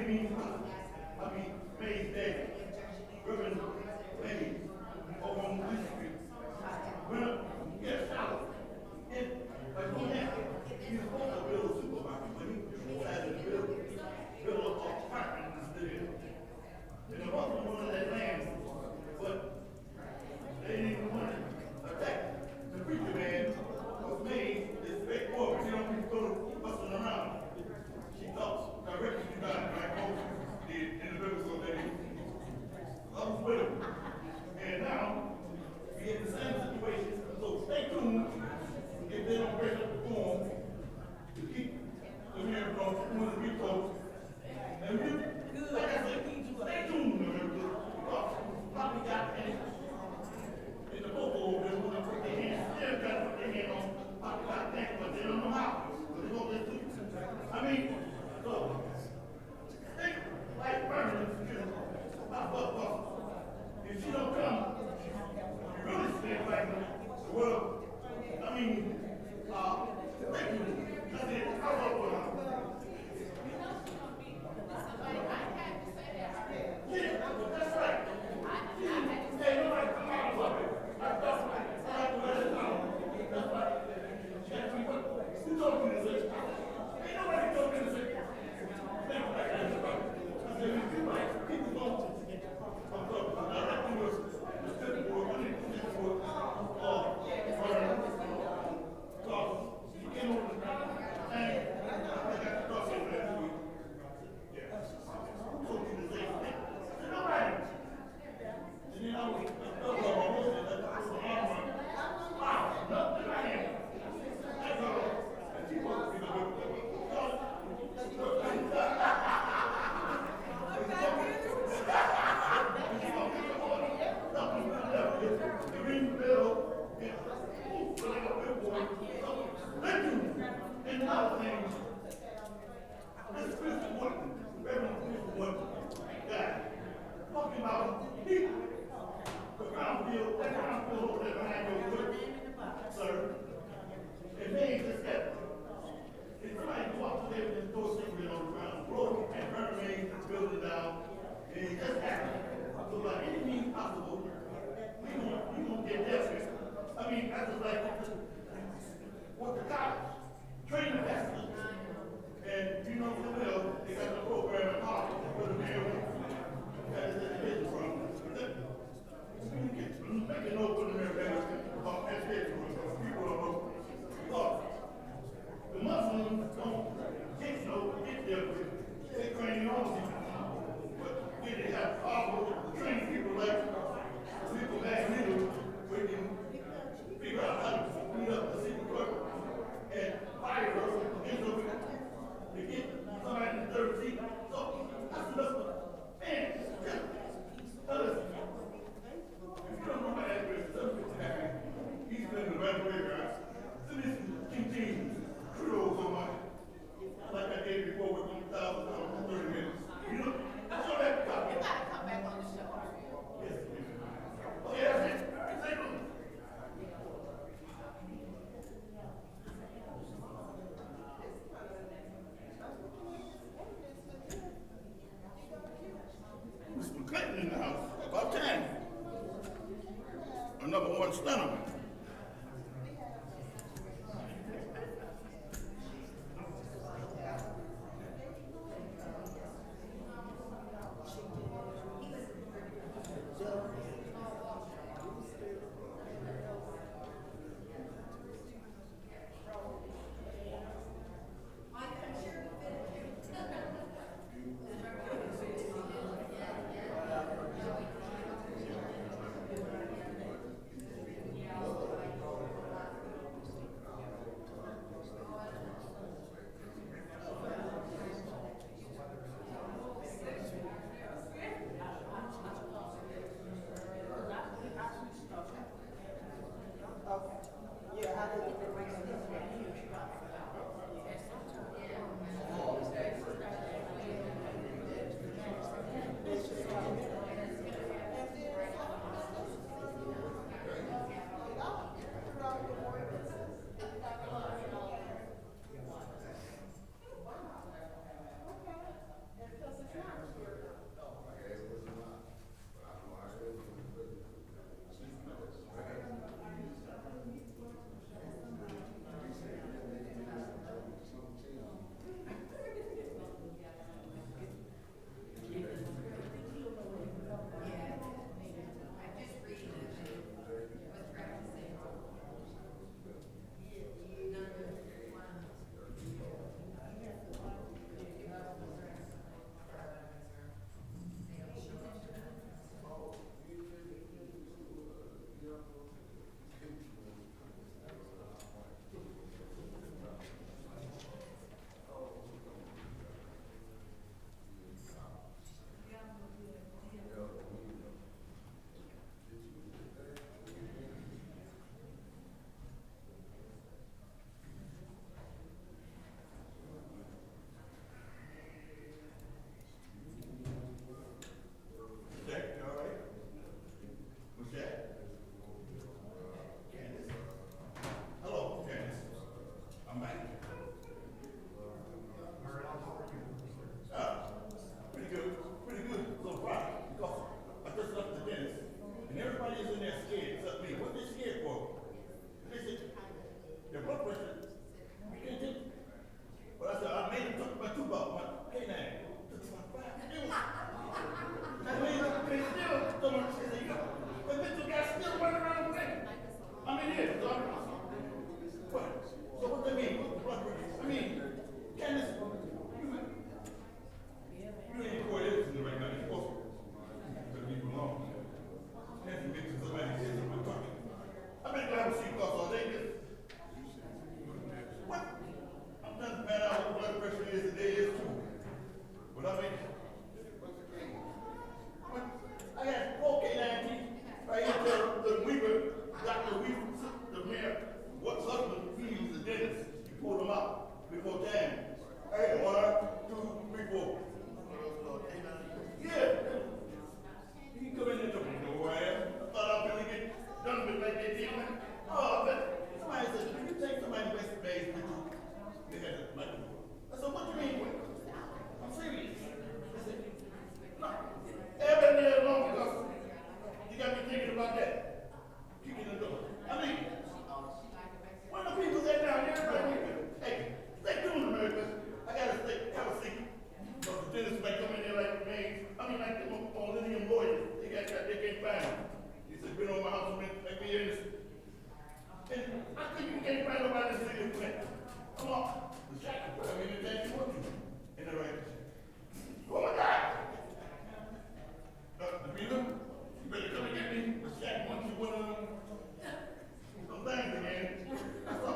mean, May's Day, Reverend May, over on Lee Street. Well, yes, out. And like one that, he was supposed to build a supermarket, but he decided to build a apartment instead. And the Muslims wanted that land, but they didn't want to attack the preacher man was made this straightforward. She don't need to go busting around. She talks directly to God, like Moses did in the biblical days. I was with him. And now, we in the same situation. So stay tuned if they don't break up the form to keep the mayor from one of the people. And we, like I said, stay tuned, because probably got in the football business when they put their hands, still got to put their hand on probably got things, but they don't know how. But they don't listen. I mean, so think like Vernon, if she don't come, you really stand like well, I mean, thank you. That's it. How about what? Yeah, that's right. Hey, nobody come out of it. That's right. I have to let it down. That's right. Who told me this? Ain't nobody told me this. Think like that. I said, people don't. I'm talking about directly with the city board, when it comes to you can't hold it down. And I got to talk over that week. Yeah. Told you the same thing. And nobody. And then I was almost at the armor. Wow, nothing I am. That's all. And she wants to be the the green bill, and another thing, this Christian woman, Reverend Christian woman, guy, talking about people. The Brownfield, that Brownfield over there behind your foot, sir, it made this step. If somebody go up to there and throw cigarette on the ground, broke, and burn the building down, and it just happened. So by any means possible, we gonna get there. I mean, that's just like what the college train the pastors. And you know so well, they got the program in college where the mayor that is education from. Make a note for the mayor about education from people don't know. Look, the Muslims don't get there with they train their own people. But they have power to train people like people back in we can figure out how to beat up the city clerk and fire her to get somebody in the third seat. So city of Flint. Come on, the shack will put anything you want to in the right position. Oh my God! The reason, you better come and get me. The shack wants you one of some things again. I saw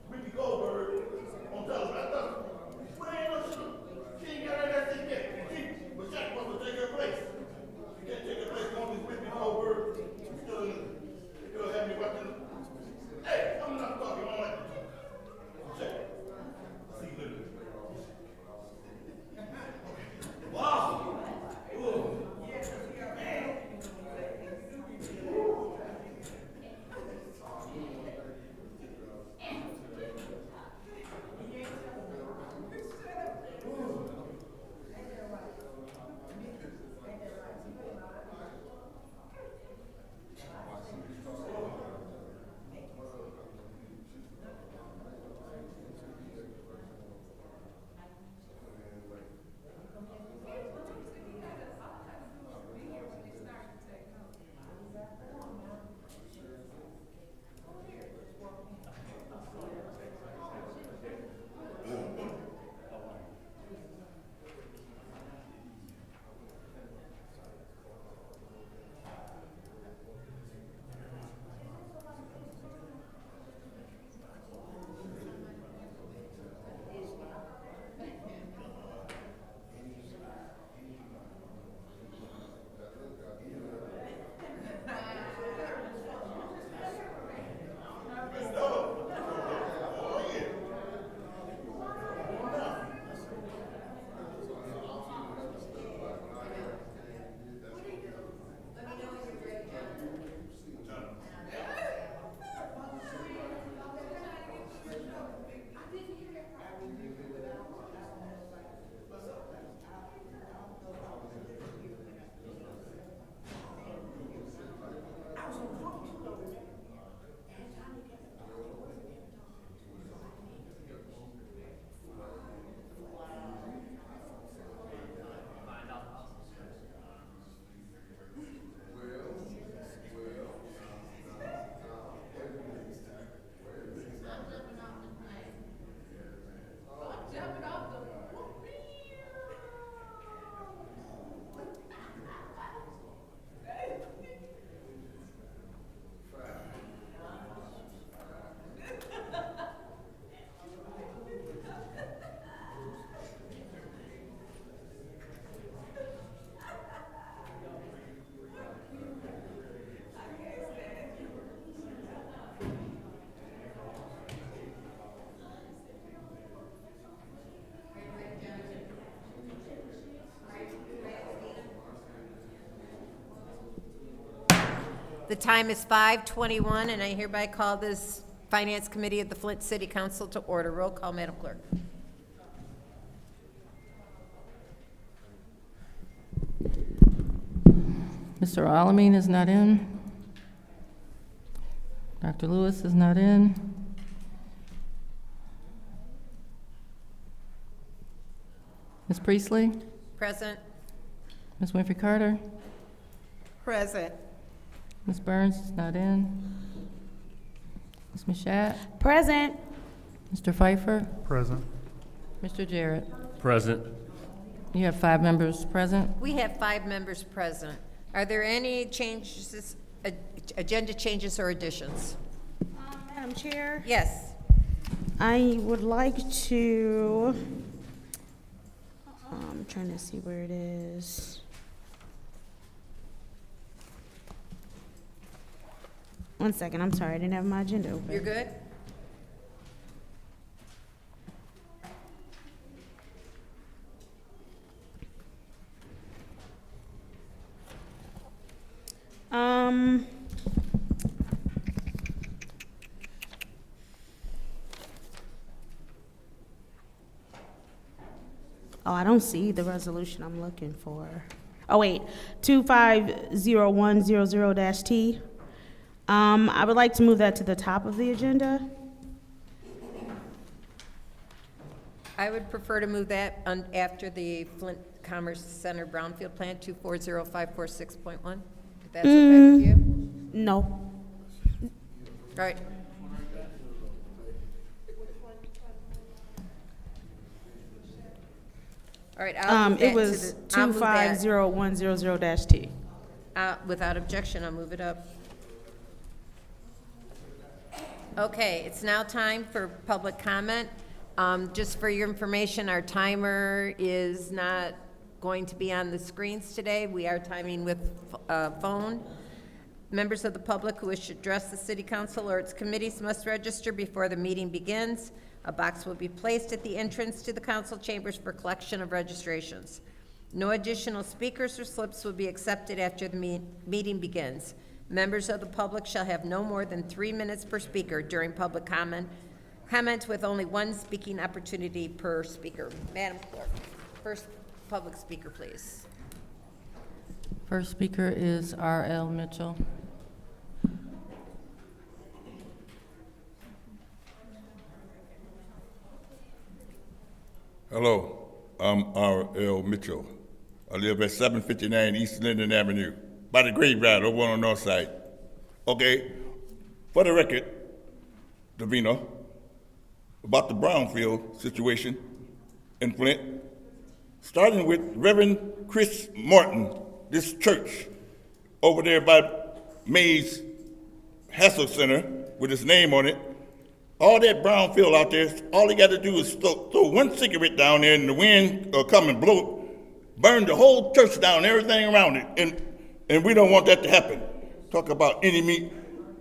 Whitney Goldberg on television. I thought, but ain't no shit. She ain't got that shit yet. But Shack wants to take her place. She can't take her place on this Whitney Goldberg. Still have me watching. Hey, I'm not talking all that. Check. See you later. Wow. Ooh. Man. The time is 5:21, and I hereby call this Finance Committee of the Flint City Council to order. Roll call, Madam Clerk. Mr. Alamin is not in. Dr. Lewis is not in. Ms. Priestley? Present. Ms. Winfrey Carter? Present. Ms. Burns is not in. Ms. Mashat? Present. Mr. Pfeiffer? Present. Mr. Jarrett? Present. You have 5 members present. We have 5 members present. Are there any changes, agenda changes or additions? Madam Chair, Yes. I would like to, I'm trying to see where it is. One second, I'm sorry, I didn't have my agenda open. You're good? Oh, I don't see the resolution I'm looking for. Oh, wait, 250100-T. I would like to move that to the top of the agenda. I would prefer to move that after the Flint Commerce Center Brownfield Plan 240546.1, if that's okay with you. No. All right. All right, I'll move that It to was the, I'll move that. 250100-T. Without objection, I'll move it up. Okay, it's now time for public comment. Just for your information, our timer is not going to be on the screens today. We are timing with phone. Members of the public who wish to address the city council or its committees must register before the meeting begins. A box will be placed at the entrance to the council chambers for collection of registrations. No additional speakers or slips will be accepted after the meeting begins. Members of the public shall have no more than 3 minutes per speaker during public comment with only one speaking opportunity per speaker. Madam Clerk, first public speaker, please. First speaker is R.L. Mitchell. Hello, I'm R.L. Mitchell. I live at 759 East Linden Avenue, by the graveyard over on the north side. Okay, for the record, Davina, about the Brownfield situation in Flint, starting with Reverend Chris Martin, this church over there by Mays Hassel Center with his name on it. All that Brownfield out there, all he got to do is throw one cigarette down there and the wind come and blow, burn the whole church down, everything around it. And we don't want that to happen. Talk about enemy.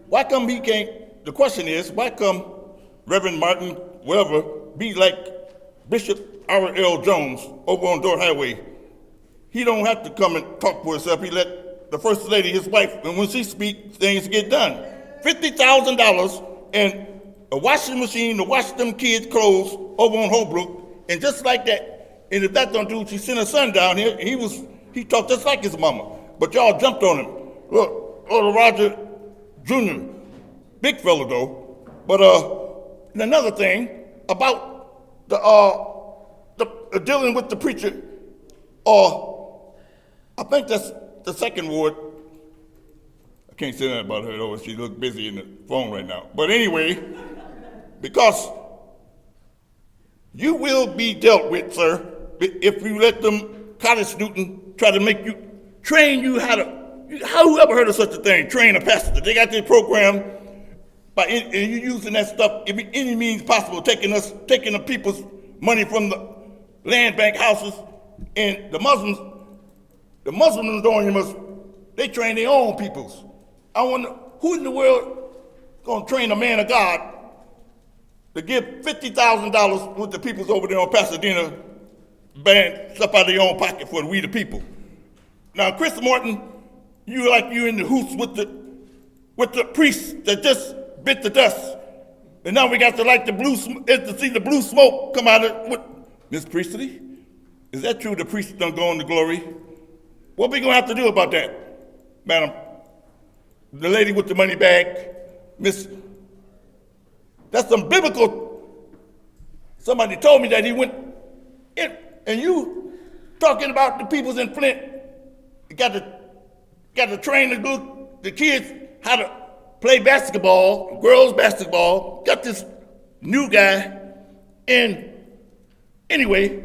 Why come he can't, the question is, why come Reverend Martin, whatever, be like Bishop R.L. Jones over on Door Highway? He don't have to come and talk for himself. He let the First Lady, his wife, and when she speaks, things get done. $50,000 and a washing machine to wash them kids' clothes over on Holbrook, and just like that. And if that don't do, she sent her son down here. He talked just like his mama, but y'all jumped on him. Look, Roger Jr., big fella though. But and another thing about the dealing with the preacher, I think that's the second ward. I can't say that about her though. She looks busy in the phone right now. But anyway, because you will be dealt with, sir, if you let them college students try to make you, train you how who ever heard of such a thing, train a pastor? They got this program, and you using that stuff, if any means possible, taking the people's money from the land bank houses, and the Muslims doing they train their own peoples. I wonder, who in the world gonna train a man of God to give $50,000 with the peoples over there on Pasadena, buying stuff out of their own pocket for we the people? Now, Chris Martin, you in the hoots with the priests that just bit the dust, and now we got to see the blue smoke come out of Miss Priestley. Is that true? The priests don't go into glory. What we gonna have to do about that, madam? The lady with the money bag, Miss. That's some biblical. Somebody told me that he went in, and you talking about the peoples in Flint. You got to train the kids how to play basketball, girls basketball. Got this new guy, and anyway,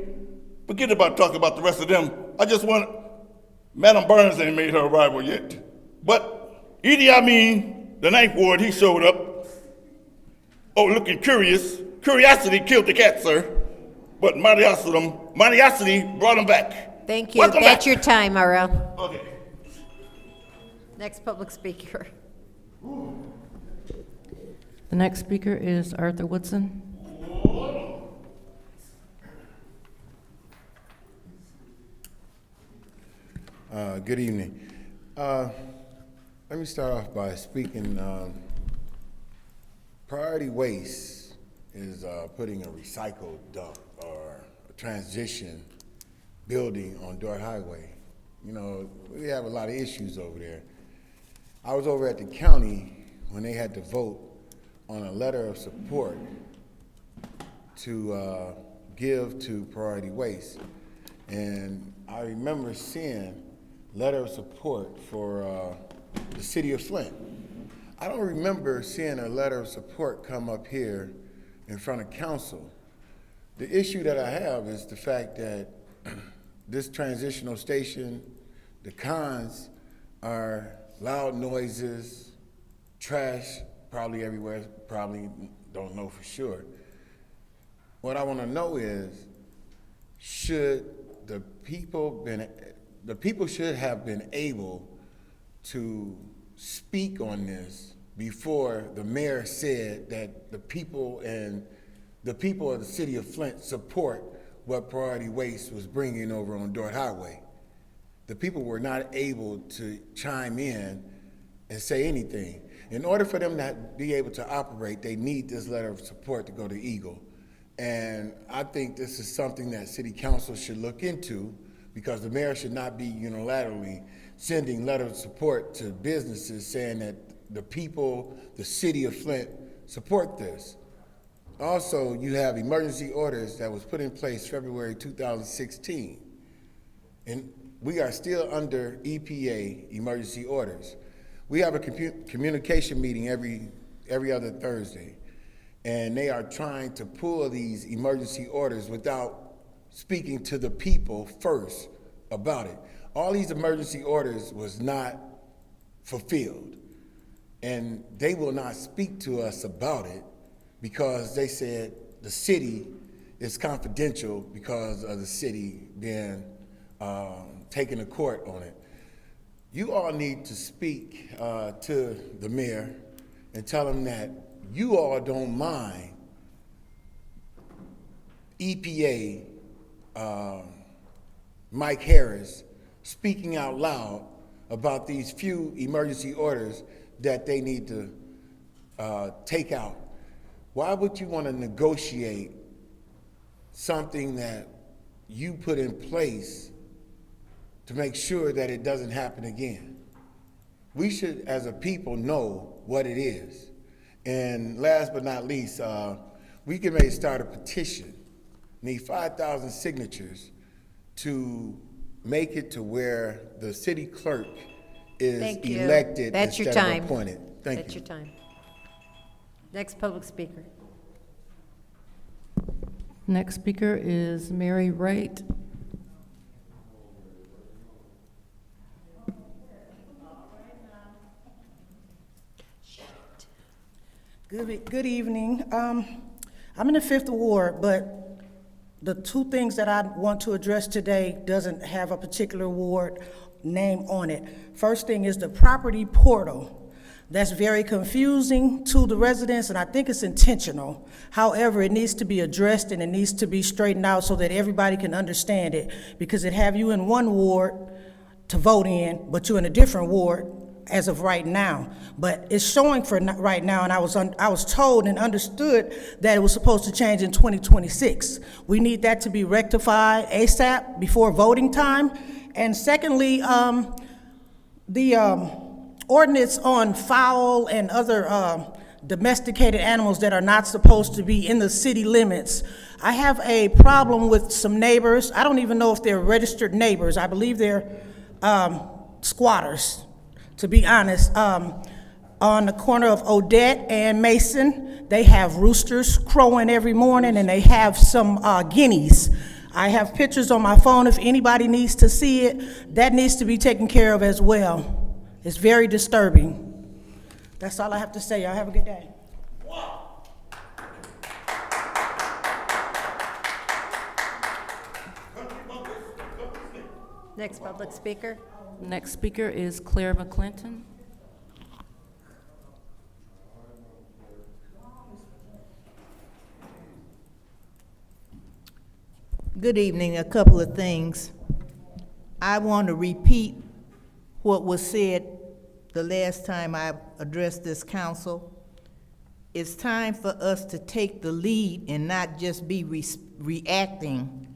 forget about talking about the rest of them. I just want, Madam Burns ain't made her arrival yet, but Idi Amin, the Ninth Ward, he showed up. Oh, looking curious. Curiosity killed the cat, sir. But Mariosity brought him back. Thank you. Welcome That's back. your time, R.L. Okay. Next public speaker. The next speaker is Arthur Woodson. Good evening. Let me start off by speaking. Priority Waste is putting a recycle dump or a transition building on Dort Highway. You know, we have a lot of issues over there. I was over at the county when they had to vote on a letter of support to give to Priority Waste. And I remember seeing letter of support for the city of Flint. I don't remember seeing a letter of support come up here in front of council. The issue that I have is the fact that this transitional station, the cons are loud noises, trash, probably everywhere, probably don't know for sure. What I want to know is, should the people should have been able to speak on this before the mayor said that the people of the city of Flint support what Priority Waste was bringing over on Dort Highway. The people were not able to chime in and say anything. In order for them to be able to operate, they need this letter of support to go to Eagle. And I think this is something that city council should look into, because the mayor should not be unilaterally sending letters of support to businesses saying that the people, the city of Flint, support this. Also, you have emergency orders that was put in place February 2016. And we are still under EPA emergency orders. We have a communication meeting every other Thursday, and they are trying to pull these emergency orders without speaking to the people first about it. All these emergency orders was not fulfilled, and they will not speak to us about it because they said the city is confidential because of the city being taken to court on it. You all need to speak to the mayor and tell him that you all don't mind EPA Mike Harris speaking out loud about these few emergency orders that they need to take out. Why would you want to negotiate something that you put in place to make sure that it doesn't happen again? We should, as a people, know what it is. And last but not least, we can maybe start a petition. Need 5,000 signatures to make it to where the city clerk is Thank you. elected That's your instead time. of appointed. Thank That's you. your time. Next public speaker. Next speaker is Mary Wright. Good evening. I'm in the 5th Ward, but the two things that I want to address today doesn't have a particular ward name on it. First thing is the property portal. That's very confusing to the residents, and I think it's intentional. However, it needs to be addressed and it needs to be straightened out so that everybody can understand it, because it have you in one ward to vote in, but you're in a different ward as of right now. But it's showing for right now, and I was told and understood that it was supposed to change in 2026. We need that to be rectified ASAP before voting time. And secondly, the ordinance on fowl and other domesticated animals that are not supposed to be in the city limits. I have a problem with some neighbors. I don't even know if they're registered neighbors. I believe they're squatters, to be honest. On the corner of Odette and Mason, they have roosters crowing every morning, and they have some guineas. I have pictures on my phone if anybody needs to see it. That needs to be taken care of as well. It's very disturbing. That's all I have to say. Y'all have a good day. Next public speaker. Next speaker is Claire McClinton. Good evening. A couple of things. I want to repeat what was said the last time I addressed this council. It's time for us to take the lead and not just be reacting.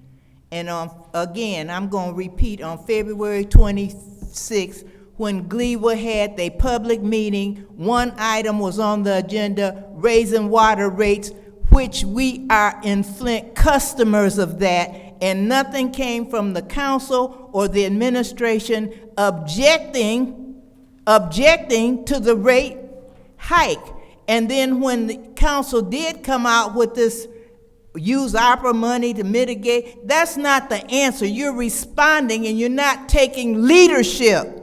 And again, I'm going to repeat, on February 26th, when Gleewood had their public meeting, one item was on the agenda, raising water rates, which we are in Flint customers of that, and nothing came from the council or the administration objecting to the rate hike. And then when the council did come out with this use ARPA money to mitigate. That's not the answer. You're responding and you're not taking leadership.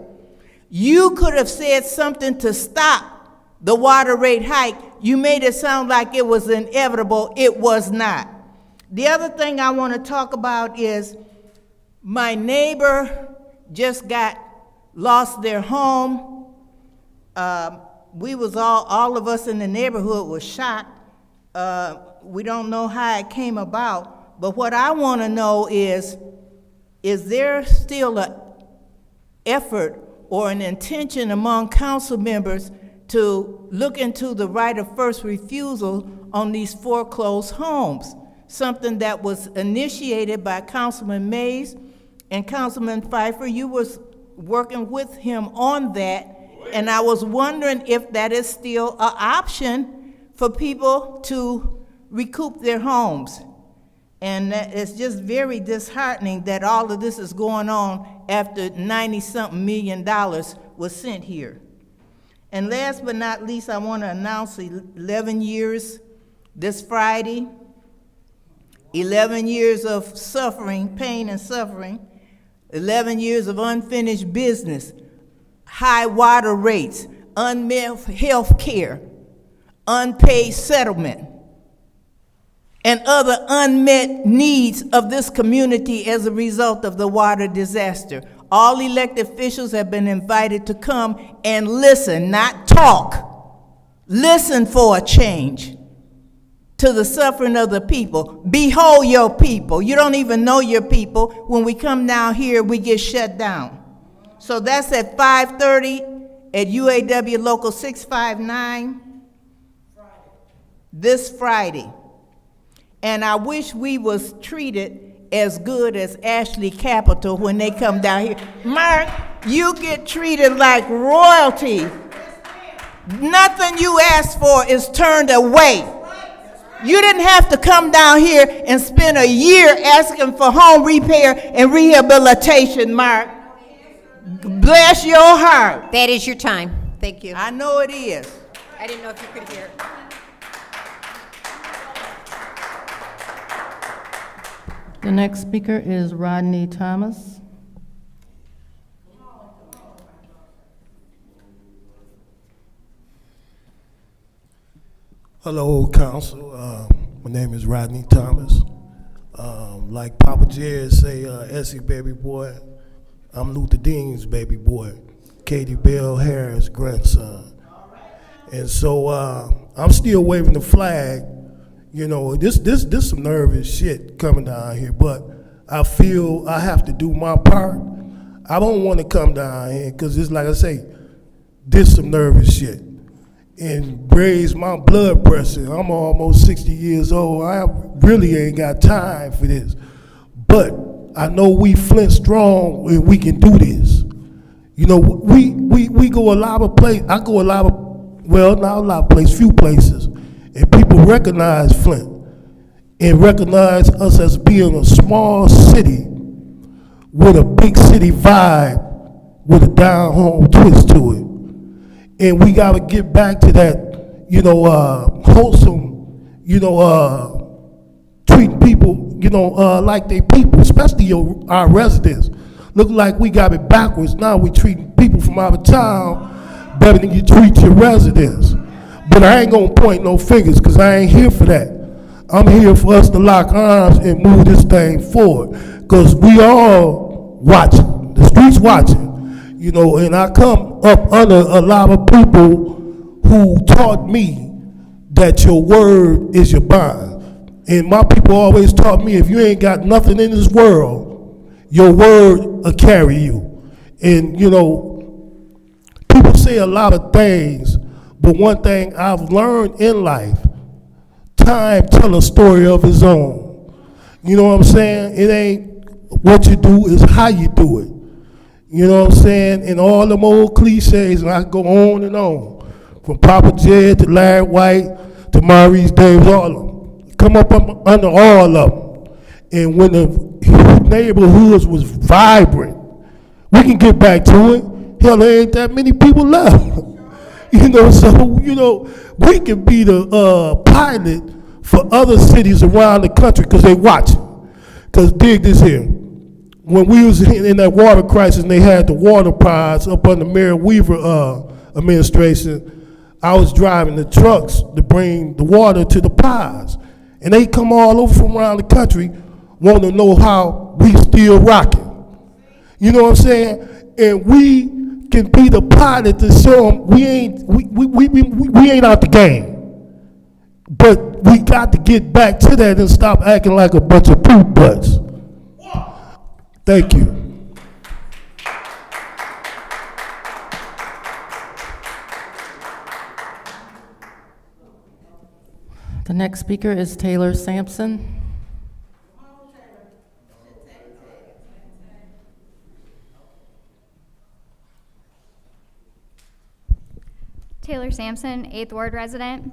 You could have said something to stop the water rate hike. You made it sound like it was inevitable. It was not. The other thing I want to talk about is my neighbor just lost their home. We was all of us in the neighborhood was shocked. We don't know how it came about, but what I want to know is there still an effort or an intention among council members to look into the right of first refusal on these foreclosed homes? Something that was initiated by Councilman Mays and Councilman Pfeiffer. You was working with him on that, and I was wondering if that is still an option for people to recoup their homes. And it's just very disheartening that all of this is going on after $90-something million was sent here. And last but not least, I want to announce 11 years this Friday. 11 years of suffering, pain and suffering, 11 years of unfinished business, high water rates, unmet health care, unpaid settlement, and other unmet needs of this community as a result of the water disaster. All elected officials have been invited to come and listen, not talk. Listen for a change to the suffering of the people. Behold your people. You don't even know your people. When we come down here, we get shut down. So that's at 5:30 at UAW Local 659 this Friday. And I wish we was treated as good as Ashley Capital when they come down here. Mark, you get treated like royalty. Nothing you ask for is turned away. You didn't have to come down here and spend a year asking for home repair and rehabilitation, Mark. Bless your heart. That is your time. Thank you. I know it is. I didn't know if you could hear. The next speaker is Rodney Thomas. Hello, Council. My name is Rodney Thomas. Like Papa Jared say, Essie baby boy, I'm Luther Dean's baby boy, Katie Bell Harris' grandson. And so I'm still waving the flag. You know, this some nervous shit coming down here, but I feel I have to do my part. I don't want to come down here because it's like I say, this some nervous shit. And raise my blood pressure. I'm almost 60 years old. I really ain't got time for this. But I know we Flint strong and we can do this. You know, we go a lot of places. I go a lot of, well, not a lot of places, few places. And people recognize Flint and recognize us as being a small city with a big city vibe with a down home twist to it. And we got to get back to that, you know, wholesome, you know, treating people, you know, like they people, especially our residents. Look like we got it backwards. Now we treating people from out of town better than you treat your residents. But I ain't gonna point no fingers because I ain't here for that. I'm here for us to lock arms and move this thing forward because we all watching, the streets watching. You know, and I come up under a lot of people who taught me that your word is your bond. And my people always taught me if you ain't got nothing in this world, your word will carry you. And, you know, people say a lot of things, but one thing I've learned in life, time tell a story of its own. You know what I'm saying? It ain't what you do, it's how you do it. You know what I'm saying? And all them old cliches, and I go on and on. From Papa Jed to Larry White to Maurice Davis, all of them. Come up under all of them. And when the neighborhoods was vibrant, we can get back to it. Hell, there ain't that many people left. You know, so, you know, we can be the pilot for other cities around the country because they watching. Because dig this here. When we was in that water crisis and they had the water pods up under Mayor Weaver administration, I was driving the trucks to bring the water to the pods. And they come all over from around the country want to know how we still rocking. You know what I'm saying? And we can be the pilot to show them we ain't out the game. But we got to get back to that and stop acting like a bunch of poop butts. Thank you. The next speaker is Taylor Sampson. Taylor Sampson, 8th Ward resident.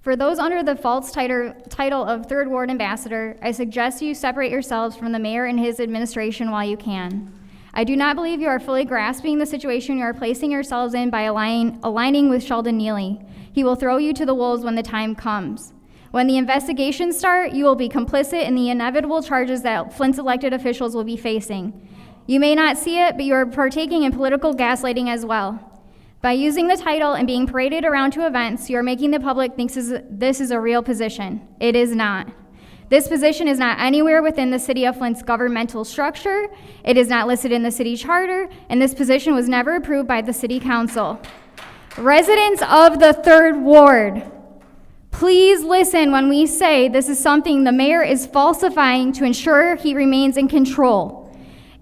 For those under the false title of 3rd Ward Ambassador, I suggest you separate yourselves from the mayor and his administration while you can. I do not believe you are fully grasping the situation you are placing yourselves in by aligning with Sheldon Neely. He will throw you to the wolves when the time comes. When the investigations start, you will be complicit in the inevitable charges that Flint's elected officials will be facing. You may not see it, but you are partaking in political gaslighting as well. By using the title and being paraded around to events, you are making the public think this is a real position. It is not. This position is not anywhere within the City of Flint's governmental structure. It is not listed in the city charter, and this position was never approved by the City Council. Residents of the 3rd Ward, please listen when we say this is something the mayor is falsifying to ensure he remains in control.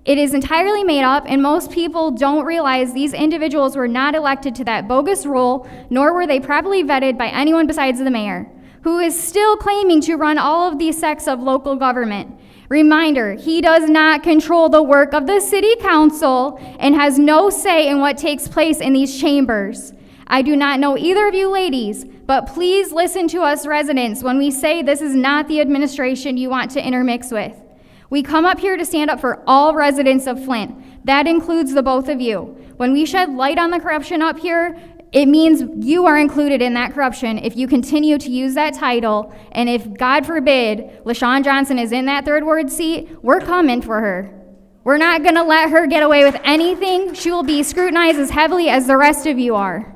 It is entirely made up, and most people don't realize these individuals were not elected to that bogus role, nor were they properly vetted by anyone besides the mayor, who is still claiming to run all of these sects of local government. Reminder, he does not control the work of the City Council and has no say in what takes place in these chambers. I do not know either of you ladies, but please listen to us residents when we say this is not the administration you want to intermix with. We come up here to stand up for all residents of Flint. That includes the both of you. When we shed light on the corruption up here, it means you are included in that corruption if you continue to use that title. And if, God forbid, LaShawn Johnson is in that 3rd Ward seat, we're coming for her. We're not gonna let her get away with anything. She will be scrutinized as heavily as the rest of you are.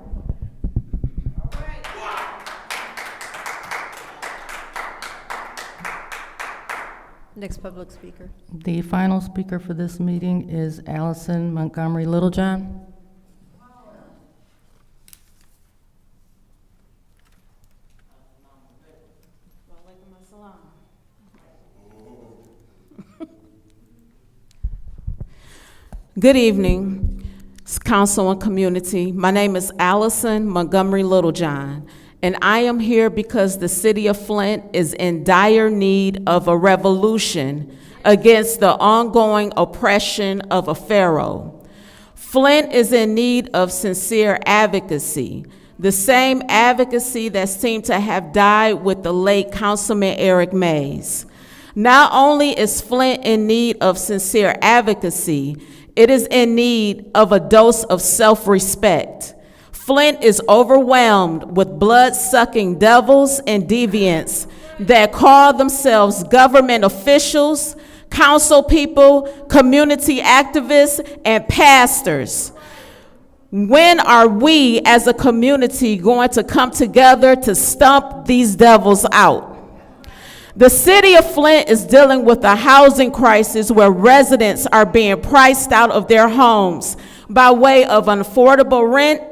Next public speaker. The final speaker for this meeting is Allison Montgomery Littlejohn. Good evening, council and community. My name is Allison Montgomery Littlejohn, and I am here because the city of Flint is in dire need of a revolution against the ongoing oppression of a pharaoh. Flint is in need of sincere advocacy, the same advocacy that seemed to have died with the late Councilman Eric Mays. Not only is Flint in need of sincere advocacy, it is in need of a dose of self-respect. Flint is overwhelmed with blood-sucking devils and deviants that call themselves government officials, council people, community activists, and pastors. When are we as a community going to come together to stomp these devils out? The city of Flint is dealing with a housing crisis where residents are being priced out of their homes by way of unaffordable rent,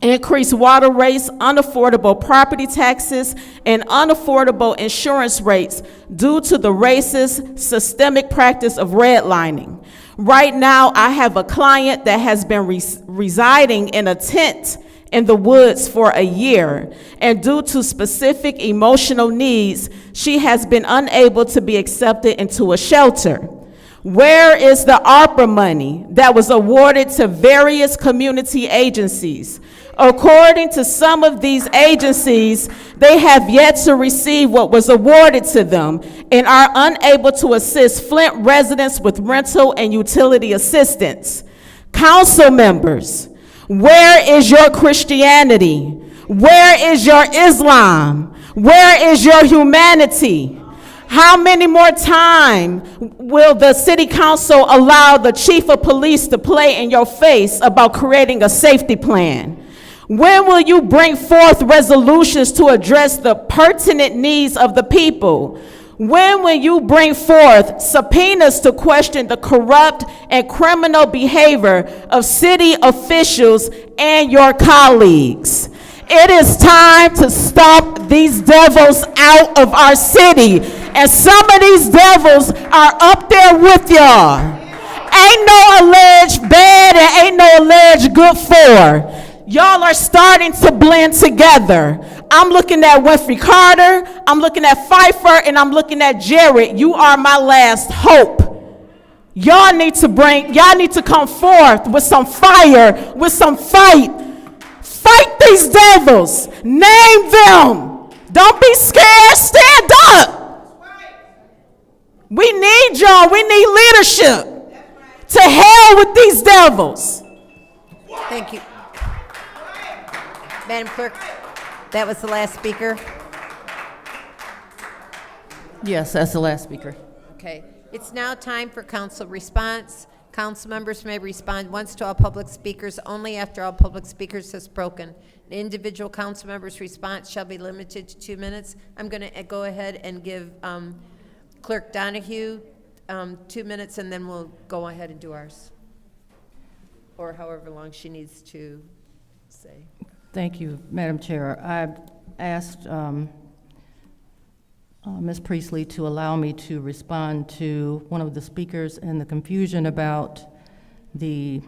increased water rates, unaffordable property taxes, and unaffordable insurance rates due to the racist, systemic practice of redlining. Right now, I have a client that has been residing in a tent in the woods for a year, and due to specific emotional needs, she has been unable to be accepted into a shelter. Where is the ARPA money that was awarded to various community agencies? According to some of these agencies, they have yet to receive what was awarded to them and are unable to assist Flint residents with rental and utility assistance. Council members, where is your Christianity? Where is your Islam? Where is your humanity? How many more time will the city council allow the chief of police to play in your face about creating a safety plan? When will you bring forth resolutions to address the pertinent needs of the people? When will you bring forth subpoenas to question the corrupt and criminal behavior of city officials and your colleagues? It is time to stomp these devils out of our city. And some of these devils are up there with y'all. Ain't no alleged bad and ain't no alleged good for. Y'all are starting to blend together. I'm looking at Winfrey Carter, I'm looking at Pfeiffer, and I'm looking at Jared. You are my last hope. Y'all need to come forth with some fire, with some fight. Fight these devils. Name them. Don't be scared. Stand up. We need y'all. We need leadership. To hell with these devils. Thank you. Madam Clerk, that was the last speaker. Yes, that's the last speaker. Okay. It's now time for council response. Council members may respond once to all public speakers only after all public speakers have spoken. An individual council member's response shall be limited to 2 minutes. I'm going to go ahead and give Clerk Donahue 2 minutes, and then we'll go ahead and do ours, or however long she needs to say. Thank you, Madam Chair. I've asked Ms. Priestley to allow me to respond to one of the speakers and the confusion about the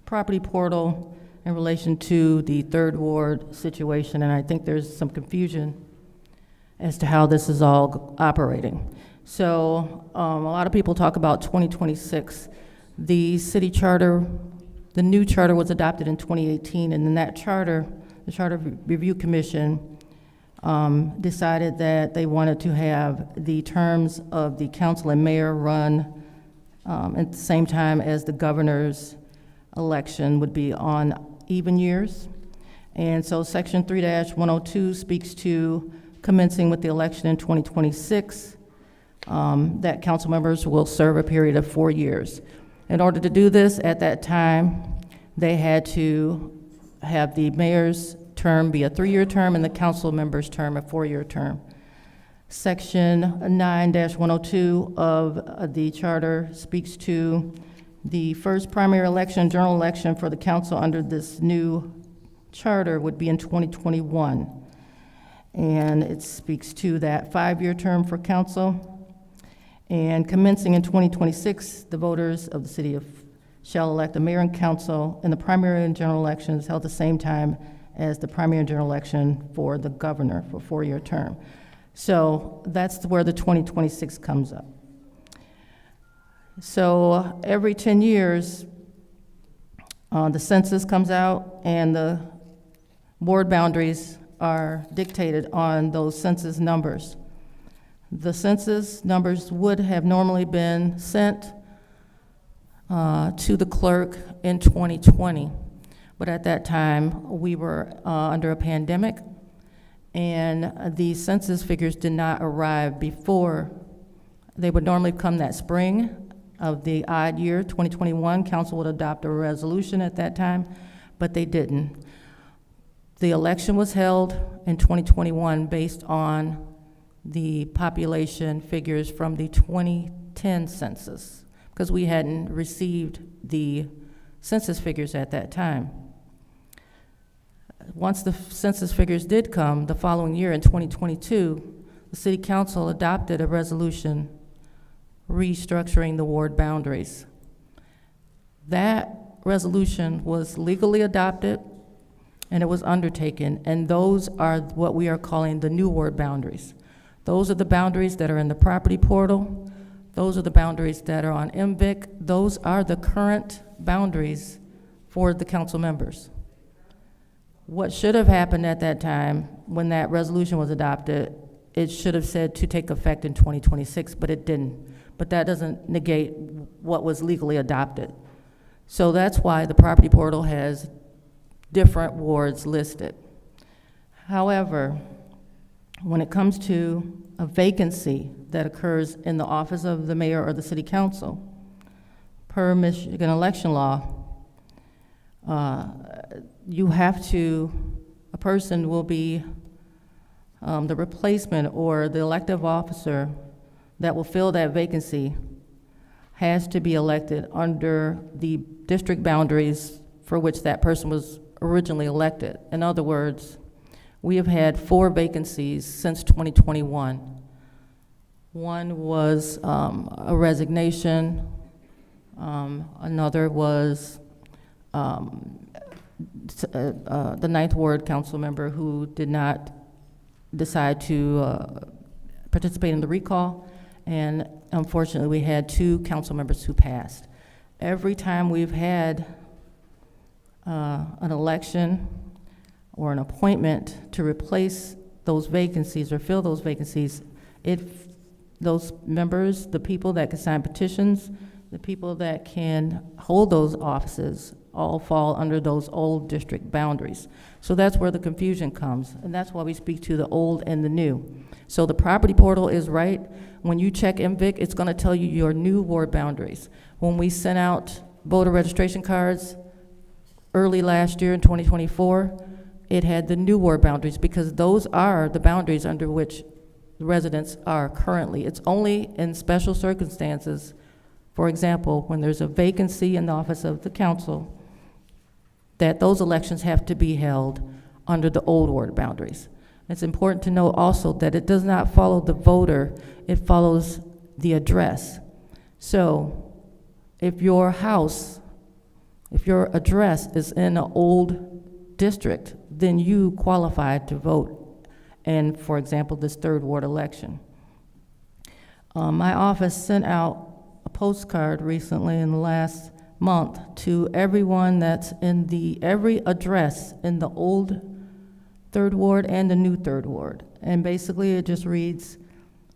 property portal in relation to the Third Ward situation, and I think there's some confusion as to how this is all operating. So a lot of people talk about 2026. The city charter, the new charter was adopted in 2018, and in that charter, the Charter Review Commission decided that they wanted to have the terms of the council and mayor run at the same time as the governor's election would be on even years. And so Section 3-102 speaks to commencing with the election in 2026, that council members will serve a period of 4 years. In order to do this, at that time, they had to have the mayor's term be a 3-year term and the council member's term a 4-year term. Section 9-102 of the charter speaks to the first primary election, general election for the council under this new charter would be in 2021. And it speaks to that 5-year term for council. And commencing in 2026, the voters of the city shall elect the mayor and council in the primary and general elections held at the same time as the primary and general election for the governor for a 4-year term. So that's where the 2026 comes up. So every 10 years, the census comes out and the ward boundaries are dictated on those census numbers. The census numbers would have normally been sent to the clerk in 2020. But at that time, we were under a pandemic, and the census figures did not arrive before. They would normally come that spring of the odd year, 2021. Council would adopt a resolution at that time, but they didn't. The election was held in 2021 based on the population figures from the 2010 census, because we hadn't received the census figures at that time. Once the census figures did come the following year in 2022, the city council adopted a resolution restructuring the ward boundaries. That resolution was legally adopted and it was undertaken, and those are what we are calling the new ward boundaries. Those are the boundaries that are in the property portal. Those are the boundaries that are on MVIC. Those are the current boundaries for the council members. What should have happened at that time when that resolution was adopted, it should have said to take effect in 2026, but it didn't. But that doesn't negate what was legally adopted. So that's why the property portal has different wards listed. However, when it comes to a vacancy that occurs in the office of the mayor or the city council, per Michigan election law, you have to, a person will be the replacement or the elective officer that will fill that vacancy has to be elected under the district boundaries for which that person was originally elected. In other words, we have had 4 vacancies since 2021. One was a resignation. Another was the Ninth Ward council member who did not decide to participate in the recall. And unfortunately, we had 2 council members who passed. Every time we've had an election or an appointment to replace those vacancies or fill those vacancies, those members, the people that can sign petitions, the people that can hold those offices, all fall under those old district boundaries. So that's where the confusion comes, and that's why we speak to the old and the new. So the property portal is right. When you check MVIC, it's gonna tell you your new ward boundaries. When we sent out voter registration cards early last year in 2024, it had the new ward boundaries because those are the boundaries under which the residents are currently. It's only in special circumstances, for example, when there's a vacancy in the office of the council, that those elections have to be held under the old ward boundaries. It's important to note also that it does not follow the voter, it follows the address. So if your house, if your address is in an old district, then you qualify to vote in, for example, this 3rd Ward election. My office sent out a postcard recently in the last month to everyone that's in every address in the old 3rd Ward and the new 3rd Ward. And basically it just reads,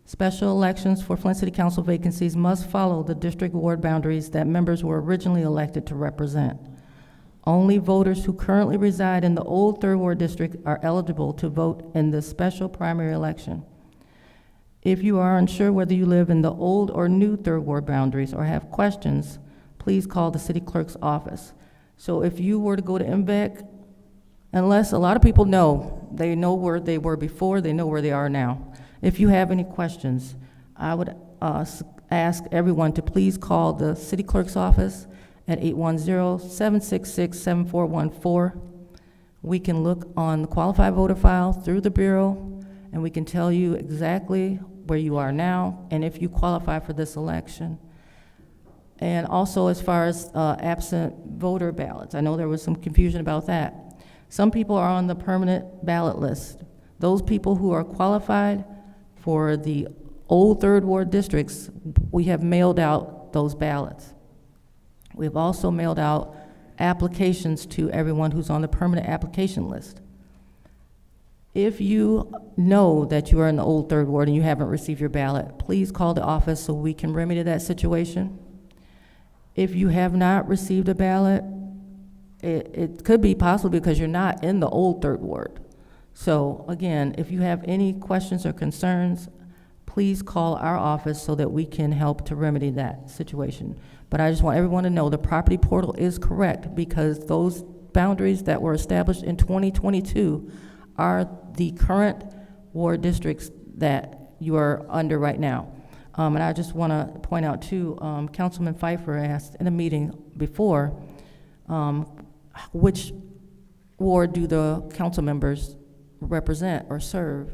special elections for Flint City Council vacancies must follow the district ward boundaries that members were originally elected to represent. Only voters who currently reside in the old 3rd Ward district are eligible to vote in the special primary election. If you are unsure whether you live in the old or new 3rd Ward boundaries or have questions, please call the city clerk's office. So if you were to go to MVEC, unless a lot of people know, they know where they were before, they know where they are now. If you have any questions, I would ask everyone to please call the city clerk's office at 810-766-7414. We can look on the qualified voter file through the Bureau, and we can tell you exactly where you are now and if you qualify for this election. And also as far as absent voter ballots, I know there was some confusion about that. Some people are on the permanent ballot list. Those people who are qualified for the old 3rd Ward districts, we have mailed out those ballots. We've also mailed out applications to everyone who's on the permanent application list. If you know that you are in the old 3rd Ward and you haven't received your ballot, please call the office so we can remedy that situation. If you have not received a ballot, it could be possibly because you're not in the old 3rd Ward. So again, if you have any questions or concerns, please call our office so that we can help to remedy that situation. But I just want everyone to know the property portal is correct because those boundaries that were established in 2022 are the current ward districts that you are under right now. And I just want to point out too, Councilman Pfeiffer asked in a meeting before, which ward do the council members represent or serve?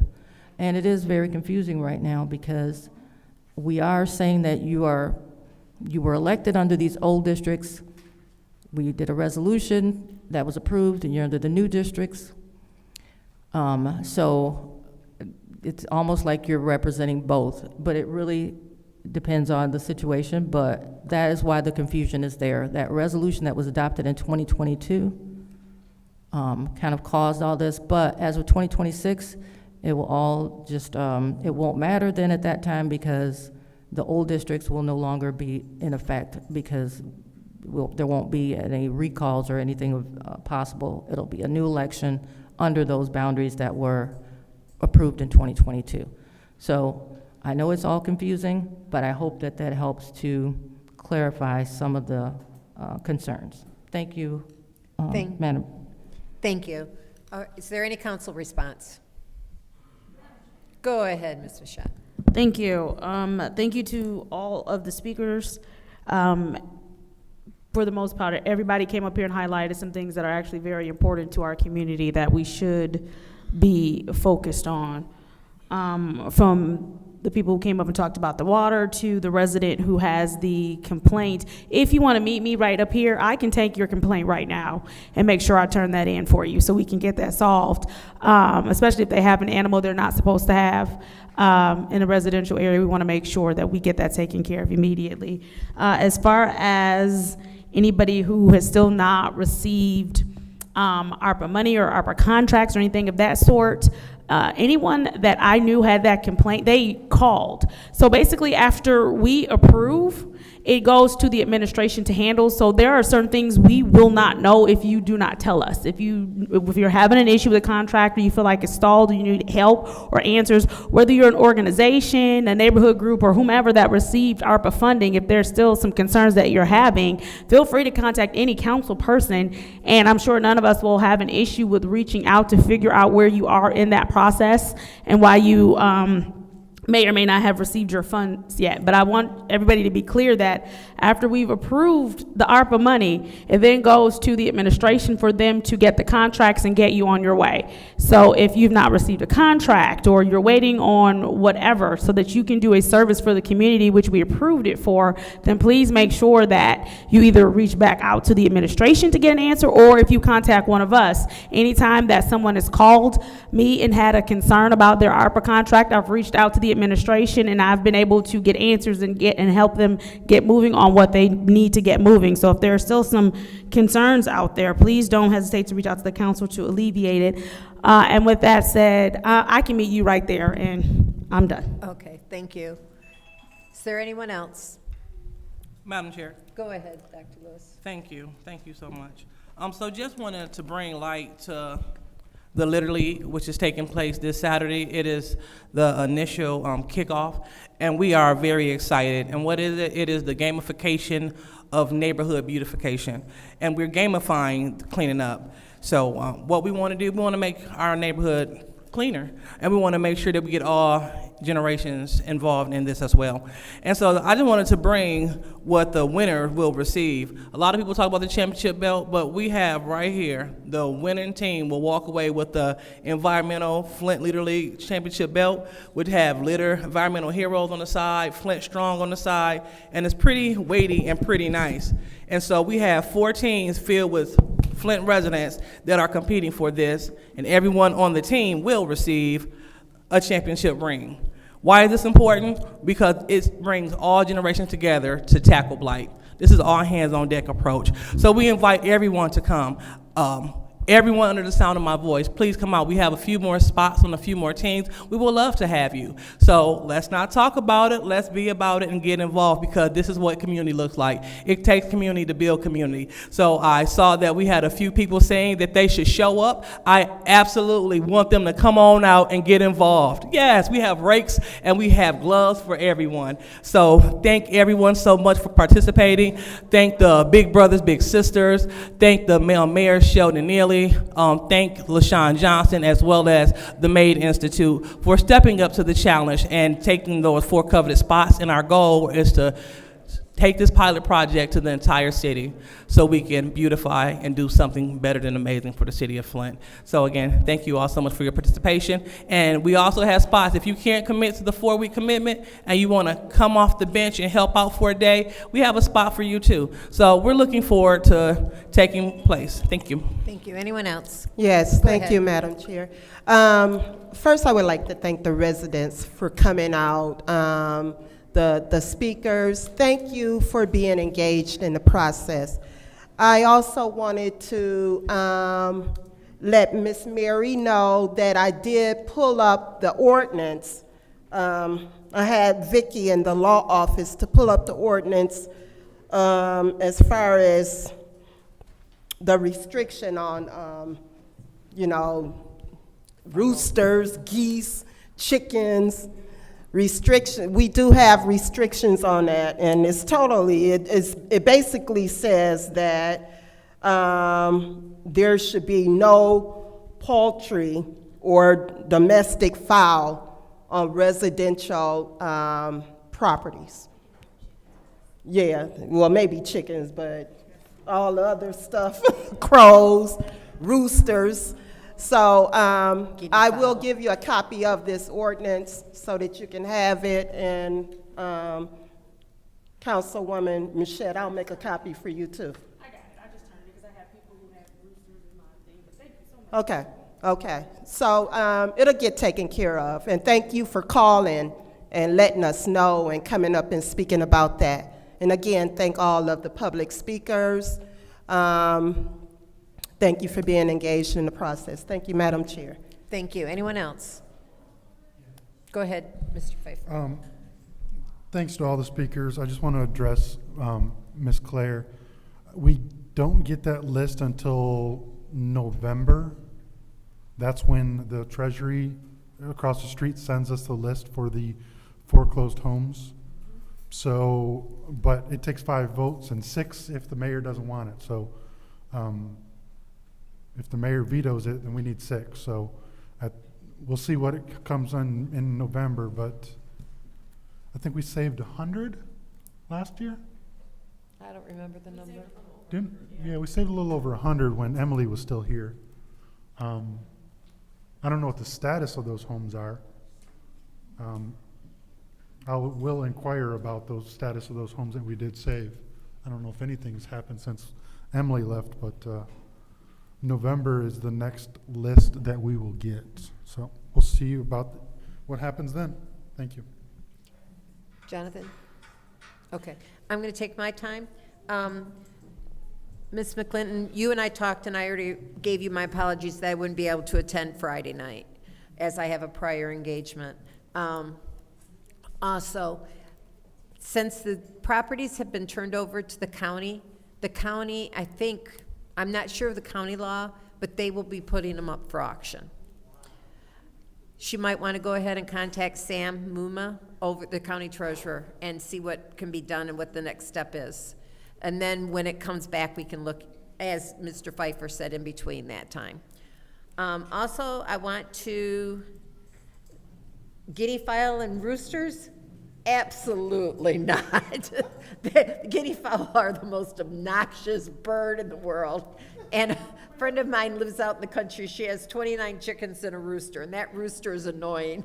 And it is very confusing right now because we are saying that you were elected under these old districts. We did a resolution that was approved and you're under the new districts. So it's almost like you're representing both, but it really depends on the situation, but that is why the confusion is there. That resolution that was adopted in 2022 kind of caused all this, but as of 2026, it will all just, it won't matter then at that time because the old districts will no longer be in effect because there won't be any recalls or anything possible. It'll be a new election under those boundaries that were approved in 2022. So I know it's all confusing, but I hope that that helps to clarify some of the concerns. Thank you, Madam. Thank you. Is there any council response? Go ahead, Ms. Michelle. Thank you. Thank you to all of the speakers. For the most part, everybody came up here and highlighted some things that are actually very important to our community that we should be focused on. From the people who came up and talked about the water to the resident who has the complaint. If you want to meet me right up here, I can take your complaint right now and make sure I turn that in for you so we can get that solved, especially if they have an animal they're not supposed to have. In a residential area, we want to make sure that we get that taken care of immediately. As far as anybody who has still not received ARPA money or ARPA contracts or anything of that sort, anyone that I knew had that complaint, they called. So basically, after we approve, it goes to the administration to handle. So there are certain things we will not know if you do not tell us. If you're having an issue with a contract, or you feel like it's stalled, or you need help or answers, whether you're an organization, a neighborhood group, or whomever that received ARPA funding, if there's still some concerns that you're having, feel free to contact any council person, and I'm sure none of us will have an issue with reaching out to figure out where you are in that process and why you may or may not have received your funds yet. But I want everybody to be clear that after we've approved the ARPA money, it then goes to the administration for them to get the contracts and get you on your way. So if you've not received a contract, or you're waiting on whatever so that you can do a service for the community, which we approved it for, then please make sure that you either reach back out to the administration to get an answer, or if you contact one of us. Anytime that someone has called me and had a concern about their ARPA contract, I've reached out to the administration and I've been able to get answers and help them get moving on what they need to get moving. So if there are still some concerns out there, please don't hesitate to reach out to the council to alleviate it. And with that said, I can meet you right there, and I'm done. Okay, thank you. Is there anyone else? Madam Chair. Go ahead, Dr. Lewis. Thank you so much. So just wanted to bring light to the Literally, which is taking place this Saturday. It is the initial kickoff, and we are very excited. And what is it? It is the gamification of neighborhood beautification, and we're gamifying cleaning up. So what we want to do, we want to make our neighborhood cleaner, and we want to make sure that we get all generations involved in this as well. And so I just wanted to bring what the winner will receive. A lot of people talk about the championship belt, but we have right here, the winning team will walk away with the environmental Flint Litter League championship belt, which have litter, environmental heroes on the side, Flint Strong on the side, and it's pretty weighty and pretty nice. And so we have 4 teams filled with Flint residents that are competing for this, and everyone on the team will receive a championship ring. Why is this important? Because it brings all generations together to tackle blight. This is all hands on deck approach. So we invite everyone to come. Everyone under the sound of my voice, please come out. We have a few more spots on a few more teams. We would love to have you. So let's not talk about it, let's be about it and get involved, because this is what community looks like. It takes community to build community. So I saw that we had a few people saying that they should show up. I absolutely want them to come on out and get involved. Yes, we have rakes and we have gloves for everyone. So thank everyone so much for participating. Thank the big brothers, big sisters. Thank the Mayor Sheldon Neely. Thank LaShawn Johnson, as well as the Made Institute, for stepping up to the challenge and taking those 4 coveted spots. And our goal is to take this pilot project to the entire city so we can beautify and do something better than amazing for the city of Flint. So again, thank you all so much for your participation. And we also have spots. If you can't commit to the 4-week commitment and you want to come off the bench and help out for a day, we have a spot for you too. So we're looking forward to taking place. Thank you. Thank you. Anyone else? Yes, Go thank ahead. you, Madam Chair. First, I would like to thank the residents for coming out. The speakers, thank you for being engaged in the process. I also wanted to let Miss Mary know that I did pull up the ordinance. I had Vicki in the law office to pull up the ordinance as far as the restriction on, roosters, geese, chickens, we do have restrictions on that, and it's totally, it basically says that there should be no poultry or domestic fowl on residential properties. Yeah, well, maybe chickens, but all the other stuff, crows, roosters. So I will give you a copy of this ordinance so that you can have it, and Councilwoman Michelle, I'll make a copy for you too. I got it. I just turned it because I have people who have roosters in my thing, but thank you so much. Okay, okay. So it'll get taken care of, and thank you for calling and letting us know and coming up and speaking about that. And again, thank all of the public speakers. Thank you for being engaged in the process. Thank you, Madam Chair. Thank you. Anyone else? Go ahead, Mr. Pfeiffer. Thanks to all the speakers. I just want to address Ms. Claire. We don't get that list until November. That's when the Treasury across the street sends us the list for the foreclosed homes. So, but it takes 5 votes and 6 if the mayor doesn't want it. So, if the mayor vetoes it, then we need 6. So, we'll see what it comes on in November. But I think we saved 100 last year. I don't remember the number. Yeah, we saved a little over 100 when Emily was still here. I don't know what the status of those homes are. I will inquire about those status of those homes that we did save. I don't know if anything's happened since Emily left, but November is the next list that we will get. So we'll see about what happens then. Thank you. Jonathan? Okay, I'm going to take my time. Ms. McClinton, you and I talked, and I already gave you my apologies that I wouldn't be able to attend Friday night, as I have a prior engagement. Also, since the properties have been turned over to the county, I think, I'm not sure of the county law, but they will be putting them up for auction. She might want to go ahead and contact Sam Muma, over the county treasurer, and see what can be done and what the next step is. And then when it comes back, we can look, as Mr. Pfeiffer said, in between that time. Also, I want to, guinea fowl and roosters? Absolutely not. The guinea fowl are the most obnoxious bird in the world. And a friend of mine lives out in the country. She has 29 chickens and a rooster, and that rooster is annoying.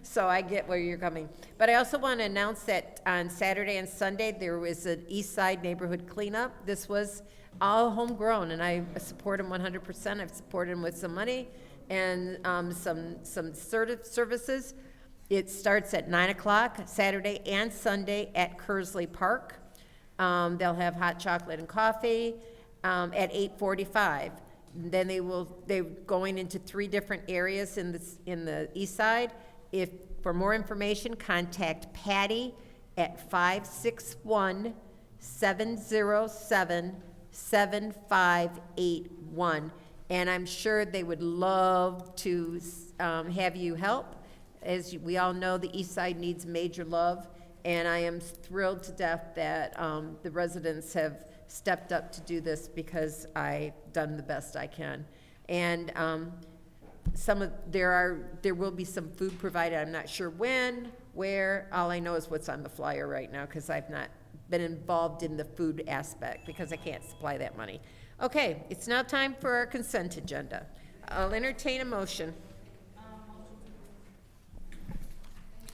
So I get where you're coming. But I also want to announce that on Saturday and Sunday, there was an East Side neighborhood cleanup. This was all homegrown, and I support them 100%. I've supported them with some money and some services. It starts at 9 o'clock, Saturday and Sunday at Kersley Park. They'll have hot chocolate and coffee at 8:45. Then they're going into 3 different areas in the East Side. For more information, contact Patty at 561-707-7581. And I'm sure they would love to have you help. As we all know, the East Side needs major love, and I am thrilled to death that the residents have stepped up to do this, because I've done the best I can. And there will be some food provided. I'm not sure when, where. All I know is what's on the flyer right now, because I've not been involved in the food aspect, because I can't supply that money. Okay, it's now time for our consent agenda. I'll entertain a motion.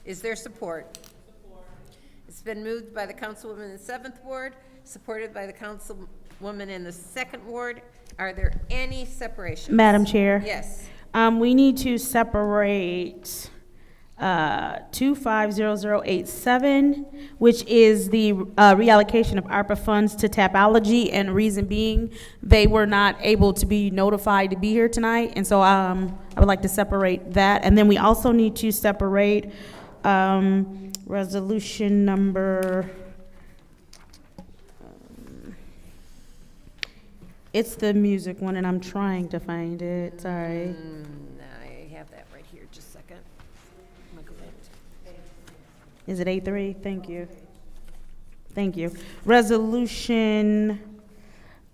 Is there support? Support. It's been moved by the councilwoman in the 7th Ward, supported by the councilwoman in the 2nd Ward. Are there any separations? Madam Chair? Yes. We need to separate 250087, which is the reallocation of ARPA funds to Tapology, and reason being, they were not able to be notified to be here tonight, and so I would like to separate that. And then we also need to separate resolution number, it's the music one, and I'm trying to find it, sorry. I have just a second. I'm gonna go back to- Is it 8-3? Thank you. Thank you. Resolution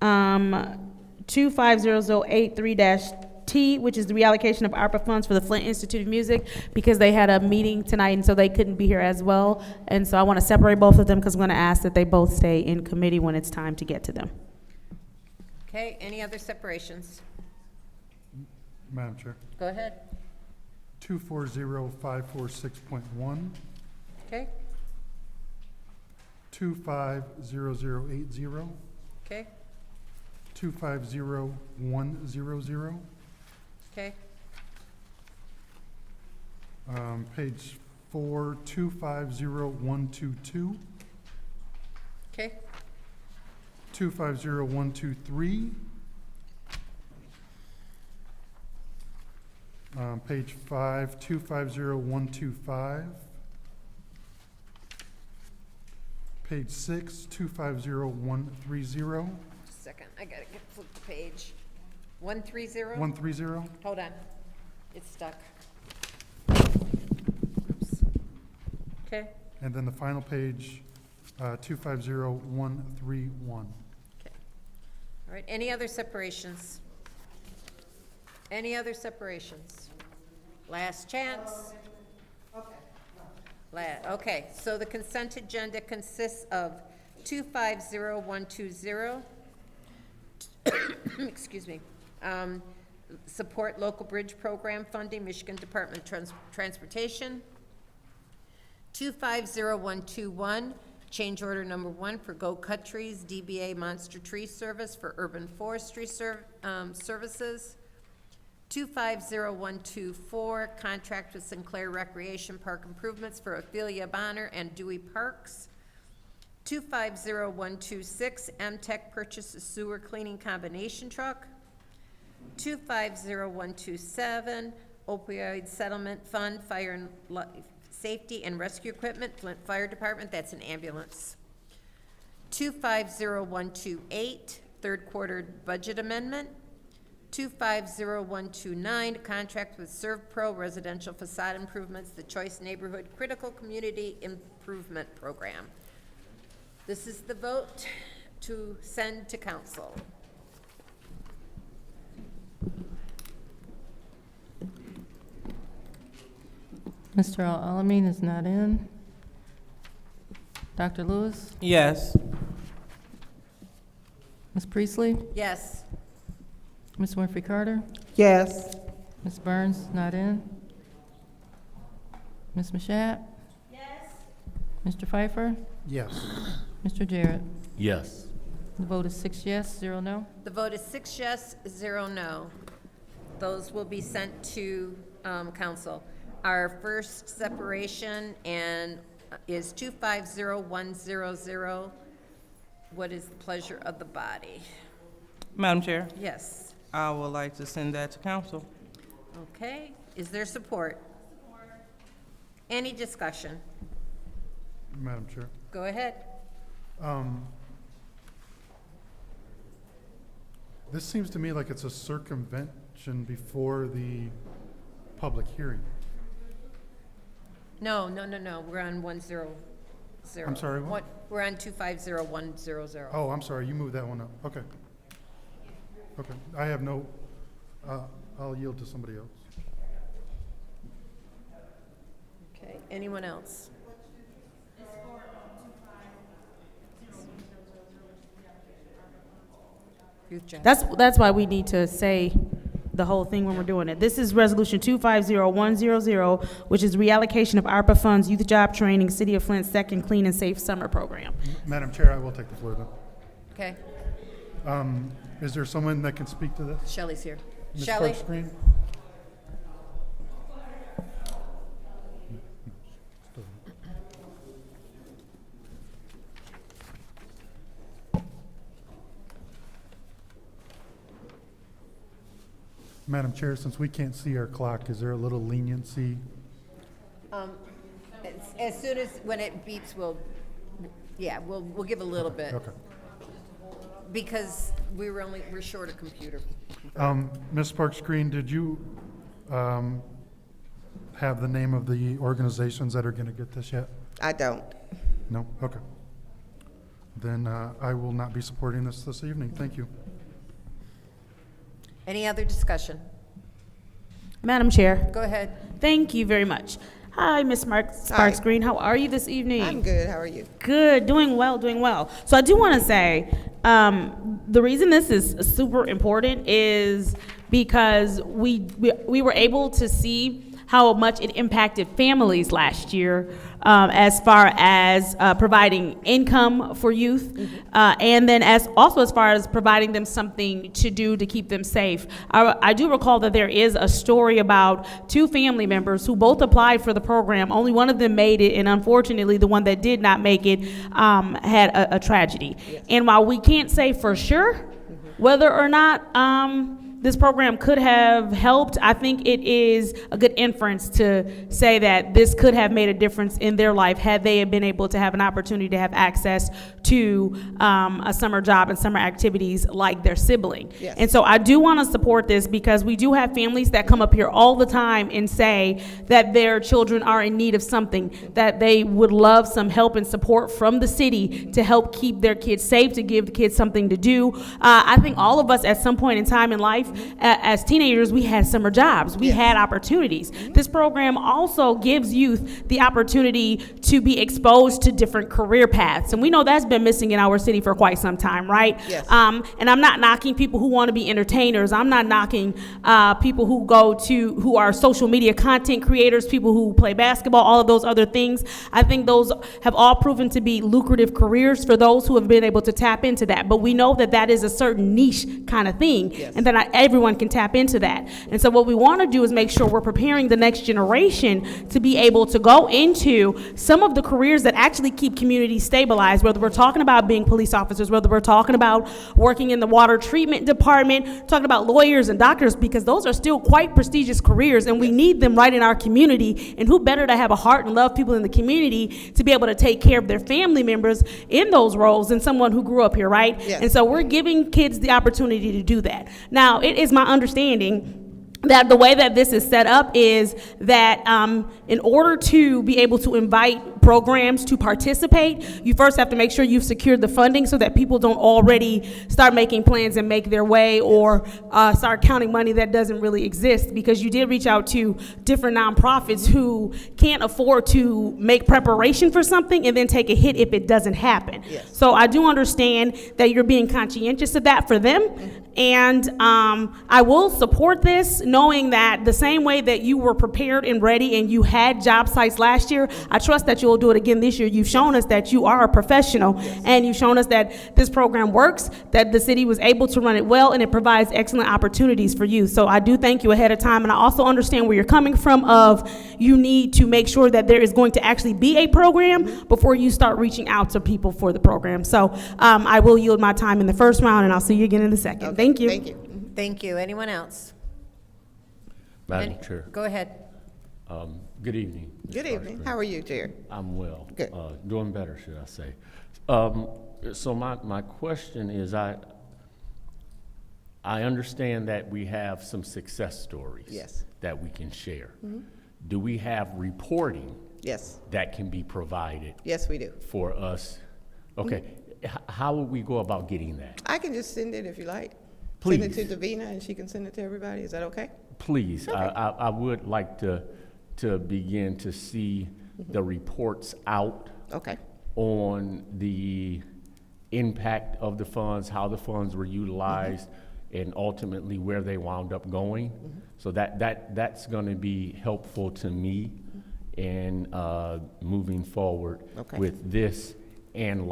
250083-T, which is the reallocation of ARPA funds for the Flint Institute of Music, because they had a meeting tonight and so they couldn't be here as well. And so I want to separate both of them because I'm going to ask that they both stay in committee when it's time to get to them. Okay, any other separations? Madam Chair, Go ahead. 240546.1, Okay, 250080, okay, 250100, okay, page 4, 250122, okay, 250123, page 5, 250125, page 6, 250130, just a second, I gotta flip the page. 130? 130, Hold on, it's stuck. Okay, and then the final page, 250131. okay. All right, any other separations? Any other separations? Last chance. Okay, so the consent agenda consists of 250120, excuse me, support local bridge program funding, Michigan Department of Transportation. 250121, change order number 1 for Go Cut Trees, DBA Monster Tree Service for urban forestry services. 250124, contract with Sinclair Recreation Park Improvements for Ophelia Bonner and Dewey Parks. 250126, M-Tech purchase a sewer cleaning combination truck. 250127, opioid settlement fund, fire and safety and rescue equipment, Flint Fire Department, that's an ambulance. 250128, third quarter budget amendment. 250129, contract with ServPro Residential Facade Improvements, the Choice Neighborhood Critical Community Improvement Program. This is the vote to send to council. Mr. Al-Alamin is not in. Dr. Lewis? Yes. Ms. Priestley? Yes. Ms. Winfrey Carter? Yes. Ms. Burns, not in. Ms. Mashat? Yes. Mr. Pfeiffer? Yes. Mr. Jarrett? Yes. The vote is 6 yes, 0 no. The vote is 6 yes, 0 no. Those will be sent to council. Our first separation is 250100. What is the pleasure of the body? Madam Chair, Yes. I would like to send that to council. Okay. Is there support? Any discussion? Madam Chair. Go ahead. This seems to me like it's a circumvention before the public hearing. No. We're on 100. I'm sorry, what? We're on 250100. Oh, I'm sorry, you moved that one up. Okay. Okay, I have no, I'll yield to somebody else. Okay. Anyone else? Youth job. That's why we need to say the whole thing when we're doing it. This is resolution 250100, which is reallocation of ARPA funds, youth job training, City of Flint second clean and safe summer program. Madam Chair, I will take the floor then. Okay. Is there someone that can speak to this? Shelley's here. Ms. Shelley? Parkscreen? Madam Chair, since we can't see our clock, is there a little leniency? As soon as, when it beeps, we'll give a little bit. Okay. Because we're short a computer. Ms. Parkscreen, did you have the name of the organizations that are going to get this yet? I don't. No? Okay. Then I will not be supporting this evening. Thank you. Any other discussion? Madam Chair. Go ahead. Thank you very much. Hi, Ms. Sparks Green. How are you this evening? I'm good. How are you? Good, doing well, doing well. So I do want to say, the reason this is super important is because we were able to see how much it impacted families last year, as far as providing income for youth, and then as far as providing them something to do to keep them safe. I do recall that there is a story about two family members who both applied for the program. Only one of them made it, and unfortunately, the one that did not make it had a tragedy. Yes. And while we can't say for sure whether or not this program could have helped, I think it is a good inference to say that this could have made a difference in their life had they been able to have an opportunity to have access to a summer job and summer activities like their sibling. Yes. And so I do want to support this because we do have families that come up here all the time and say that their children are in need of something, that they would love some help and support from the city to help keep their kids safe, to give the kids something to do. I think all of us at some point in time in life, as teenagers, we had summer jobs. We had opportunities. This program also gives youth the opportunity to be exposed to different career paths. And we know that's been missing in our city for quite some time, right? Yes. And I'm not knocking people who want to be entertainers. I'm not knocking people who are social media content creators, people who play basketball, all of those other things. I think those have all proven to be lucrative careers for those who have been able to tap into that. But we know that that is a certain niche kind of thing, and that not everyone can tap into that. And so what we want to do is make sure we're preparing the next generation to be able to go into some of the careers that actually keep communities stabilized, whether we're talking about being police officers, whether we're talking about working in the water treatment department, talking about lawyers and doctors, because those are still quite prestigious careers and we need them right in our community. And who better to have a heart and love people in the community to be able to take care of their family members in those roles than someone who grew up here, right? Yes. And so we're giving kids the opportunity to do that. Now, it is my understanding that the way that this is set up is that in order to be able to invite programs to participate, you first have to make sure you've secured the funding so that people don't already start making plans and make their way or start counting money that doesn't really exist, because you did reach out to different nonprofits who can't afford to make preparation for something and then take a hit if it doesn't happen. Yes. So I do understand that you're being conscientious of that for them. And I will support this, knowing that the same way that you were prepared and ready and you had job sites last year, I trust that you'll do it again this year. You've shown us that you are a professional, and you've shown us that this program works, that the city was able to run it well, and it provides excellent opportunities for you. So I do thank you ahead of time, and I also understand where you're coming from of you need to make sure that there is going to actually be a program before you start reaching out to people for the program. So I will yield my time in the first round, and I'll see you again in the second. Okay. Thank you. Thank you. Thank you. Anyone else? Madam Chair. Go ahead. Good evening. Good evening. How are you, Chair? I'm well. Good. Doing better, should I say. So my question is, I understand that we have some success stories. Yes. That we can share. Mm-hmm. Do we have reporting? Yes. That can be provided? Yes, we do. For us? Okay. Mm-hmm. How would we go about getting that? I can just send it if you like. Please. Send it to Davina and she can send it to everybody. Is that okay? Please. Okay. I would like to begin to see the reports out. Okay. On the impact of the funds, how the funds were utilized, and ultimately where they wound up going. So that's going to be helpful to me in moving forward with this and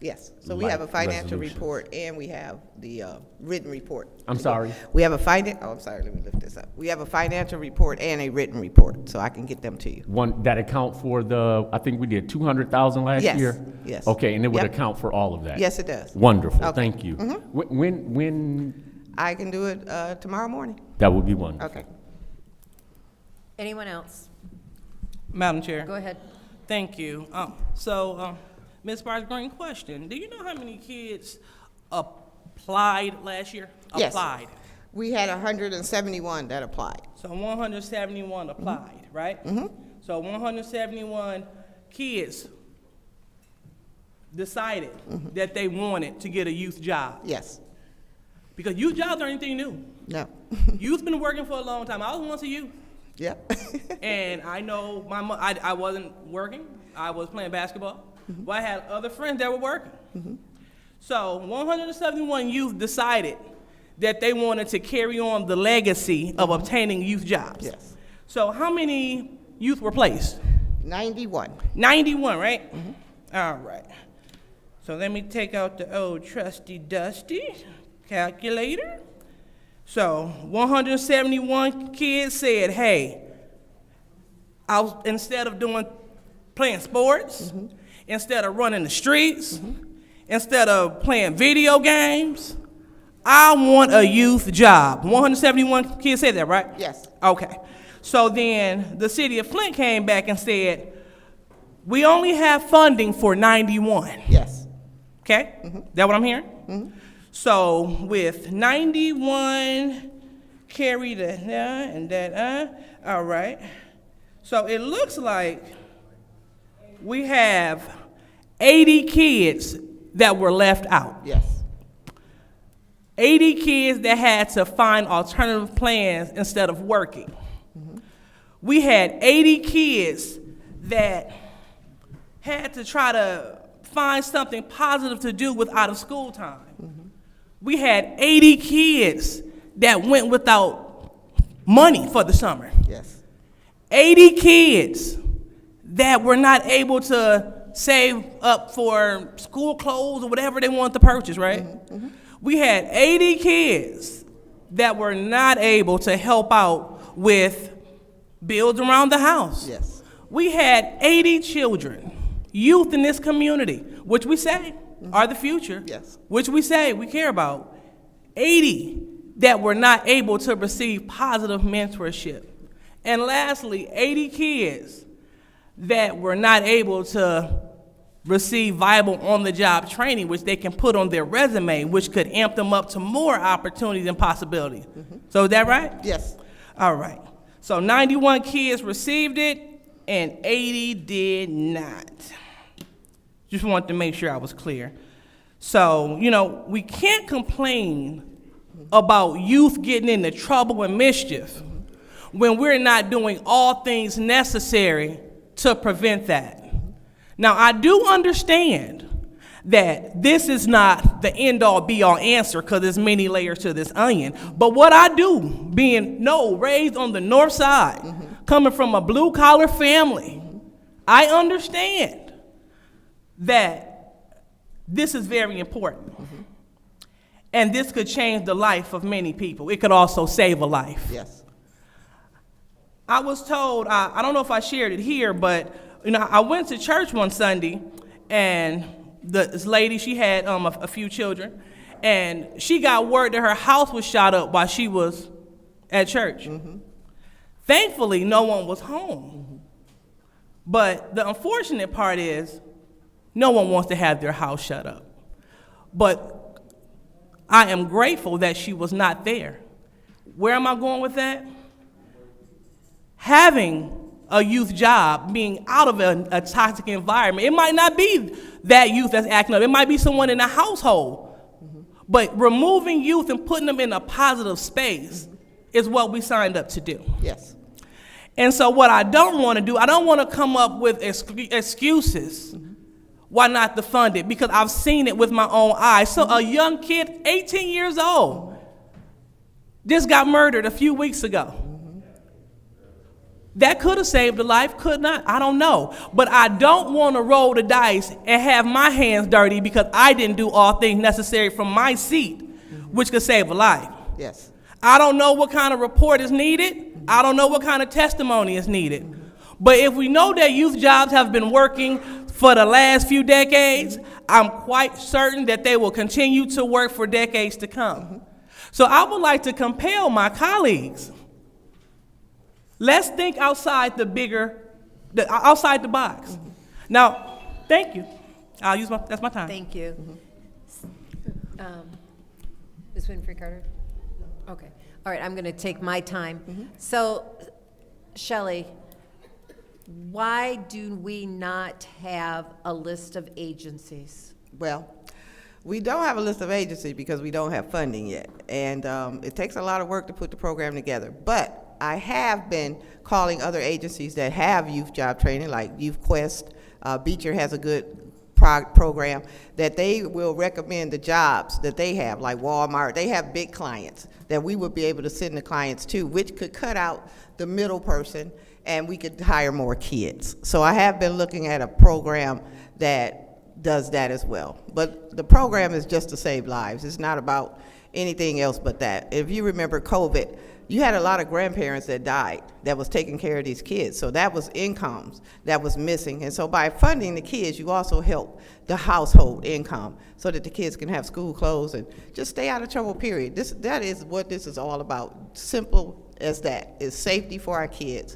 Yes, so we have a financial report and we have the written report. I'm sorry? We have I'm sorry, let me lift this up. We have a financial report and a written report, so I can get them to you. One that account for I think we did 200,000 last year? Yes. Okay, and it would account for all of that? Yes, it does. Wonderful, thank you. When? I can do it tomorrow morning. That would be wonderful. Okay. Anyone else? Madam Chair. Go ahead. Thank you. Ms. Sparks Green, question. Do you know how many kids applied last year? Yes. Applied. We had 171 that applied. So 171 applied. right? Mm-hmm. So 171 kids decided that they wanted to get a youth job. Yes. Because youth jobs aren't anything new. No. Youth been working for a long time. I was once a youth. Yep. And I know I wasn't working. I was playing basketball. But I had other friends that were working. So 171 youth decided that they wanted to carry on the legacy of obtaining youth jobs. Yes. So how many youth were placed? 91. 91, right? All right. So let me take out the old trusty dusty calculator. So 171 kids said, hey, instead of playing sports, instead of running the streets, instead of playing video games, I want a youth job. 171 kids said that, right? Yes. Okay. So then the city of Flint came back and said, we only have funding for 91. Yes. Okay? That what I'm hearing? So with 91 carry the and that, all right. So it looks like we have 80 kids that were left out. Yes. 80 kids that had to find alternative plans instead of working. We had 80 kids that had to try to find something positive to do with out of school time. We had 80 kids that went without money for the summer. Yes. 80 kids that were not able to save up for school clothes or whatever they wanted to purchase, right? We had 80 kids that were not able to help out with bills around the house. Yes. We had 80 children, youth in this community, which we say are the future, Yes. which we say we care about. 80 that were not able to receive positive mentorship. And lastly, 80 kids that were not able to receive viable on-the-job training, which they can put on their resume, which could amp them up to more opportunities and possibilities. So is that right? Yes. All right. So 91 kids received it, and 80 did not. Just wanted to make sure I was clear. So, we can't complain about youth getting into trouble and mischief when we're not doing all things necessary to prevent that. Now, I do understand that this is not the end-all, be-all answer because there's many layers to this onion. But what I do, being raised on the north side, coming from a blue-collar family, I understand that this is very important. And this could change the life of many people. It could also save a life. Yes. I was told, I don't know if I shared it here, but I went to church one Sunday, and this lady, she had a few children, and she got word that her house was shot up while she was at church. Thankfully, no one was home. But the unfortunate part is, no one wants to have their house shut up. But I am grateful that she was not there. Where am I going with that? Having a youth job, being out of a toxic environment, it might not be that youth that's acting up. It might be someone in the household. But removing youth and putting them in a positive space is what we signed up to do. Yes. And so what I don't want to do, I don't want to come up with excuses why not to fund it, because I've seen it with my own eyes. So a young kid, 18 years old, just got murdered a few weeks ago. That could have saved a life, could not, I don't know. But I don't want to roll the dice and have my hands dirty because I didn't do all things necessary from my seat, which could save a life. Yes. I don't know what kind of report is needed. I don't know what kind of testimony is needed. But if we know that youth jobs have been working for the last few decades, I'm quite certain that they will continue to work for decades to come. So I would like to compel my colleagues, let's think outside outside the box. Now, thank you. That's my time. Thank you. Ms. Winfrey Carter? Okay. All right, I'm going to take my time. So, Shelley, Why do we not have a list of agencies? Well, we don't have a list of agencies because we don't have funding yet. And it takes a lot of work to put the program together. But I have been calling other agencies that have youth job training, like Youth Quest. Beecher has a good program that they will recommend the jobs that they have, like Walmart. They have big clients that we would be able to send the clients to, which could cut out the middle person, and we could hire more kids. So I have been looking at a program that does that as well. But the program is just to save lives. It's not about anything else but that. If you remember COVID, you had a lot of grandparents that died that was taking care of these kids. So that was incomes that was missing. And so by funding the kids, you also help the household income so that the kids can have school clothes and just stay out of trouble, period. That is what this is all about. Simple as that. It's safety for our kids,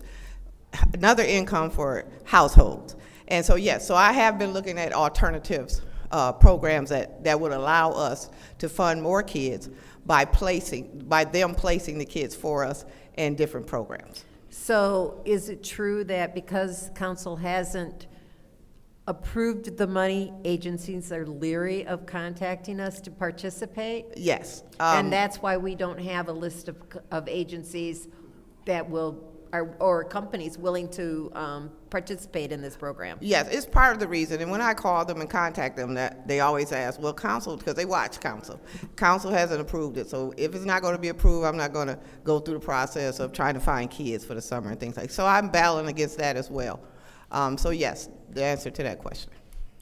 another income for households. And so, yes, so I have been looking at alternatives, programs that would allow us to fund more kids by them placing the kids for us in different programs. So is it true that because council hasn't approved the money, agencies are leery of contacting us to participate? Yes. And that's why we don't have a list of agencies that will, or companies willing to participate in this program? Yes, it's part of the reason. And when I call them and contact them, that they always ask, well, council, because they watch council. Council hasn't approved it. So if it's not going to be approved, I'm not going to go through the process of trying to find kids for the summer and things like that. So I'm battling against that as well. So yes, the answer to that question.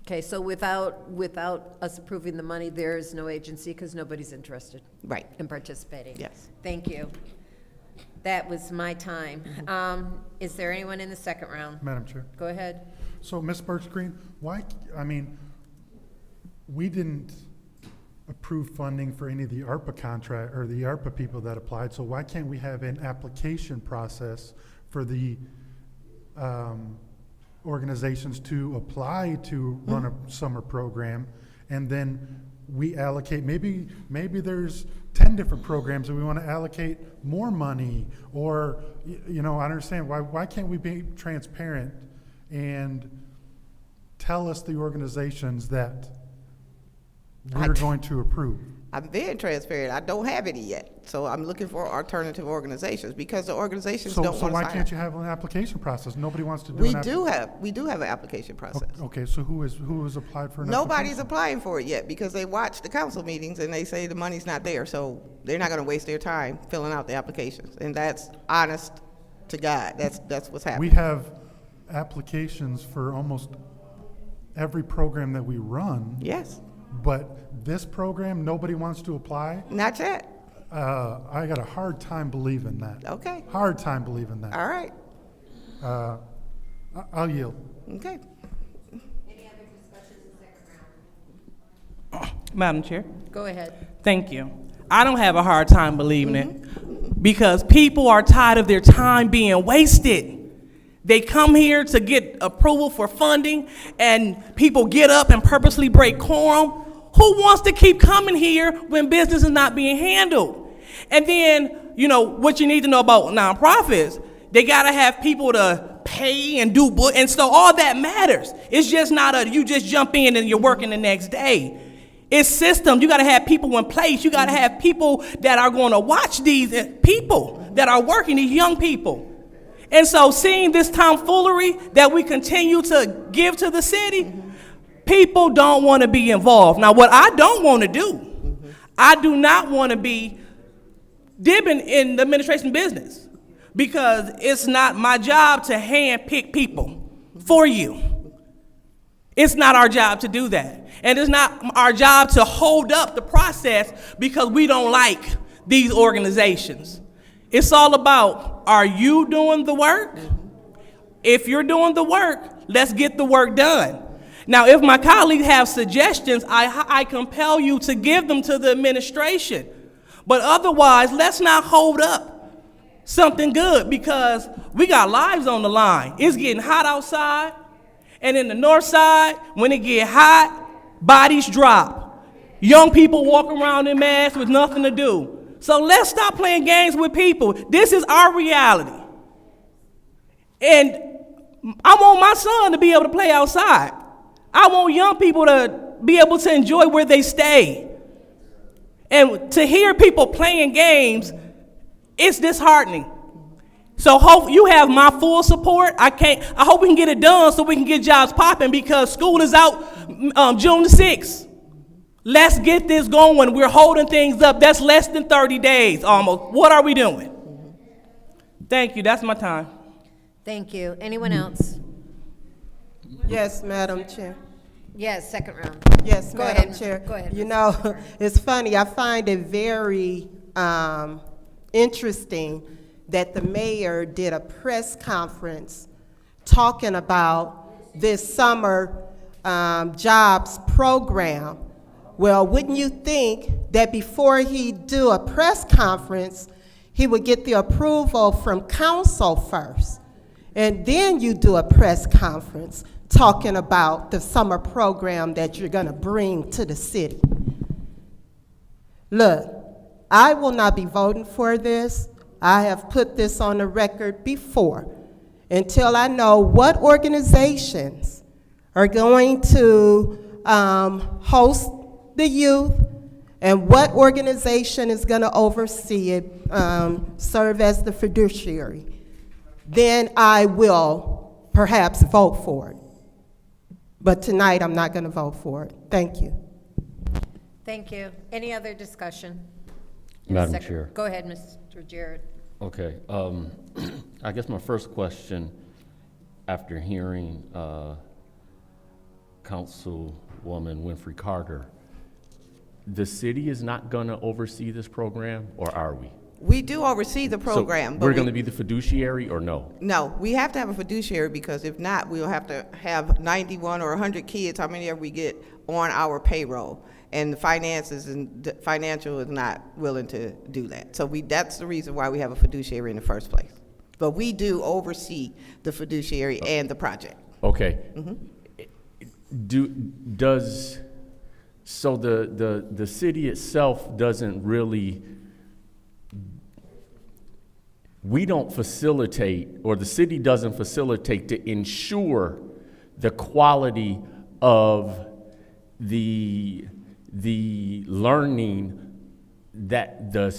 Okay, so without us approving the money, there is no agency because nobody's interested Right. in participating? Yes. Thank you. That was my time. Is there anyone in the second round? Madam Chair. Go ahead. So, Ms. Birchgreen, why, we didn't approve funding for any of the ARPA contract, or the ARPA people that applied, so why can't we have an application process for the organizations to apply to run a summer program, and then we allocate, maybe there's 10 different programs and we want to allocate more money, or, I understand, why can't we be transparent and tell us the organizations that we're going to approve? I'm very transparent. I don't have any yet. So I'm looking for alternative organizations because the organizations don't want to sign So why up. can't you have an application process? Nobody wants to do We do have an application process. Okay, so who has applied for an Nobody's application? applying for it yet because they watch the council meetings and they say the money's not there, so they're not going to waste their time filling out the applications. And that's honest to God. That's what's happening. We have applications for almost every program that we run. Yes. But this program, nobody wants to apply? Not yet. I got a hard time believing that. Okay. Hard time believing that. All right. I'll yield. Okay. Any other discussions in the second round? Madam Chair. Go ahead. Thank you. I don't have a hard time believing it because people are tired of their time being wasted. They come here to get approval for funding, and people get up and purposely break quorum. Who wants to keep coming here when business is not being handled? And then, what you need to know about nonprofits, they got to have people to pay and do, and so all that matters. It's just not you just jump in and you're working the next day. It's systems. You got to have people in place. You got to have people that are going to watch these people that are working, these young people. And so seeing this tomfoolery that we continue to give to the city, people don't want to be involved. Now, what I don't want to do, I do not want to be dipping in the administration business because it's not my job to handpick people for you. It's not our job to do that. And it's not our job to hold up the process because we don't like these organizations. It's all about, are you doing the work? If you're doing the work, let's get the work done. Now, if my colleagues have suggestions, I compel you to give them to the administration. But otherwise, let's not hold up something good because we got lives on the line. It's getting hot outside, and in the north side, when it get hot, bodies drop. Young people walk around in masks with nothing to do. So let's stop playing games with people. This is our reality. And I want my son to be able to play outside. I want young people to be able to enjoy where they stay. And to hear people playing games, it's disheartening. So hope you have my full support. I hope we can get it done so we can get jobs popping, because school is out June the 6th. Let's get this going. We're holding things up. That's less than 30 days almost. What are we doing? Thank you. That's my time. Thank you. Anyone else? Yes, Madam Chair. Yes, second round. Yes, Go Madam ahead. Chair. Go ahead. You know, it's funny, I find it very interesting that the mayor did a press conference talking about this summer jobs program. Well, wouldn't you think that before he do a press conference, he would get the approval from council first? And then you do a press conference talking about the summer program that you're gonna bring to the city. Look, I will not be voting for this. I have put this on the record before. Until I know what organizations are going to host the youth and what organization is gonna oversee it, serve as the fiduciary, then I will perhaps vote for it. But tonight, I'm not going to vote for it. Thank you. Thank you. Any other discussion? Madam Chair. Go ahead, Mr. Jarrett. Okay, I guess my first question, after hearing Councilwoman Winfrey Carter, the city is not going to oversee this program, or are we? We do oversee the program. So but we're going to be the fiduciary, or no? No, we have to have a fiduciary, because if not, we'll have to have 91 or 100 kids, how many ever we get, on our payroll. And the finances and the financial is not willing to do that. So that's the reason why we have a fiduciary in the first place. But we do oversee the fiduciary and the project. Okay. So the city itself doesn't really, we don't facilitate, or the city doesn't facilitate to ensure the quality of the learning that the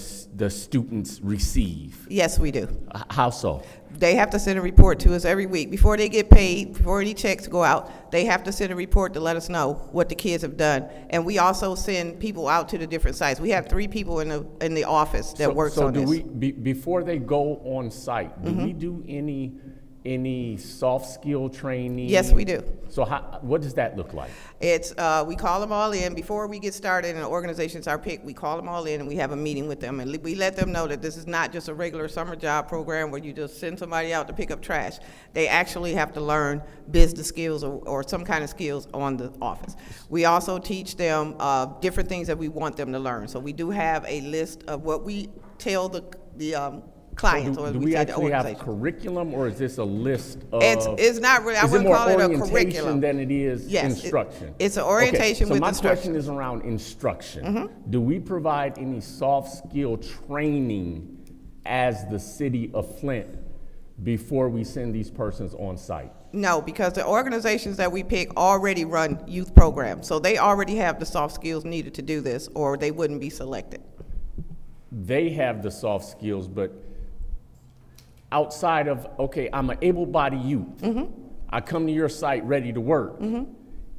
students receive? Yes, we do. How so? They have to send a report to us every week. Before they get paid, before any checks go out, they have to send a report to let us know what the kids have done. And we also send people out to the different sites. We have 3 people in the office that works on this. So do we, before they go on site, do we do any soft skill training? Yes, we do. So what does that look like? It's, we call them all in. Before we get started and the organizations are picked, we call them all in and we have a meeting with them. And we let them know that this is not just a regular summer job program where you just send somebody out to pick up trash. They actually have to learn business skills or some kind of skills on the office. We also teach them different things that we want them to learn. So we do have a list of what we tell the clients, so do we actually have curriculum, or is this a list of? It's not really. I wouldn't call it a curriculum. Is it more orientation than it is instruction? It's an orientation with instruction. So my question is around instruction. Do we provide any soft skill training as the city of Flint before we send these persons on site? No, because the organizations that we pick already run youth programs, so they already have the soft skills needed to do this, or they wouldn't be selected. They have the soft skills, but outside of, okay, I'm an able-bodied youth. I come to your site ready to work.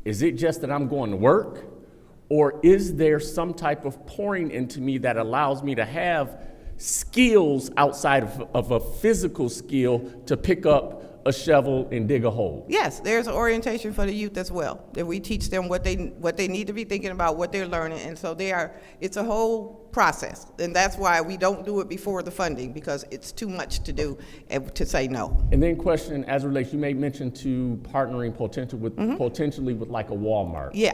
Is it just that I'm going to work? Or is there some type of pouring into me that allows me to have skills outside of a physical skill to pick up a shovel and dig a hole? Yes, there's an orientation for the youth as well, that we teach them what they need to be thinking about, what they're learning, and so it's a whole process, and that's why we don't do it before the funding, because it's too much to do to say no. And then question as it relates, you made mention to partnering potentially with like a Walmart. Yeah.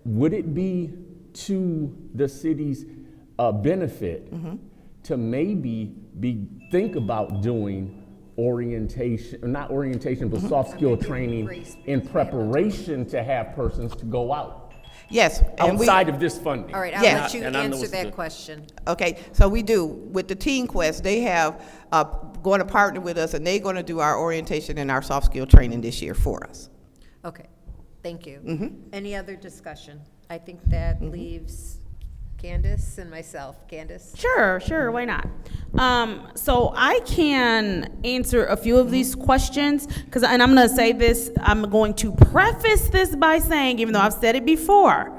Would it be to the city's benefit to maybe think about doing not orientation, but soft skill training in preparation to have persons to go out? Yes. and we- outside of this funding. All right, I'll Yes. let you And I know answer it's that the- question. Okay, so we do. With the Teen Quest, they have going to partner with us, and they're going to do our orientation and our soft skill training this year for us. Okay, thank you. Mm-hmm. Any other discussion? I think that leaves Candace and myself. Candace? Sure, why not? So I can answer a few of these questions, and I'm gonna say this, I'm going to preface this by saying, even though I've said it before,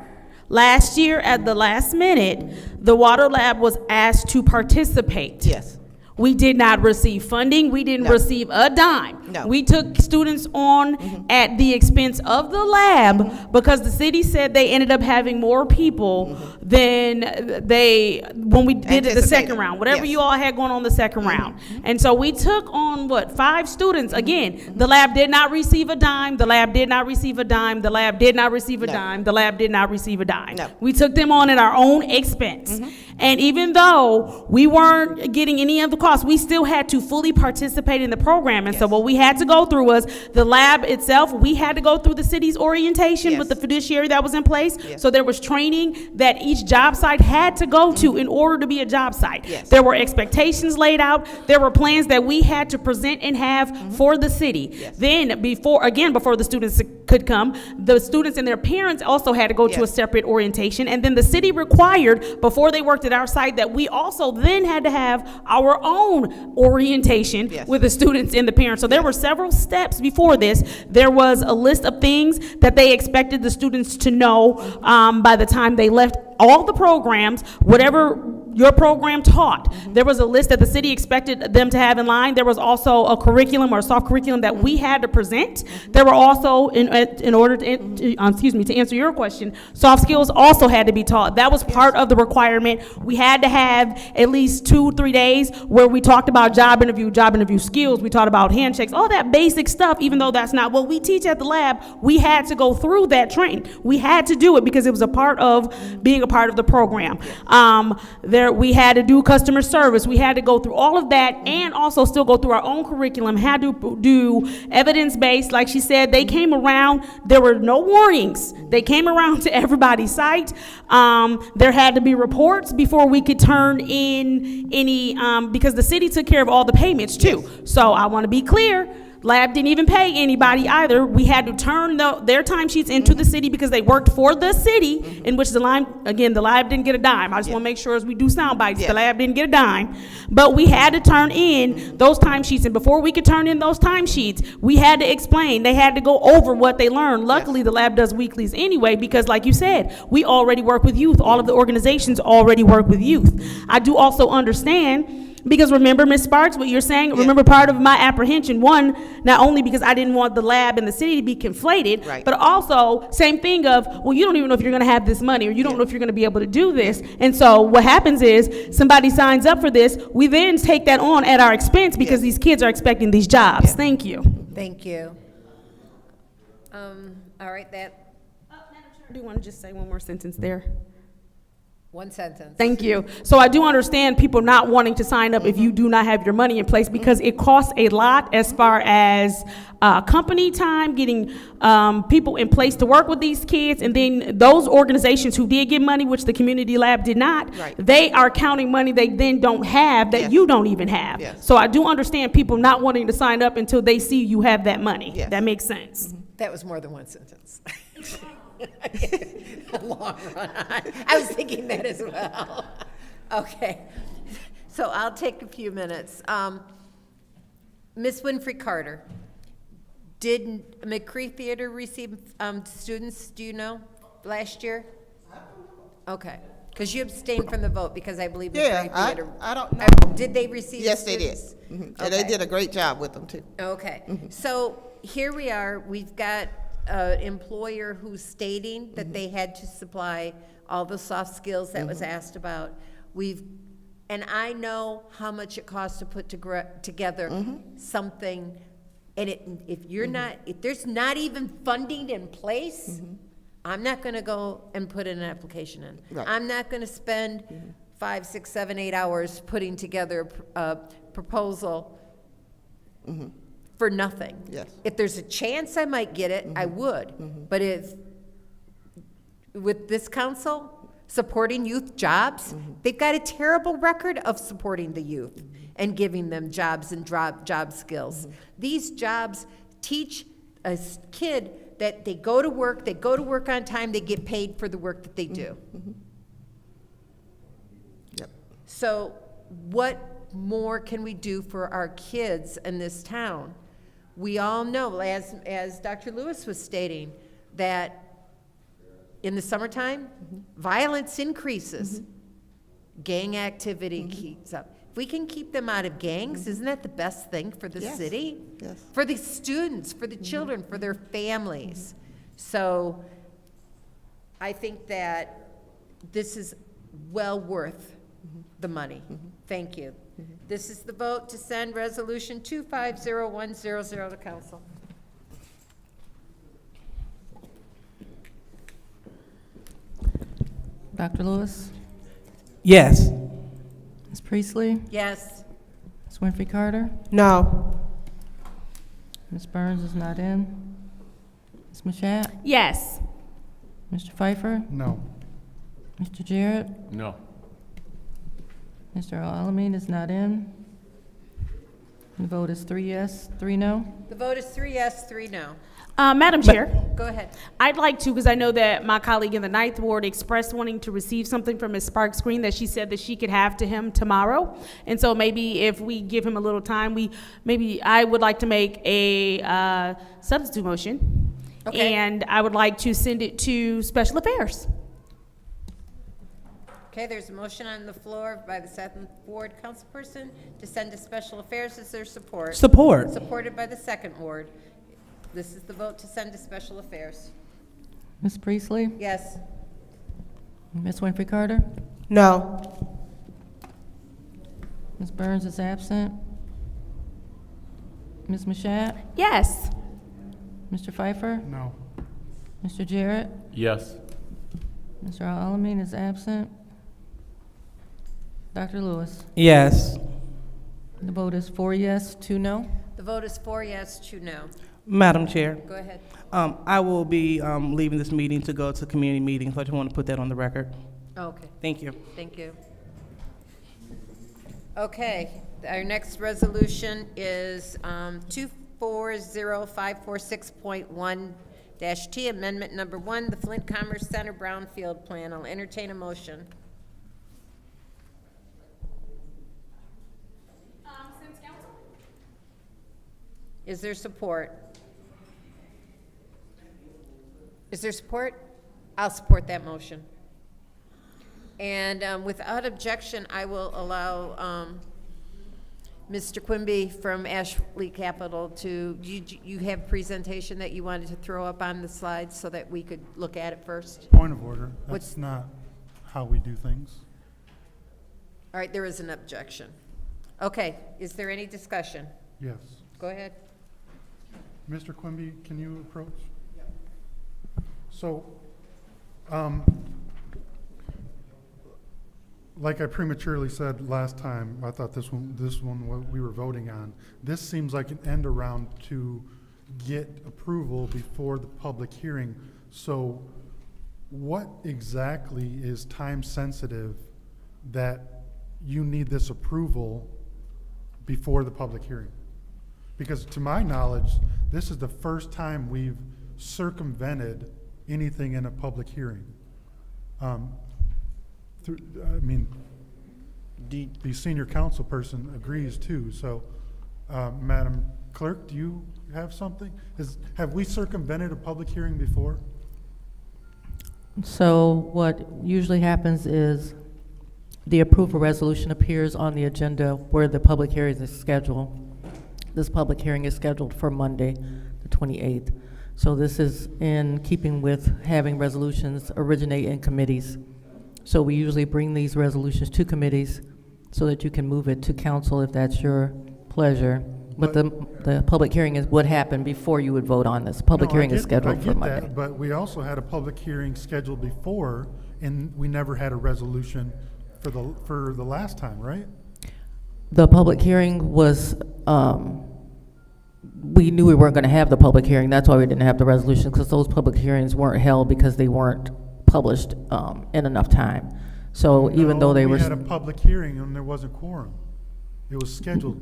last year at the last minute, the Water Lab was asked to participate. Yes. We did not receive funding. We didn't receive a dime. No. We took students on at the expense of the lab because the city said they ended up having more people than when we did it the second round, whatever Yes. you all had going on the second round. And so we took on, 5 students. Again, the lab did not receive a dime. The lab did not receive a dime. The lab did not receive a dime. The lab did not receive a dime. No. We took them on at our own expense. And even though we weren't getting any of the costs, we still had to fully participate in the program. And so what we had to go through was the lab itself. We had to go through the city's orientation with the fiduciary that was in place. So there was training that each job site had to go to in order to be a job site. There were expectations laid out. There were plans that we had to present and have for the city. Then before the students could come, the students and their parents also had to go to a separate orientation. And then the city required, before they worked at our site, that we also then had to have our own orientation with the students and the parents. So there were several steps before this. There was a list of things that they expected the students to know by the time they left all the programs, whatever your program taught. There was a list that the city expected them to have in line. There was also a curriculum or a soft curriculum that we had to present. There were also, in order to answer your question, soft skills also had to be taught. That was part of the requirement. We had to have at least 2-3 days where we talked about job interview skills. We talked about handshakes, all that basic stuff. Even though that's not what we teach at the lab, we had to go through that training. We had to do it because it was a part of being a part of the program. We had to do customer service. We had to go through all of that and also still go through our own curriculum, had to do evidence-based. Like she said, they came around. There were no warnings. They came around to everybody's site. There had to be reports before we could turn in any, because the city took care of all the payments too. So I want to be clear. Lab didn't even pay anybody either. We had to turn their timesheets into the city because they worked for the city, in which the lab didn't get a dime. I just want to make sure as we do sound bites, the lab didn't get a dime. But we had to turn in those timesheets, and before we could turn in those timesheets, we had to explain. They had to go over what they learned. Luckily, the lab does weeklies anyway because, like you said, we already work with youth. All of the organizations already work with youth. I do also understand, because remember, Ms. Sparks, what you're saying, remember part of my apprehension, one, not only because I didn't want the lab and the city to be conflated, but also same thing of, well, you don't even know if you're gonna have this money, or you don't know if you're gonna be able to do this. And so what happens is, somebody signs up for this, we then take that on at our expense because these kids are expecting these jobs. Thank you. Thank you. All right, that. Do you want to just say one more sentence there? One sentence. Thank you. So I do understand people not wanting to sign up if you do not have your money in place, because it costs a lot as far as company time, getting people in place to work with these kids, and then those organizations who did get money, which the community lab did not, they are counting money they then don't have that you don't even have. So I do understand people not wanting to sign up until they see you have that money. That makes sense. That was more than one sentence. Long run. I was thinking that as well. Okay, so I'll take a few minutes. Ms. Winfrey Carter, did McCree Theater receive students, do you know, last year? Okay, because you abstained from the vote because I believe McCree Theater. I don't know. Did they receive Yes, students? they did. And they did a great job with them too. Okay, so here we are, we've got employer who's stating that they had to supply all the soft skills that was asked about. And I know how much it costs to put together something, and if there's not even funding in place, I'm not gonna go and put an application in. I'm not gonna spend 5, 6, 7, 8 hours putting together a proposal for nothing. If there's a chance I might get it, I would. But with this council, supporting youth jobs. They've got a terrible record of supporting the youth and giving them jobs and job skills. These jobs teach a kid that they go to work on time, they get paid for the work that they do. Yep. So what more can we do for our kids in this town? We all know, as Dr. Lewis was stating, that in the summertime, violence increases. Gang activity keeps up. If we can keep them out of gangs, isn't that the best thing for the Yes. city? Yes. For the students, for the children, for their families. So I think that this is well worth the money. Thank you. This is the vote to send resolution 250100 to council. Dr. Lewis? Yes. Ms. Priestley? Yes. Ms. Winfrey Carter? No. Ms. Burns is not in. Ms. Mashat? Yes. Mr. Pfeiffer? No. Mr. Jarrett? No. Mr. Alamin is not in. The vote is 3 yes, 3 no. The vote is 3 yes, 3 no. Madam Chair, Go ahead. I'd like to, because I know that my colleague in the Ninth Ward expressed wanting to receive something from Ms. Sparks Green that she said that she could have to him tomorrow. And so maybe if we give him a little time, I would like to make a substitute motion. Okay. And I would like to send it to Special Affairs. Okay, there's a motion on the floor by the 7th Ward councilperson to send to Special Affairs. Is there support? Support. Supported by the 2nd Ward. This is the vote to send to Special Affairs. Ms. Priestley? Yes. Ms. Winfrey Carter? No. Ms. Burns is absent. Ms. Mashat? Yes. Mr. Pfeiffer? No. Mr. Jarrett? Yes. Mr. Alamin is absent. Dr. Lewis? Yes. The vote is 4 yes, 2 no. The vote is 4 yes, 2 no. Madam Chair, Go ahead. I will be leaving this meeting to go to community meetings, so I just want to put that on the record. Okay, Thank you. thank you. Okay, our next resolution is 240546.1-T, Amendment Number 1, the Flint Commerce Center Brownfield Plan. I'll entertain a motion. Is there support? Is there support? I'll support that motion. And without objection, I will allow Mr. Quimby from Ashley Capital to, you have a presentation that you wanted to throw up on the slides so that we could look at it first? Point of order. What's- That's not how we do things. All right, there is an objection. Okay, is there any discussion? Yes. Go ahead. Mr. Quimby, can you approach? So, like I prematurely said last time, I thought this one what we were voting on, this seems like an end around to get approval before the public hearing. So what exactly is time sensitive that you need this approval before the public hearing? Because to my knowledge, this is the first time we've circumvented anything in a public hearing. The senior council person agrees too. So, Madam Clerk, do you have something? Have we circumvented a public hearing before? So what usually happens is the approval resolution appears on the agenda where the public hearing is scheduled. This public hearing is scheduled for Monday, the 28th. So this is in keeping with having resolutions originate in committees. So we usually bring these resolutions to committees so that you can move it to council if that's your pleasure. But the public hearing is what happened before you would vote on this. Public hearing is scheduled for Monday. I get that, but we also had a public hearing scheduled before, and we never had a resolution for the last time, right? The public hearing was, we knew we weren't going to have the public hearing. That's why we didn't have the resolution, because those public hearings weren't held because they weren't published in enough time. So even though they were... We had a public hearing and there wasn't quorum. It was scheduled.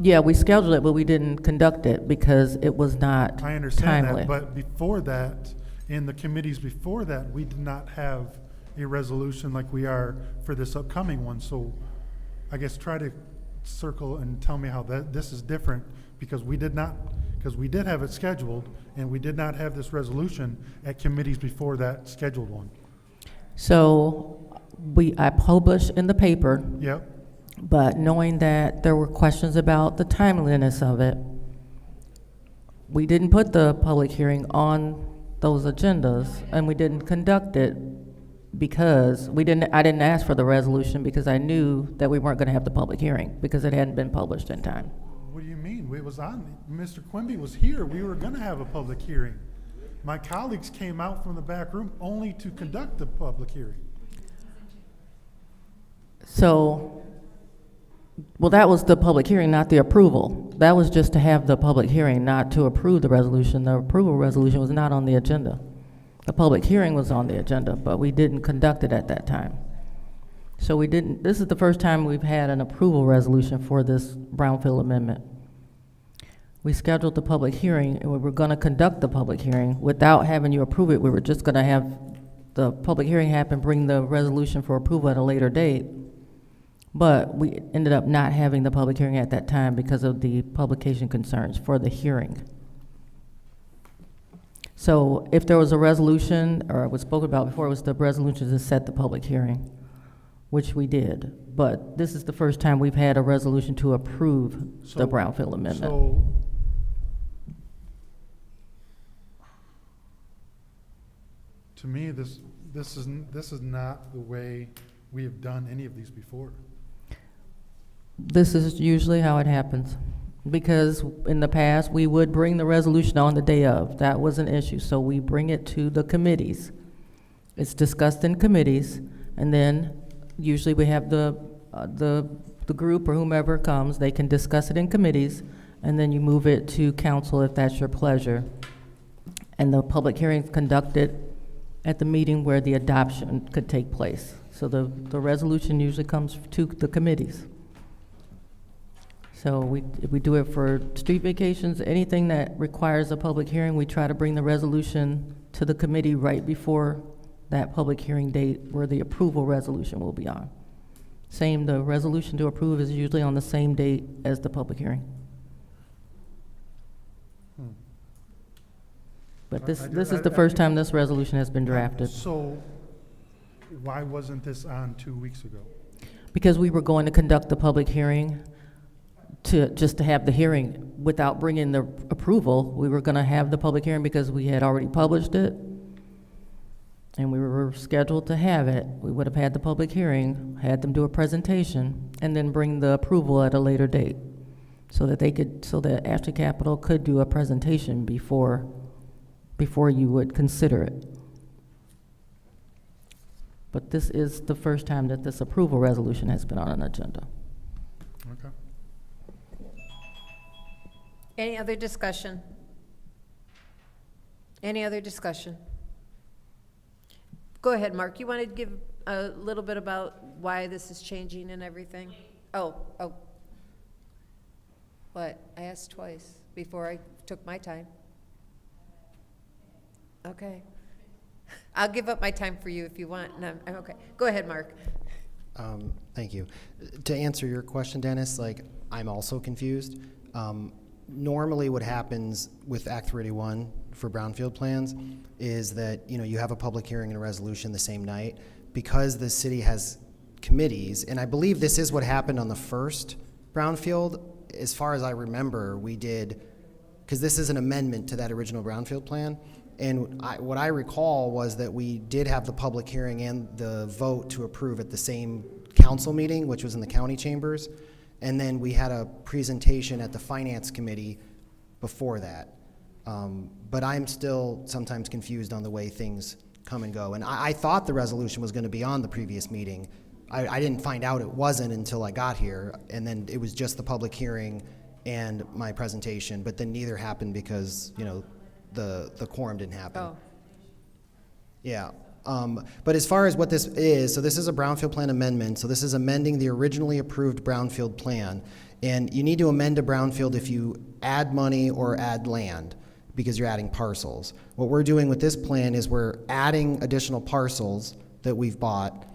Yeah, we scheduled it, but we didn't conduct it because it was not I understand timely. that, but before that, in the committees before that, we did not have a resolution like we are for this upcoming one. So I guess try to circle and tell me how this is different, because we did have it scheduled and we did not have this resolution at committees before that scheduled one. So I published in the paper. Yep. But knowing that there were questions about the timeliness of it, we didn't put the public hearing on those agendas, and we didn't conduct it because I didn't ask for the resolution because I knew that we weren't going to have the public hearing because it hadn't been published in time. What do you mean? It was on. Mr. Quimby was here. We were going to have a public hearing. My colleagues came out from the back room only to conduct the public hearing. So, well, that was the public hearing, not the approval. That was just to have the public hearing, not to approve the resolution. The approval resolution was not on the agenda. The public hearing was on the agenda, but we didn't conduct it at that time. So this is the first time we've had an approval resolution for this Brownfield amendment. We scheduled the public hearing, and we were gonna conduct the public hearing without having you approve it. We were just gonna have the public hearing happen, bring the resolution for approval at a later date. But we ended up not having the public hearing at that time because of the publication concerns for the hearing. So if there was a resolution, or it was spoken about before, it was the resolution to set the public hearing, which we did. But this is the first time we've had a resolution to approve the Brownfield amendment. So, to me, this is not the way we have done any of these before. This is usually how it happens, because in the past, we would bring the resolution on the day of. That was an issue, so we bring it to the committees. It's discussed in committees, and then usually we have the group or whomever comes, they can discuss it in committees, and then you move it to council if that's your pleasure. And the public hearing is conducted at the meeting where the adoption could take place. So the resolution usually comes to the committees. So if we do it for street vacations, anything that requires a public hearing, we try to bring the resolution to the committee right before that public hearing date where the approval resolution will be on. The resolution to approve is usually on the same date as the public hearing. But this is the first time this resolution has been drafted. So why wasn't this on 2 weeks ago? Because we were going to conduct the public hearing just to have the hearing without bringing the approval. We were going to have the public hearing because we had already published it and we were scheduled to have it. We would have had the public hearing, had them do a presentation, and then bring the approval at a later date so that Ashley Capital could do a presentation before you would consider it. But this is the first time that this approval resolution has been on an agenda. Okay. Any other discussion? Any other discussion? Go ahead, Mark. You wanted to give a little bit about why this is changing and everything? Oh. What? I asked twice before I took my time. Okay. I'll give up my time for you if you want. No, I'm okay. Go ahead, Mark. Thank you. To answer your question, Dennis, I'm also confused. Normally what happens with Act 381 for brownfield plans is that, you have a public hearing and a resolution the same night. Because the city has committees, and I believe this is what happened on the first brownfield, as far as I remember, we did, because this is an amendment to that original brownfield plan. And what I recall was that we did have the public hearing and the vote to approve at the same council meeting, which was in the county chambers. And then we had a presentation at the finance committee before that. But I'm still sometimes confused on the way things come and go. And I thought the resolution was going to be on the previous meeting. I didn't find out it wasn't until I got here. And then it was just the public hearing and my presentation. But then neither happened because, the quorum didn't happen. Oh. Yeah. But as far as what this is, so this is a Brownfield plan amendment. So this is amending the originally approved Brownfield plan. And you need to amend a Brownfield if you add money or add land, because you're adding parcels. What we're doing with this plan is we're adding additional parcels that we've bought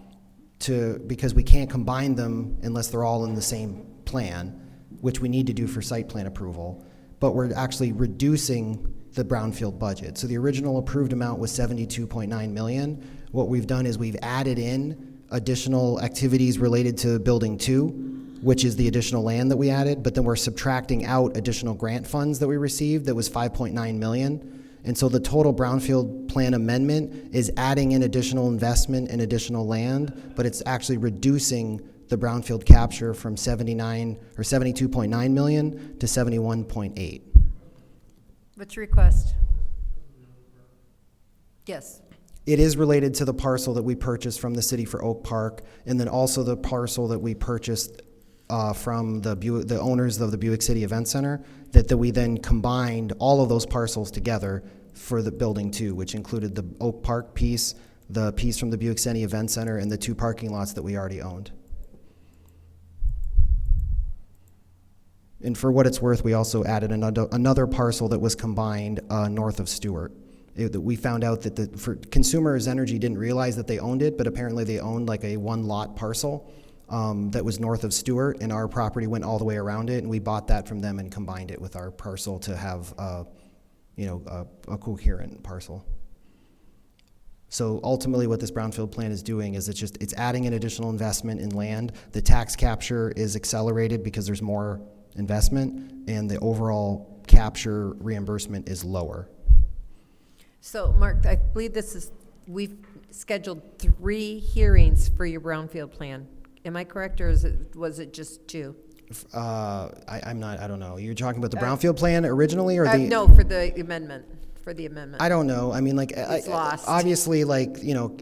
because we can't combine them unless they're all in the same plan, which we need to do for site plan approval. But we're actually reducing the Brownfield budget. So the original approved amount was 72.9 million. What we've done is we've added in additional activities related to building 2, which is the additional land that we added, but then we're subtracting out additional grant funds that we received that was 5.9 million. And so the total Brownfield plan amendment is adding in additional investment and additional land, but it's actually reducing the Brownfield capture from 72.9 million to 71.8. What's your request? Yes. It is related to the parcel that we purchased from the city for Oak Park, and then also the parcel that we purchased from the owners of the Buick City Event Center, that we then combined all of those parcels together for the building 2, which included the Oak Park piece, the piece from the Buick City Event Center, and the 2 parking lots that we already owned. And for what it's worth, we also added another parcel that was combined north of Stewart. We found out that for Consumers Energy didn't realize that they owned it, but apparently they owned like a 1-lot parcel that was north of Stewart, and our property went all the way around it, and we bought that from them and combined it with our parcel to have a coherent parcel. So ultimately what this Brownfield plan is doing is it's adding an additional investment in land. The tax capture is accelerated because there's more investment, and the overall capture reimbursement is lower. So, Mark, I believe we've scheduled 3 hearings for your Brownfield plan. Am I correct, or was it just 2? I don't know. You're talking about the Brownfield plan originally, or no, for the amendment. I don't know. I mean, It's lost. Obviously,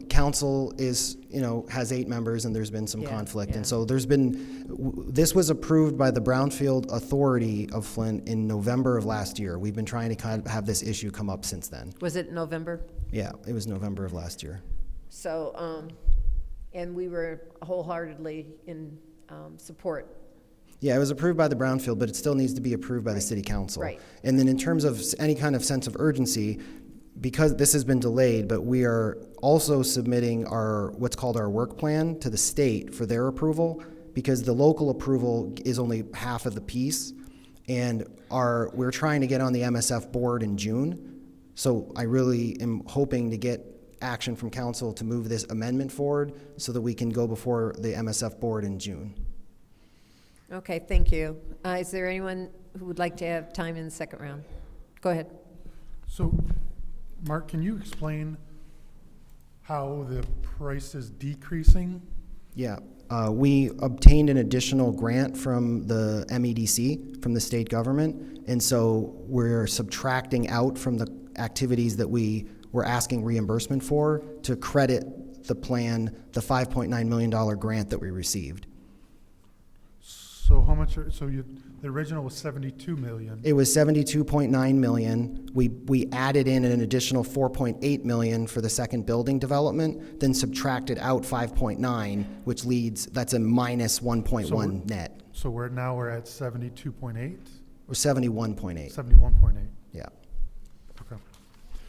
council has 8 members, and there's been some conflict. And so this was approved by the Brownfield Authority of Flint in November of last year. We've been trying to kind of have this issue come up since then. Was it November? Yeah, it was November of last year. So, and we were wholeheartedly in support. Yeah, it was approved by the Brownfield, but it still needs to be approved by the city council. Right. And then in terms of any kind of sense of urgency, because this has been delayed, but we are also submitting what's called our work plan to the state for their approval, because the local approval is only half of the piece, and we're trying to get on the MSF board in June. So I really am hoping to get action from council to move this amendment forward so that we can go before the MSF board in June. Okay, thank you. Is there anyone who would like to have time in the second round? Go ahead. So, Mark, can you explain how the price is decreasing? Yeah, we obtained an additional grant from the MEDC, from the state government, and so we're subtracting out from the activities that we were asking reimbursement for to credit the plan, the $5.9 million grant that we received. So how much? The original was 72 million. It was 72.9 million. We added in an additional 4.8 million for the second building development, then subtracted out 5.9, which that's a minus 1.1 net. So we're at 72.8. Or 71.8. 71.8. Yeah. Okay.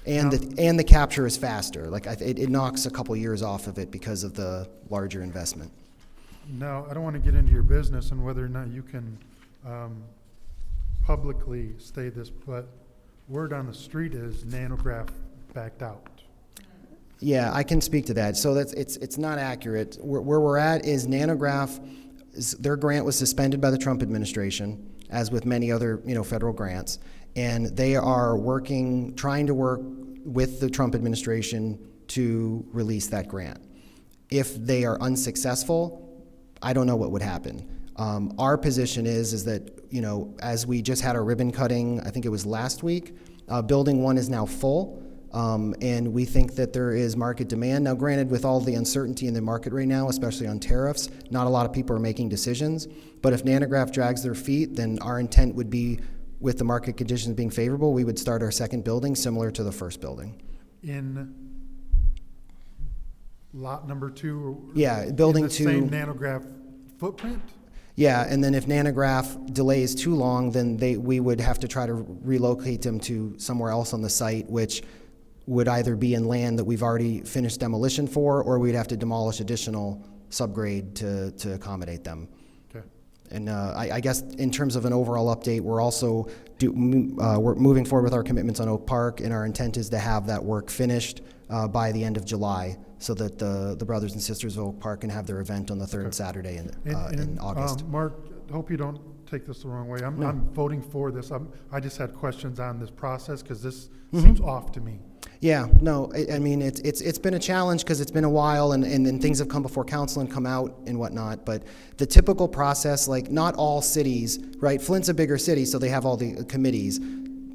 And the capture is faster. It knocks a couple years off of it because of the larger investment. Now, I don't want to get into your business and whether or not you can publicly state this, but word on the street is Nanograph backed out. Yeah, I can speak to that. So it's not accurate. Where we're at is Nanograph, their grant was suspended by the Trump administration, as with many other federal grants, and they are trying to work with the Trump administration to release that grant. If they are unsuccessful, I don't know what would happen. Our position is that, as we just had our ribbon cutting, I think it was last week, building 1 is now full, and we think that there is market demand. Now, granted, with all the uncertainty in the market right now, especially on tariffs, not a lot of people are making decisions, but if Nanograph drags their feet, then our intent would be, with the market conditions being favorable, we would start our second building similar to the first building. In lot number 2? Yeah, building in the 2. Same nanograph footprint? Yeah, and then if Nanograph delays too long, then we would have to try to relocate them to somewhere else on the site, which would either be in land that we've already finished demolition for, or we'd have to demolish additional subgrade to accommodate them. Okay. And I guess in terms of an overall update, we're also we're moving forward with our commitments on Oak Park, and our intent is to have that work finished by the end of July, so that the brothers and sisters of Oak Park can have their event on the third Saturday in August. Mark, hope you don't take this the wrong way. I'm voting for this. I just had questions on this process because this seems off to me. Yeah, no, I mean, it's been a challenge because it's been a while and things have come before council and come out and whatnot, but the typical process, like not all cities, right? Flint's a bigger city, so they have all the committees.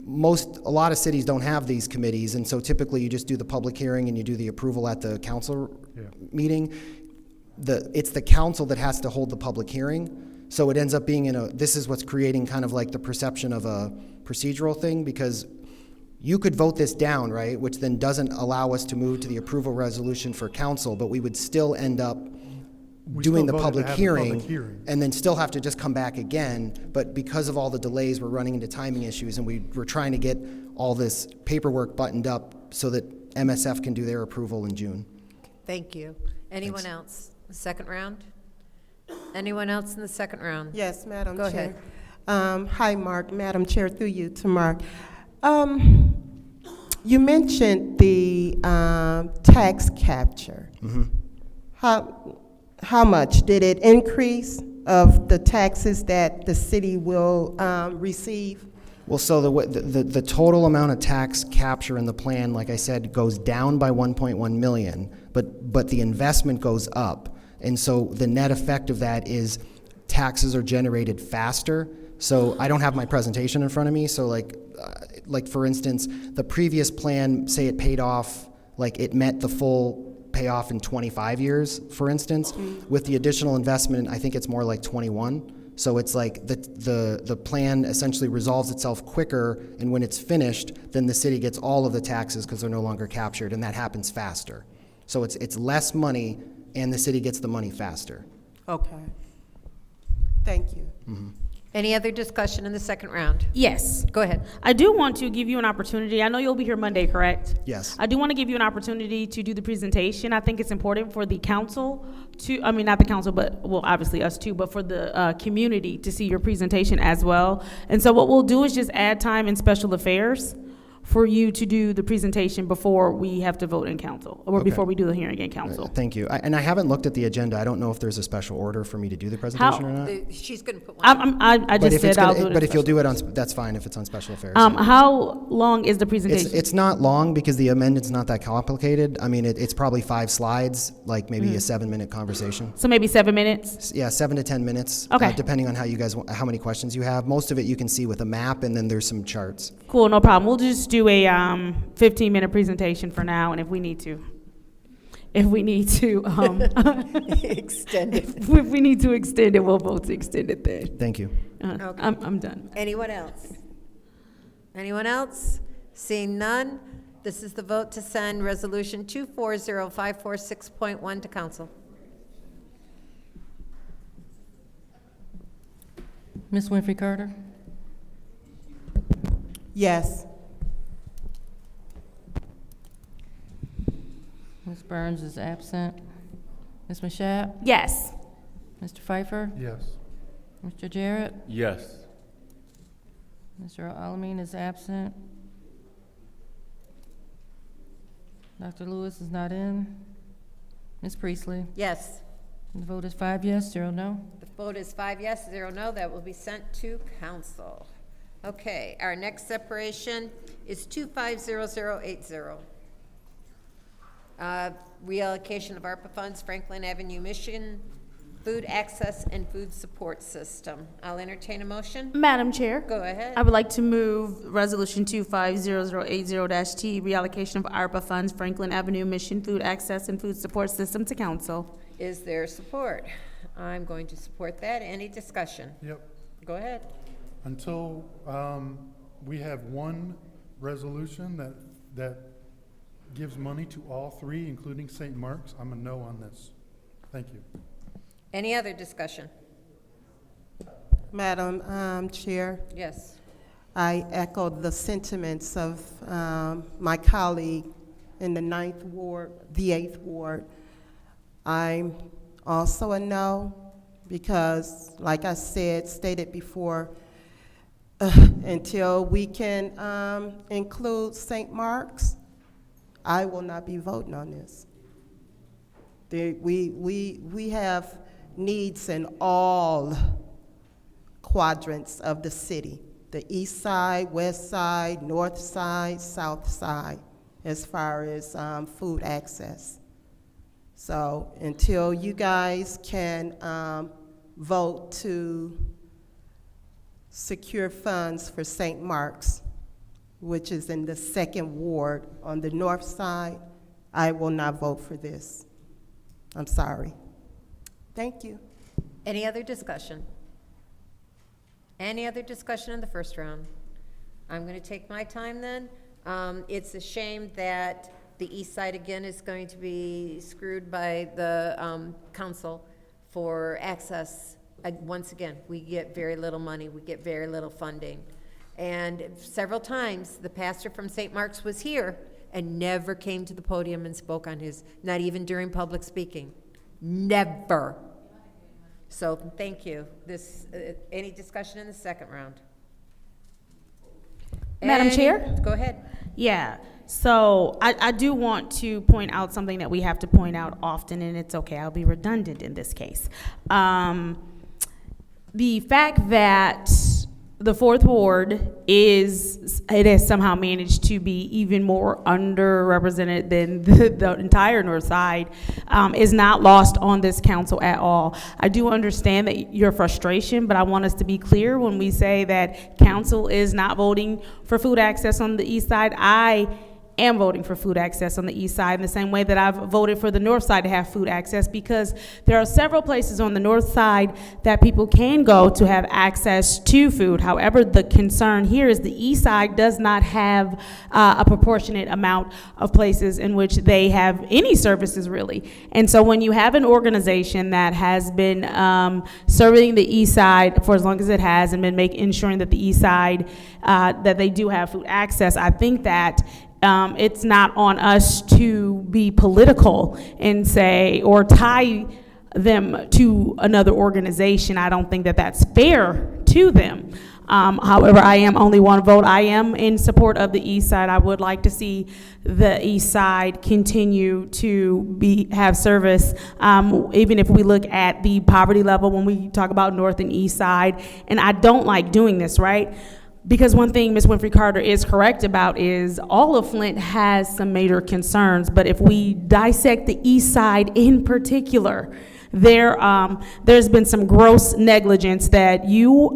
A lot of cities don't have these committees, and so typically you just do the public hearing and you do the approval at the council meeting. It's the council that has to hold the public hearing, so it ends up being this is what's creating kind of like the perception of a procedural thing, because you could vote this down, right, which then doesn't allow us to move to the approval resolution for council, but we would still end up doing the public hearing and then still have to just come back again. But because of all the delays, we're running into timing issues, and we're trying to get all this paperwork buttoned up so that MSF can do their approval in June. Thank you. Anyone else? The second round? Anyone else in the second round? Yes, Madam Go Chair. ahead. Hi, Mark. Madam Chair, through you to Mark. You mentioned the tax capture. How much did it increase of the taxes that the city will receive? Well, so the total amount of tax capture in the plan, like I said, goes down by 1.1 million, but the investment goes up. And so the net effect of that is taxes are generated faster. So I don't have my presentation in front of me. So like for instance, the previous plan, say it paid off, like it met the full payoff in 25 years, for instance. With the additional investment, I think it's more like 21. So it's like the plan essentially resolves itself quicker, and when it's finished, then the city gets all of the taxes because they're no longer captured, and that happens faster. So it's less money, and the city gets the money faster. Okay. Thank you. Any other discussion in the second round? Yes. Go ahead. I do want to give you an opportunity. I know you'll be here Monday, correct? Yes. I do want to give you an opportunity to do the presentation. I think it's important for the council not the council, but, well, obviously us too, but for the community to see your presentation as well. And so what we'll do is just add time in special affairs for you to do the presentation before we have to vote in council, or Okay. before we do the hearing in council. Thank you. And I haven't looked at the agenda. I don't know if there's a special order for me to do the presentation or not. She's going to put one. I just said I'll do it. But if you'll do it that's fine if it's on special affairs. How long is the presentation? It's not long because the amendment's not that complicated. I mean, it's probably 5 slides, like maybe a 7-minute conversation. So maybe 7 minutes? Yeah, 7 to 10 minutes. Okay. Depending on how many questions you have. Most of it you can see with a map, and then there's some charts. Cool, no problem. We'll just do a 15-minute presentation for now, and if we need to Extend it. if we need to extend it, we'll vote to extend it then. Thank you. Okay. I'm done. Anyone else? Anyone else? Seeing none, this is the vote to send Resolution 240546.1 to council. Ms. Winfrey Carter? Yes. Ms. Burns is absent. Ms. Mashat? Yes. Mr. Pfeiffer? Yes. Mr. Jarrett? Yes. Mr. Alamin is absent. Dr. Lewis is not in. Ms. Priestley? Yes. The vote is 5 yes, 0 no. The vote is 5 yes, 0 no. That will be sent to council. Okay, our next separation is 250080. Reallocation of ARPA funds, Franklin Avenue Mission, Food Access and Food Support System. I'll entertain a motion. Madam Chair. Go ahead. I would like to move Resolution 250080-T, reallocation of ARPA funds, Franklin Avenue Mission, Food Access and Food Support System to council. Is there support? I'm going to support that. Any discussion? Yep. Go ahead. Until we have one resolution that gives money to all three, including St. Mark's, I'm a no on this. Thank you. Any other discussion? Madam Chair, Yes. I echo the sentiments of my colleague in the 9th Ward, the 8th Ward. I'm also a no because, like I stated before, until we can include St. Mark's, I will not be voting on this. We have needs in all quadrants of the city, the east side, west side, north side, south side, as far as food access. So until you guys can vote to secure funds for St. Mark's, which is in the 2nd Ward on the north side, I will not vote for this. I'm sorry. Thank you. Any other discussion? Any other discussion in the first round? I'm going to take my time then. It's a shame that the east side again is going to be screwed by the council for access. Once again, we get very little money, we get very little funding. And several times, the pastor from St. Mark's was here and never came to the podium and spoke on his, not even during public speaking. Never. So, thank you. Any discussion in the second round? Madam Chair? Go ahead. Yeah, so I do want to point out something that we have to point out often, and it's okay, I'll be redundant in this case. The fact that the 4th Ward has somehow managed to be even more underrepresented than the entire north side is not lost on this council at all. I do understand that your frustration, but I want us to be clear when we say that council is not voting for food access on the east side. I am voting for food access on the east side in the same way that I've voted for the north side to have food access, because there are several places on the north side that people can go to have access to food. However, the concern here is the east side does not have a proportionate amount of places in which they have any services really. And so when you have an organization that has been serving the east side for as long as it has and been ensuring that the east side, that they do have food access, I think that it's not on us to be political and say, or tie them to another organization. I don't think that that's fair to them. However, I am only one vote. I am in support of the east side. I would like to see the east side continue to have service, even if we look at the poverty level when we talk about north and east side. And I don't like doing this, right? Because one thing Ms. Winfrey Carter is correct about is all of Flint has some major concerns, but if we dissect the east side in particular, there's been some gross negligence that you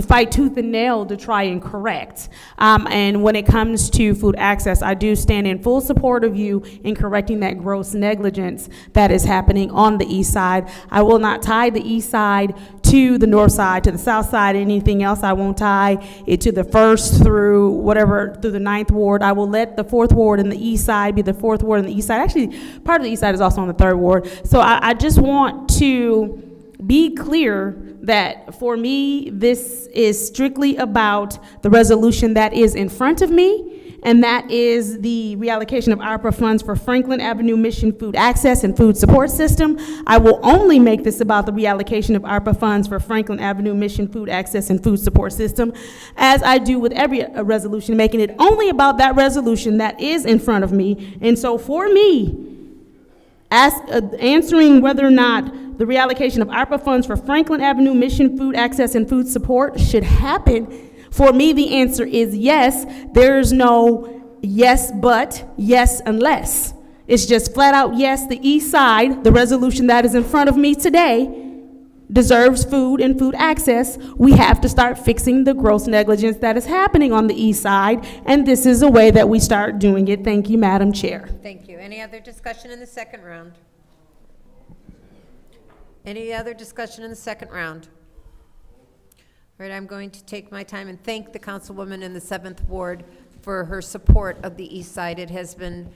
fight tooth and nail to try and correct. And when it comes to food access, I do stand in full support of you in correcting that gross negligence that is happening on the east side. I will not tie the east side to the north side, to the south side, anything else. I won't tie it to the 1st through the 9th Ward. I will let the 4th Ward and the east side be the 4th Ward and the east side. Actually, part of the east side is also on the 3rd Ward. So I just want to be clear that for me, this is strictly about the resolution that is in front of me, and that is the reallocation of ARPA funds for Franklin Avenue Mission Food Access and Food Support System. I will only make this about the reallocation of ARPA funds for Franklin Avenue Mission Food Access and Food Support System, as I do with every resolution, making it only about that resolution that is in front of me. And so for me, answering whether or not the reallocation of ARPA funds for Franklin Avenue Mission Food Access and Food Support should happen, for me the answer is yes. There's no yes but, yes unless. It's just flat out yes, the east side, the resolution that is in front of me today, deserves food and food access. We have to start fixing the gross negligence that is happening on the east side, and this is a way that we start doing it. Thank you, Madam Chair. Thank you. Any other discussion in the second round? Any other discussion in the second round? All right, I'm going to take my time and thank the councilwoman in the 7th Ward for her support of the East Side. It has been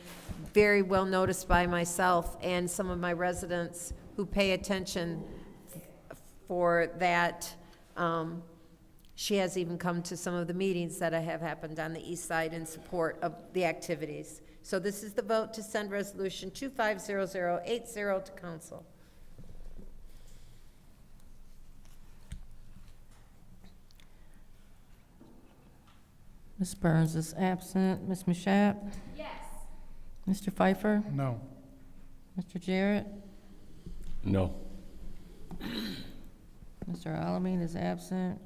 very well noticed by myself and some of my residents who pay attention for that. She has even come to some of the meetings that have happened on the East Side in support of the activities. So this is the vote to send resolution 250080 to council. Ms. Burns is absent. Ms. Mashat? Yes. Mr. Pfeiffer? No. Mr. Jarrett? No. Mr. Alamin is absent.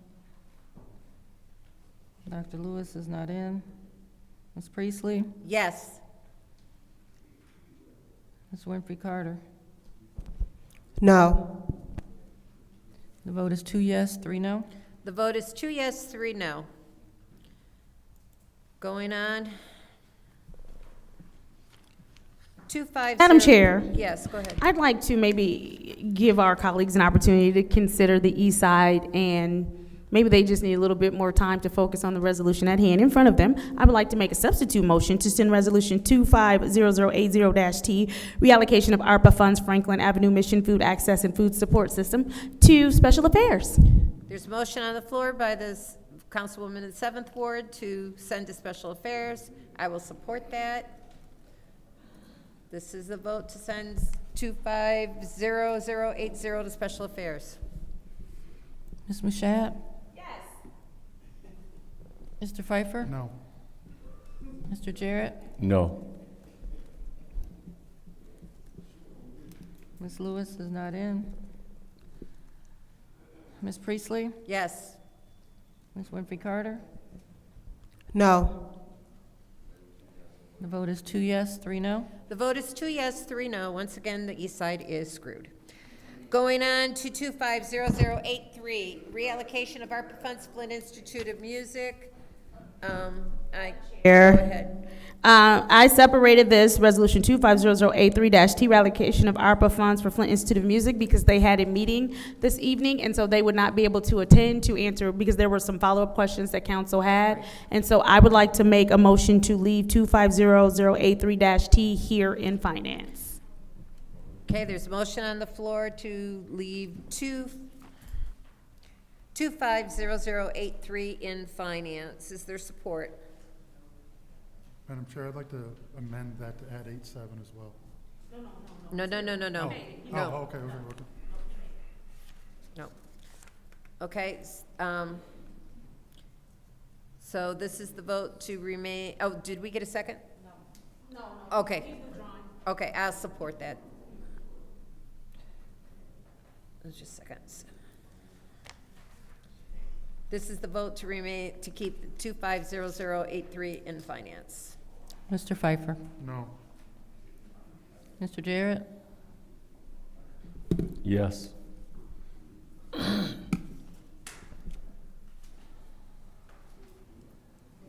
Dr. Lewis is not in. Ms. Priestley? Yes. Ms. Winfrey Carter? No. The vote is 2 yes, 3 no. The vote is 2 yes, 3 no. Going on. 250. Madam Chair. Yes, go ahead. I'd like to maybe give our colleagues an opportunity to consider the East Side, and maybe they just need a little bit more time to focus on the resolution at hand in front of them. I would like to make a substitute motion to send resolution 250080-T, reallocation of ARPA funds, Franklin Avenue Mission Food Access and Food Support System, to Special Affairs. There's a motion on the floor by the Councilwoman in the 7th Ward to send to Special Affairs. I will support that. This is the vote to send 250080 to Special Affairs. Ms. Mashat? Yes. Mr. Pfeiffer? No. Mr. Jarrett? No. Ms. Lewis is not in. Ms. Priestley? Yes. Ms. Winfrey Carter? No. The vote is 2 yes, 3 no. The vote is 2 yes, 3 no. Once again, the East Side is screwed. Going on to 250083, reallocation of ARPA funds, Flint Institute of Music. Go ahead. I separated this resolution 250083-T, reallocation of ARPA funds for Flint Institute of Music, because they had a meeting this evening, and so they would not be able to attend to answer, because there were some follow-up questions that council had. And so I would like to make a motion to leave 250083-T here in finance. Okay, there's a motion on the floor to leave 250083 in finance. Is there support? Madam Chair, I'd like to amend that to add 87 as well. No. Oh, okay. No. Okay, so this is the vote to remain, oh, did we get a second? No. Okay. Okay, I'll support that. Just seconds. This is the vote to remain, to keep 250083 in finance. Mr. Pfeiffer? No. Mr. Jarrett? Yes.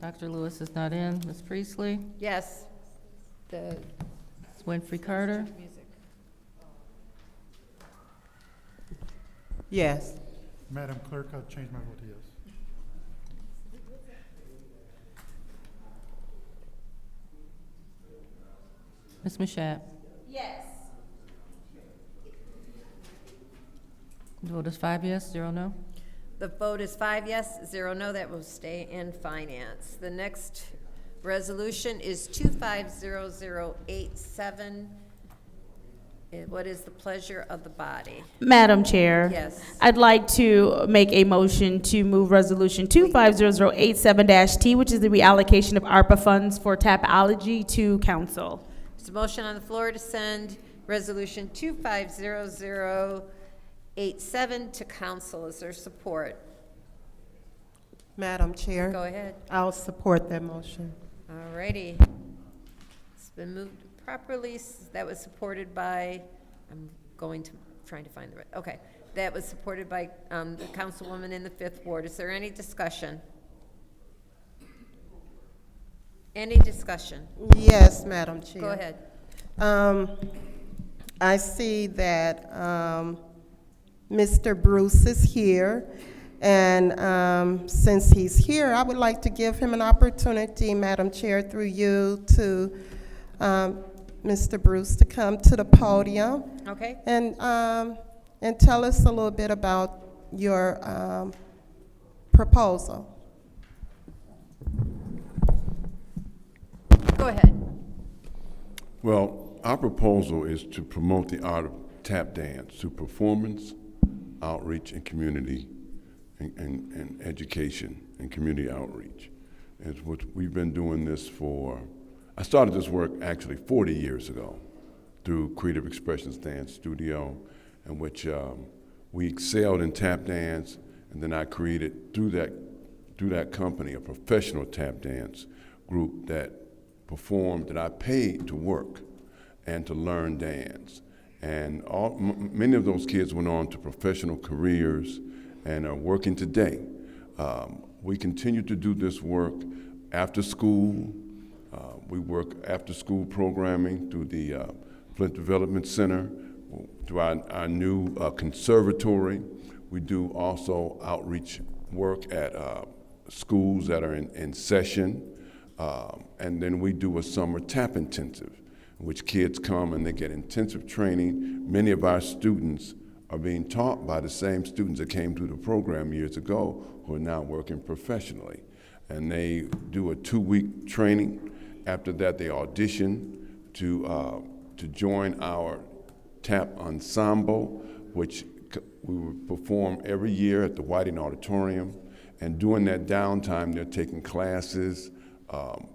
Dr. Lewis is not in. Ms. Priestley? Yes. The Ms. Winfrey Carter? Yes. Madam Clerk, I'll change my vote to yes. Ms. Mashat? Yes. The vote is 5 yes, 0 no. The vote is 5 yes, 0 no. That will stay in finance. The next resolution is 250087. What is the pleasure of the body? Madam Chair. Yes. I'd like to make a motion to move resolution 250087-T, which is the reallocation of ARPA funds for Tapology, to council. There's a motion on the floor to send resolution 250087 to council. Is there support? Madam Chair. Go ahead. I'll support that motion. All righty. It's been moved properly. That was supported by, trying to find the right, okay. That was supported by the councilwoman in the 5th Ward. Is there any discussion? Any discussion? Yes, Madam Chair. Go ahead. I see that Mr. Bruce is here, And since he's here, I would like to give him an opportunity, Madam Chair, through you, to Mr. Bruce to come to the podium. Okay. And tell us a little bit about your proposal. Go ahead. Well, our proposal is to promote the art of tap dance through performance, outreach, and community, and education and community outreach. It's what we've been doing this for. I started this work actually 40 years ago through Creative Expressions Dance Studio, in which we excelled in tap dance, and then I created through that company a professional tap dance group that performed, that I paid to work and to learn dance. And many of those kids went on to professional careers and are working today. We continue to do this work after school. We work after school programming through the Flint Development Center, through our new conservatory. We do also outreach work at schools that are in session. And then we do a summer tap intensive, in which kids come and they get intensive training. Many of our students are being taught by the same students that came through the program years ago who are now working professionally. And they do a 2-week training. After that, they audition to join our tap ensemble, which we would perform every year at the Whiting Auditorium. And during that downtime, they're taking classes.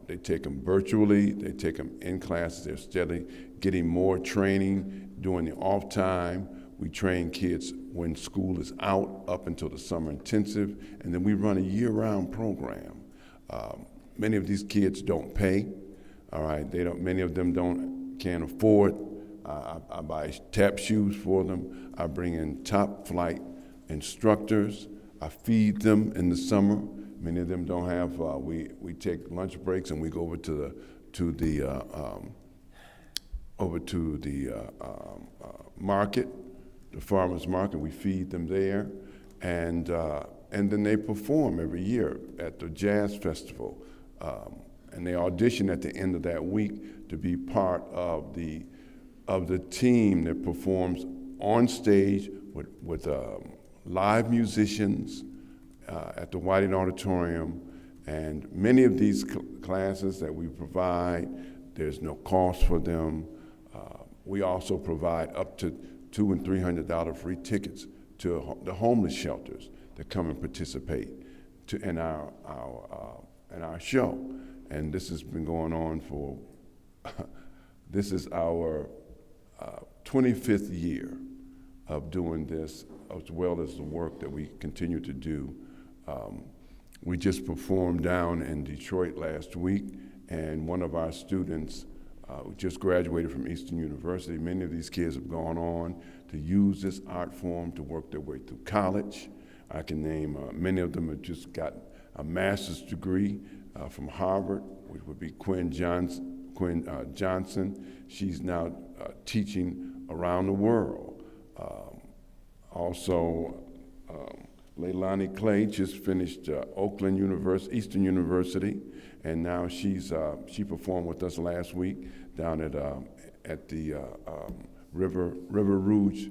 They take them virtually, they take them in classes, they're steadily getting more training. During the off time, we train kids when school is out up until the summer intensive, and then we run a year-round program. Many of these kids don't pay, all right? Many of them can't afford. I buy tap shoes for them. I bring in top flight instructors. I feed them in the summer. Many of them don't have. We take lunch breaks and we go over to the market, the farmers market. We feed them there, and then they perform every year at the jazz festival, and they audition at the end of that week to be part of the team that performs on stage with live musicians. At the Whiting Auditorium, and many of these classes that we provide, there's no cost for them. We also provide up to $200 and $300 free tickets to the homeless shelters that come and participate in our show. And this has been going on for, this is our 25th year of doing this, as well as the work that we continue to do. We just performed down in Detroit last week, and one of our students just graduated from Eastern University. Many of these kids have gone on to use this art form to work their way through college. I can name many of them have just got a master's degree from Harvard, which would be Quinn Johnson. She's now teaching around the world. Leilani Clay just finished Oakland University, Eastern University, and now she performed with us last week down at the River Rouge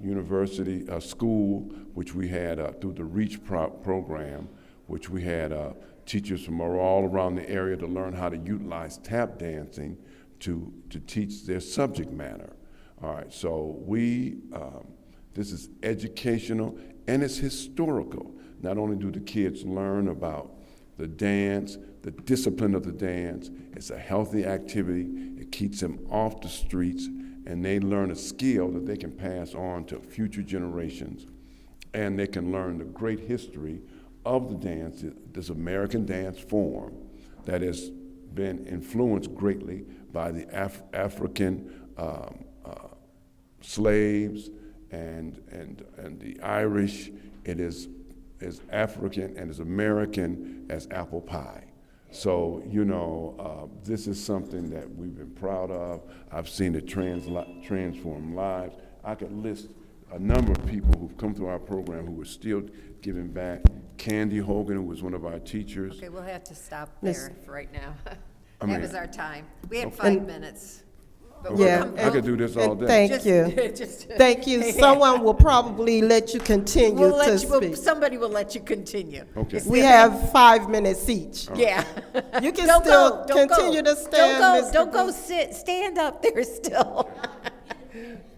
University School, which we had through the REACH program, which we had teachers from all around the area to learn how to utilize tap dancing to teach their subject matter. All right, so this is educational and it's historical. Not only do the kids learn about the dance, the discipline of the dance, it's a healthy activity, it keeps them off the streets, and they learn a skill that they can pass on to future generations. And they can learn the great history of the dance, this American dance form that has been influenced greatly by the African slaves and the Irish. It is as African and as American as apple pie. So, this is something that we've been proud of. I've seen it transform lives. I could list a number of people who've come through our program who are still giving back. Candy Hogan, who was one of our teachers. Okay, we'll have to stop Miss- there for right now. I That mean- was our time. We had Okay. 5 minutes. But Okay. Yeah, we'll I could do this all and day. thank you. Just- Thank you. Someone will probably let you continue We'll to let you, speak. somebody will let you continue. Okay. We have 5 minutes each. Yeah. You can Don't still go, don't continue go. to stand, Mr. Don't go, Booth. sit, stand up there still.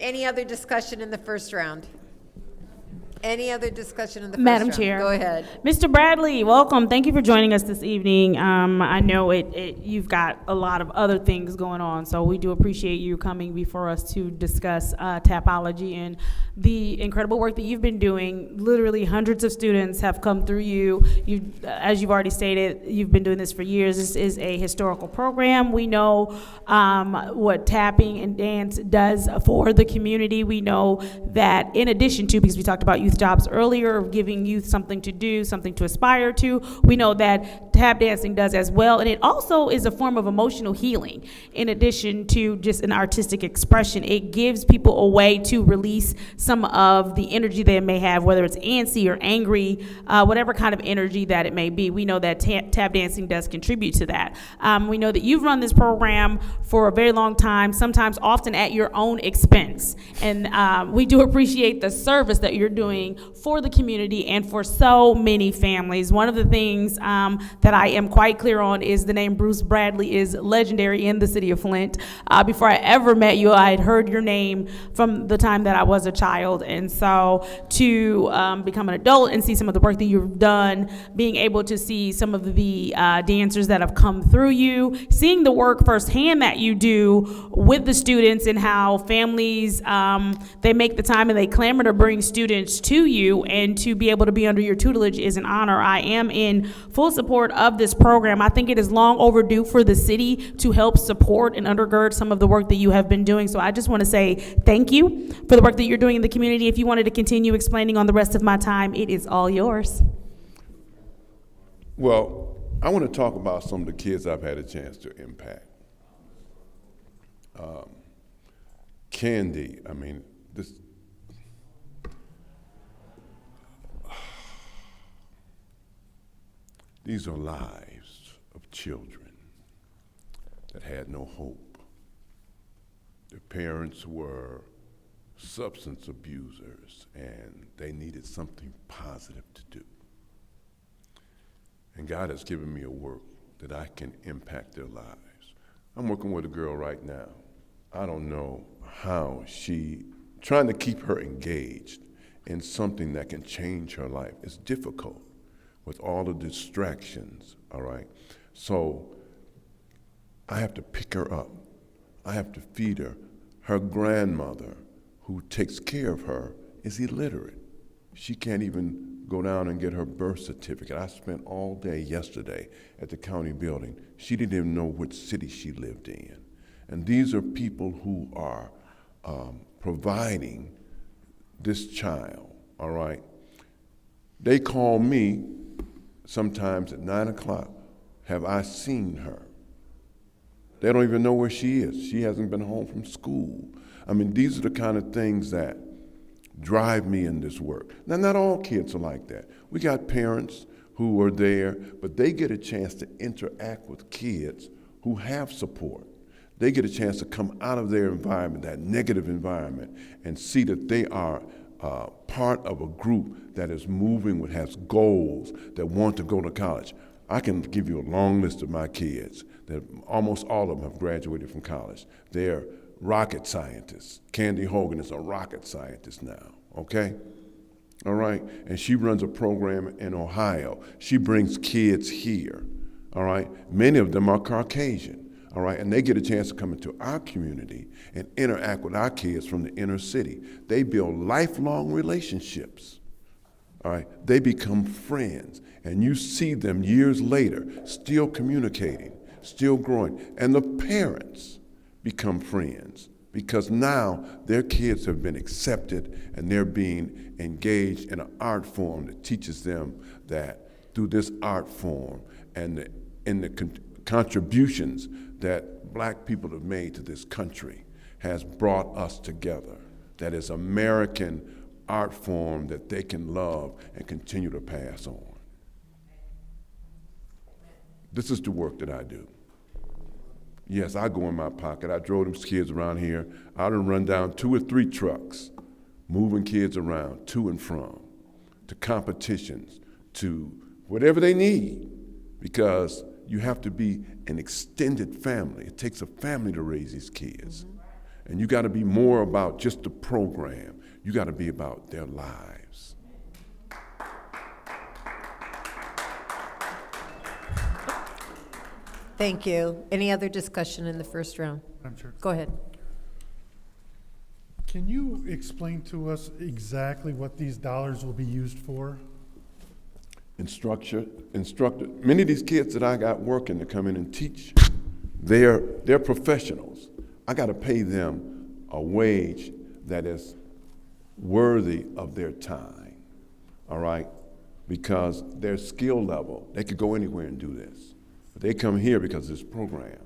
Any other discussion in the first round? Any other discussion in the first Madam round? Chair. Go ahead. Mr. Bradley, welcome. Thank you for joining us this evening. I know you've got a lot of other things going on, so we do appreciate you coming before us to discuss Tapology and the incredible work that you've been doing. Literally hundreds of students have come through you. As you've already stated, you've been doing this for years. This is a historical program. We know what tapping and dance does for the community. We know that in addition to, because we talked about youth jobs earlier, giving youth something to do, something to aspire to, we know that tap dancing does as well. And it also is a form of emotional healing. In addition to just an artistic expression, it gives people a way to release some of the energy they may have, whether it's antsy or angry, whatever kind of energy that it may be. We know that tap dancing does contribute to that. We know that you've run this program for a very long time, sometimes often at your own expense. And we do appreciate the service that you're doing for the community and for so many families. One of the things that I am quite clear on is the name Bruce Bradley is legendary in the city of Flint. Before I ever met you, I had heard your name from the time that I was a child. And so to become an adult and see some of the work that you've done, being able to see some of the dancers that have come through you, seeing the work firsthand that you do with the students and how families, they make the time and they clamor to bring students to you, and to be able to be under your tutelage is an honor. I am in full support of this program. I think it is long overdue for the city to help support and undergird some of the work that you have been doing. So I just want to say thank you for the work that you're doing in the community. If you wanted to continue explaining on the rest of my time, it is all yours. Well, I want to talk about some of the kids I've had a chance to impact. Candy, I mean, this. These are lives of children that had no hope. Their parents were substance abusers and they needed something positive to do. And God has given me a work that I can impact their lives. I'm working with a girl right now. I don't know how trying to keep her engaged in something that can change her life is difficult with all the distractions, all right? So I have to pick her up. I have to feed her. Her grandmother, who takes care of her, is illiterate. She can't even go down and get her birth certificate. I spent all day yesterday at the county building. She didn't even know which city she lived in. And these are people who are providing this child, all right? They call me sometimes at 9 o'clock, have I seen her? They don't even know where she is. She hasn't been home from school. I mean, these are the kind of things that drive me in this work. Now, not all kids are like that. We got parents who are there, but they get a chance to interact with kids who have support. They get a chance to come out of their environment, that negative environment, and see that they are part of a group that is moving, that has goals, that want to go to college. I can give you a long list of my kids that almost all of them have graduated from college. They're rocket scientists. Candy Hogan is a rocket scientist now, okay? All right, and she runs a program in Ohio. She brings kids here, all right? Many of them are Caucasian. All right, and they get a chance to come into our community and interact with our kids from the inner city. They build lifelong relationships. All right, they become friends, and you see them years later still communicating, still growing, and the parents become friends because now their kids have been accepted and they're being engaged in an art form that teaches them that through this art form and the contributions that black people have made to this country has brought us together. That is American art form that they can love and continue to pass on. This is the work that I do. Yes, I go in my pocket. I drove them kids around here. I done run down 2 or 3 trucks, moving kids around to and from, to competitions, to whatever they need, because you have to be an extended family. It takes a family to raise these kids. And you got to be more about just the program. You got to be about their lives. Thank you. Any other discussion in the first round? Madam Chair. Go ahead. Can you explain to us exactly what these dollars will be used for? Instructor. Many of these kids that I got working to come in and teach, they're professionals. I got to pay them a wage that is worthy of their time, all right? Because their skill level, they could go anywhere and do this. But they come here because of this program.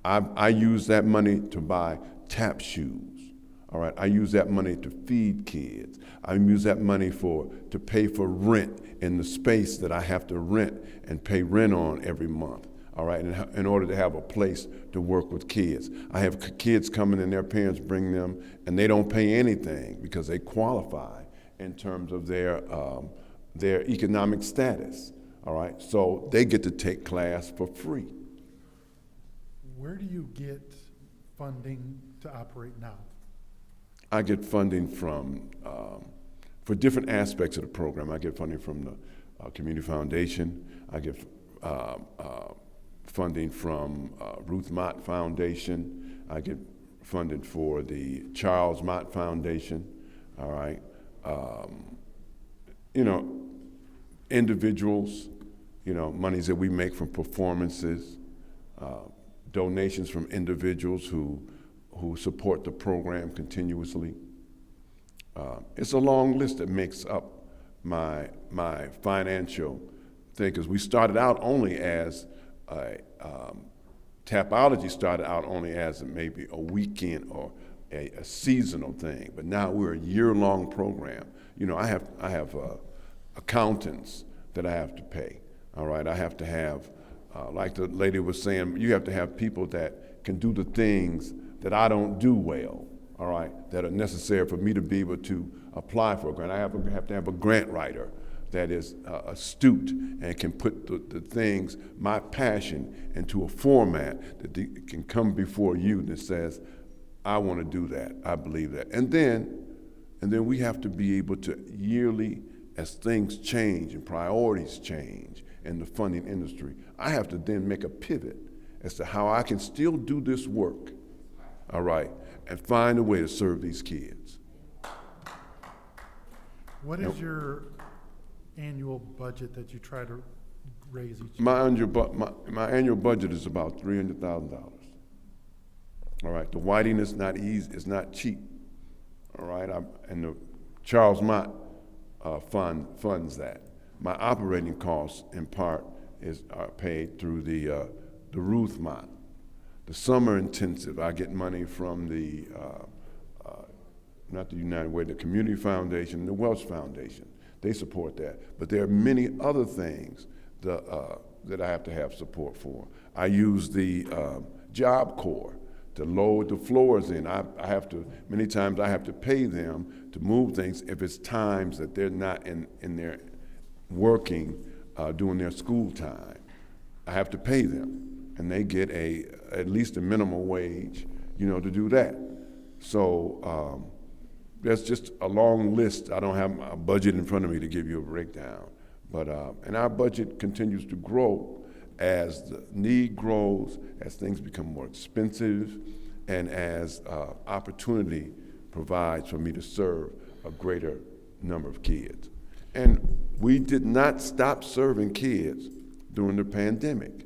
I use that money to buy tap shoes, all right? I use that money to feed kids. I use that money to pay for rent in the space that I have to rent and pay rent on every month, all right, in order to have a place to work with kids. I have kids coming and their parents bring them, and they don't pay anything because they qualify in terms of their economic status, all right? So they get to take class for free. Where do you get funding to operate now? I get funding from, for different aspects of the program. I get funding from the Community Foundation. I get funding from Ruth Mott Foundation. I get funding for the Charles Mott Foundation, all right? You know, individuals, you know, monies that we make from performances, donations from individuals who support the program continuously. It's a long list that makes up my financial thing, because we started out only as Tapology started out only as maybe a weekend or a seasonal thing, but now we're a year-long program. You know, I have accountants that I have to pay, all right? I have to have, like the lady was saying, you have to have people that can do the things that I don't do well, all right, that are necessary for me to be able to apply for a grant. I have to have a grant writer that is astute and can put the things, my passion, into a format that can come before you that says, I want to do that, I believe that. And then we have to be able to yearly, as things change and priorities change in the funding industry, I have to then make a pivot as to how I can still do this work, all right, and find a way to serve these kids. What is your annual budget that you try to raise each year? My annual budget is about $300,000. All right, the whiting is not easy, it's not cheap. All right, and the Charles Mott funds that. My operating costs, in part, are paid through the Ruth Mott. The summer intensive, I get money from the, not the United Way, the Community Foundation, the Welsh Foundation. They support that. But there are many other things that I have to have support for. I use the Job Corps to load the floors in. Many times I have to pay them to move things if it's times that they're not in their working, during their school time. I have to pay them, and they get at least a minimum wage, you know, to do that. So that's just a long list. I don't have a budget in front of me to give you a breakdown, but and our budget continues to grow as the need grows, as things become more expensive, and as opportunity provides for me to serve a greater number of kids. And we did not stop serving kids during the pandemic.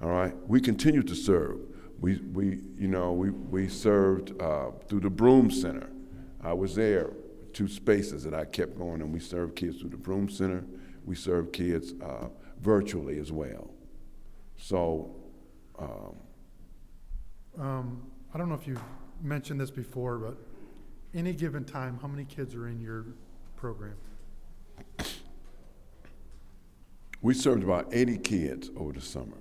All right, we continue to serve. We served through the Broom Center. I was there, 2 spaces that I kept going, and we served kids through the Broom Center. We served kids virtually as well. So, I don't know if you've mentioned this before, but any given time, how many kids are in your program? We served about 80 kids over the summer.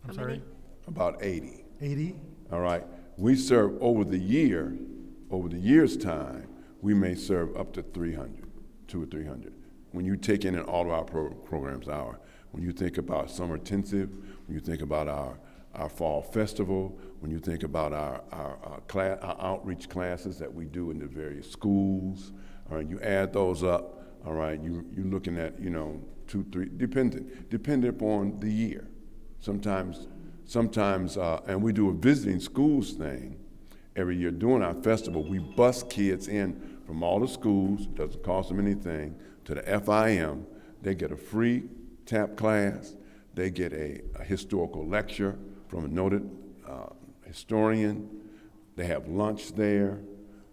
I'm sorry? About 80. 80? All right. We serve over the year's time, we may serve up to 300, 200 or 300. When you take in all of our programs, when you think about summer intensive, when you think about our fall festival, when you think about our outreach classes that we do in the various schools, all right, you add those up, all right, you're looking at, 2, 3, dependent upon the year. Sometimes, and we do a visiting schools thing every year. During our festival, we bus kids in from all the schools, doesn't cost them anything, to the FIM. They get a free tap class. They get a historical lecture from a noted historian. They have lunch there.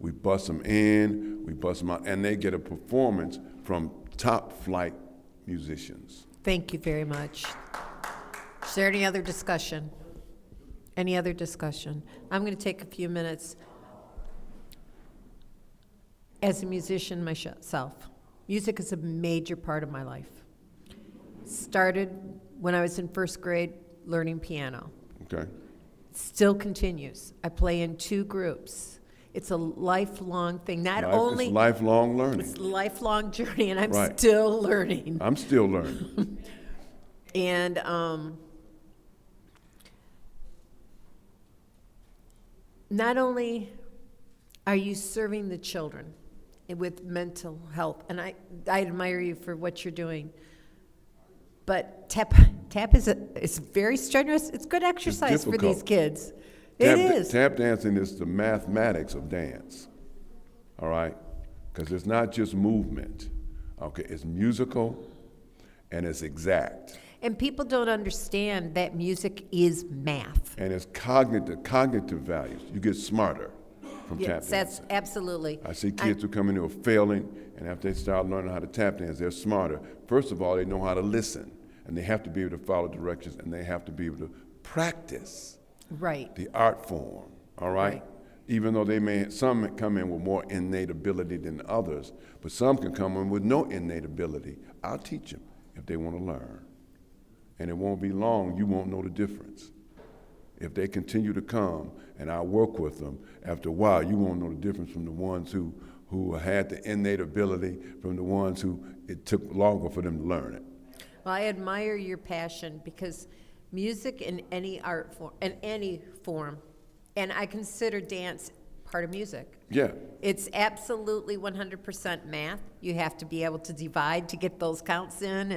We bus them in, we bus them out, and they get a performance from top flight musicians. Thank you very much. Is there any other discussion? Any other discussion? I'm going to take a few minutes. As a musician myself, music is a major part of my life. Started when I was in first grade learning piano. Okay. Still continues. I play in 2 groups. It's a lifelong thing. It's lifelong learning. It's a lifelong journey, and I'm Right. still learning. I'm still learning. And not only are you serving the children with mental health, and I admire you for what you're doing, but tap is very strenuous. It's good exercise for these kids. It is. Tap dancing is the mathematics of dance, all right? Because it's not just movement, okay? It's musical and it's exact. And people don't understand that music is math. And it's cognitive values. You get smarter from tap dancing. That's absolutely. I see kids who come in who are failing, and after they start learning how to tap dance, they're smarter. First of all, they know how to listen, and they have to be able to follow directions, and they have to be able to practice Right. the art form, all right? Even though some come in with more innate ability than others, but some can come in with no innate ability. I'll teach them if they want to learn. And it won't be long, you won't know the difference. If they continue to come and I work with them, after a while, you won't know the difference from the ones who had the innate ability from the ones who it took longer for them to learn it. Well, I admire your passion because music in any art form, and I consider dance part of music. Yeah. It's absolutely 100% math. You have to be able to divide to get those counts in,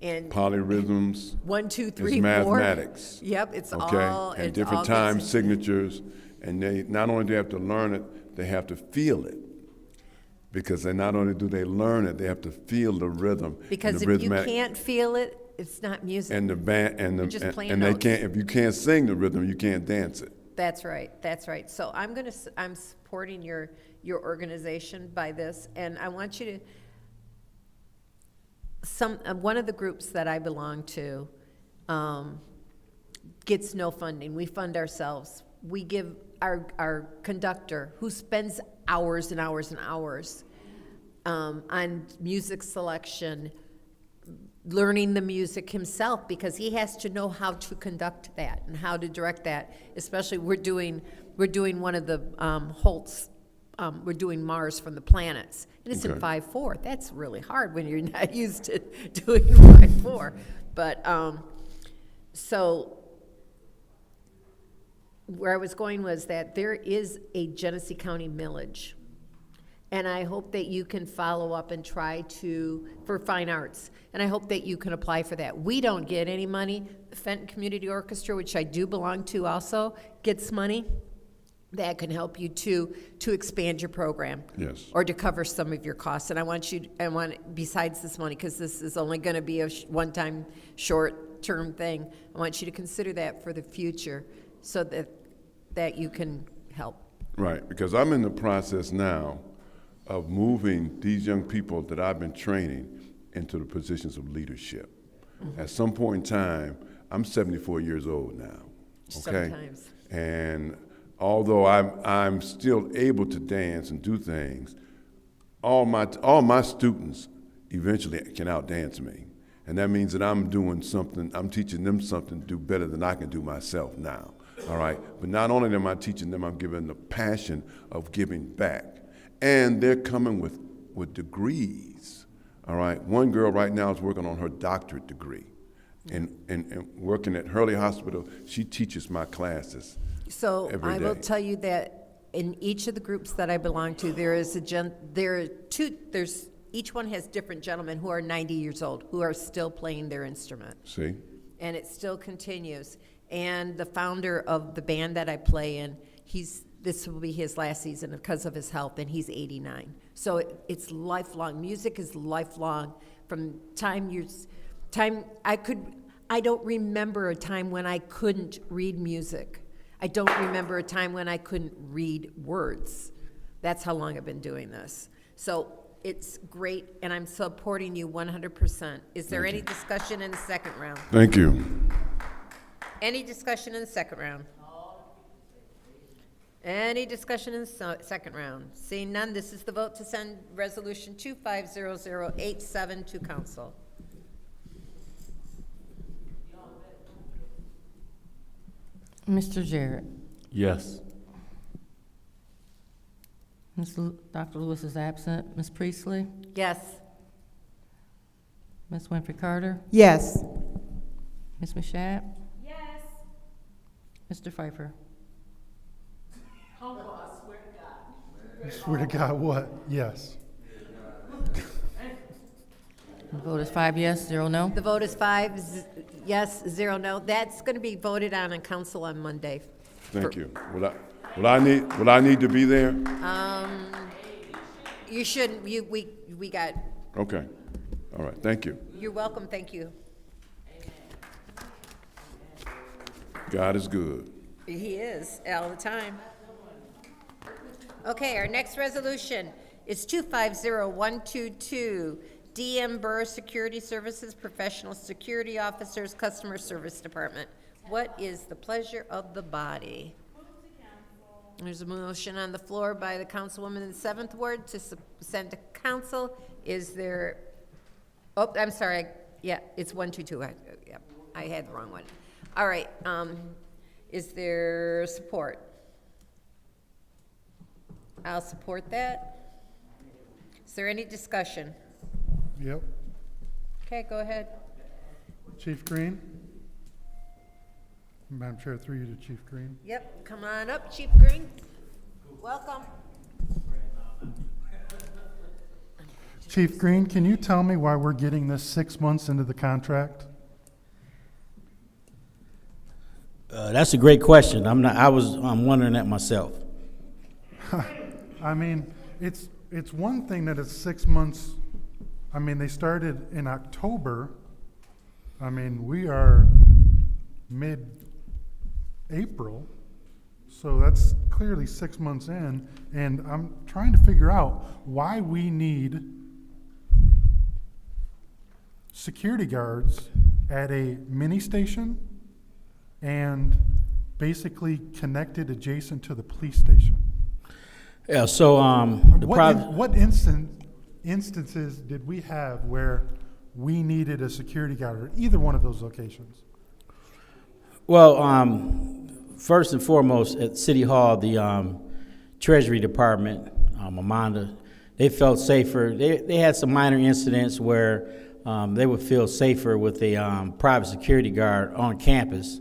and polyrhythms. 1, 2, 3, 4. It's mathematics. Yep, it's okay? all. And it's different all time mixing. signatures, and they not only do they have to learn it, they have to feel it. Because they not only do they learn it, they have to feel the rhythm. Because and the if you can't feel it, it's not music. and the band and You're the just playing and they notes. can't if you can't sing the rhythm, you can't dance it. That's right. That's right. So I'm supporting your organization by this, and I want you to. One of the groups that I belong to gets no funding. We fund ourselves. We give our conductor, who spends hours and hours and hours on music selection, learning the music himself, because he has to know how to conduct that and how to direct that. Especially we're doing one of the Holtz. We're doing Mars from the Planets, and it's in 5/4. That's really hard when you're not used to doing 5/4. But so where I was going was that there is a Genesee County millage, and I hope that you can follow up and try for fine arts, and I hope that you can apply for that. We don't get any money. The Fenton Community Orchestra, which I do belong to also, gets money. That can help you to expand your program. Yes. Or to cover some of your costs. And I want besides this money, because this is only going to be a one-time short-term thing, I want you to consider that for the future so that you can help. Right, because I'm in the process now of moving these young people that I've been training into the positions of leadership. Mm-hmm. At some point in time, I'm 74 years old now, okay? Sometimes. And although I'm still able to dance and do things, all my students eventually can outdance me. And that means that I'm doing something, I'm teaching them something to do better than I can do myself now, all right? But not only am I teaching them, I'm giving the passion of giving back. And they're coming with degrees, all right? One girl right now is working on her doctorate degree. And working at Hurley Hospital, she teaches my classes every day. I will tell you that in each of the groups that I belong to, each one has different gentlemen who are 90 years old, who are still playing their instrument. See? And it still continues. And the founder of the band that I play in, this will be his last season because of his health, and he's 89. So it's lifelong. Music is lifelong. From I don't remember a time when I couldn't read music. I don't remember a time when I couldn't read words. That's how long I've been doing this. So it's great, and I'm supporting you 100%. Is there any discussion in the second round? Thank you. Any discussion in the second round? Any discussion in the second round? Seeing none, this is the vote to send Resolution 250087 to council. Mr. Jarrett. Yes. Dr. Lewis is absent. Ms. Priestley? Yes. Ms. Winfrey Carter? Yes. Ms. Mashat? Yes. Mr. Pfeiffer? I swear to God, what? Yes. The vote is 5 yes, 0 no. The vote is 5 yes, 0 no. That's going to be voted on council on Monday. Thank you. Will I need to be there? You shouldn't. We got. Okay. All right. Thank you. You're welcome. Thank you. God is good. He is all the time. Okay, our next resolution is 250122. DM Burr Security Services, Professional Security Officers, Customer Service Department. What is the pleasure of the body? There's a motion on the floor by the councilwoman in the 7th Ward to send to council. Is there, oh, I'm sorry, yeah, it's 122. I had the wrong one. All right, is there support? I'll support that. Is there any discussion? Yep. Okay, go ahead. Chief Green? Madam Chair, through you to Chief Green. Yep, come on up, Chief Green. Welcome. Chief Green, can you tell me why we're getting this 6 months into the contract? That's a great question. I'm wondering that myself. I mean, it's one thing that it's 6 months. I mean, they started in October. I mean, we are mid-April, so that's clearly 6 months in, and I'm trying to figure out why we need security guards at a mini station and basically connected adjacent to the police station. Yeah, so What instances did we have where we needed a security guard at either one of those locations? Well, first and foremost, at City Hall, the Treasury Department, Amanda, they felt safer. They had some minor incidents where they would feel safer with a private security guard on campus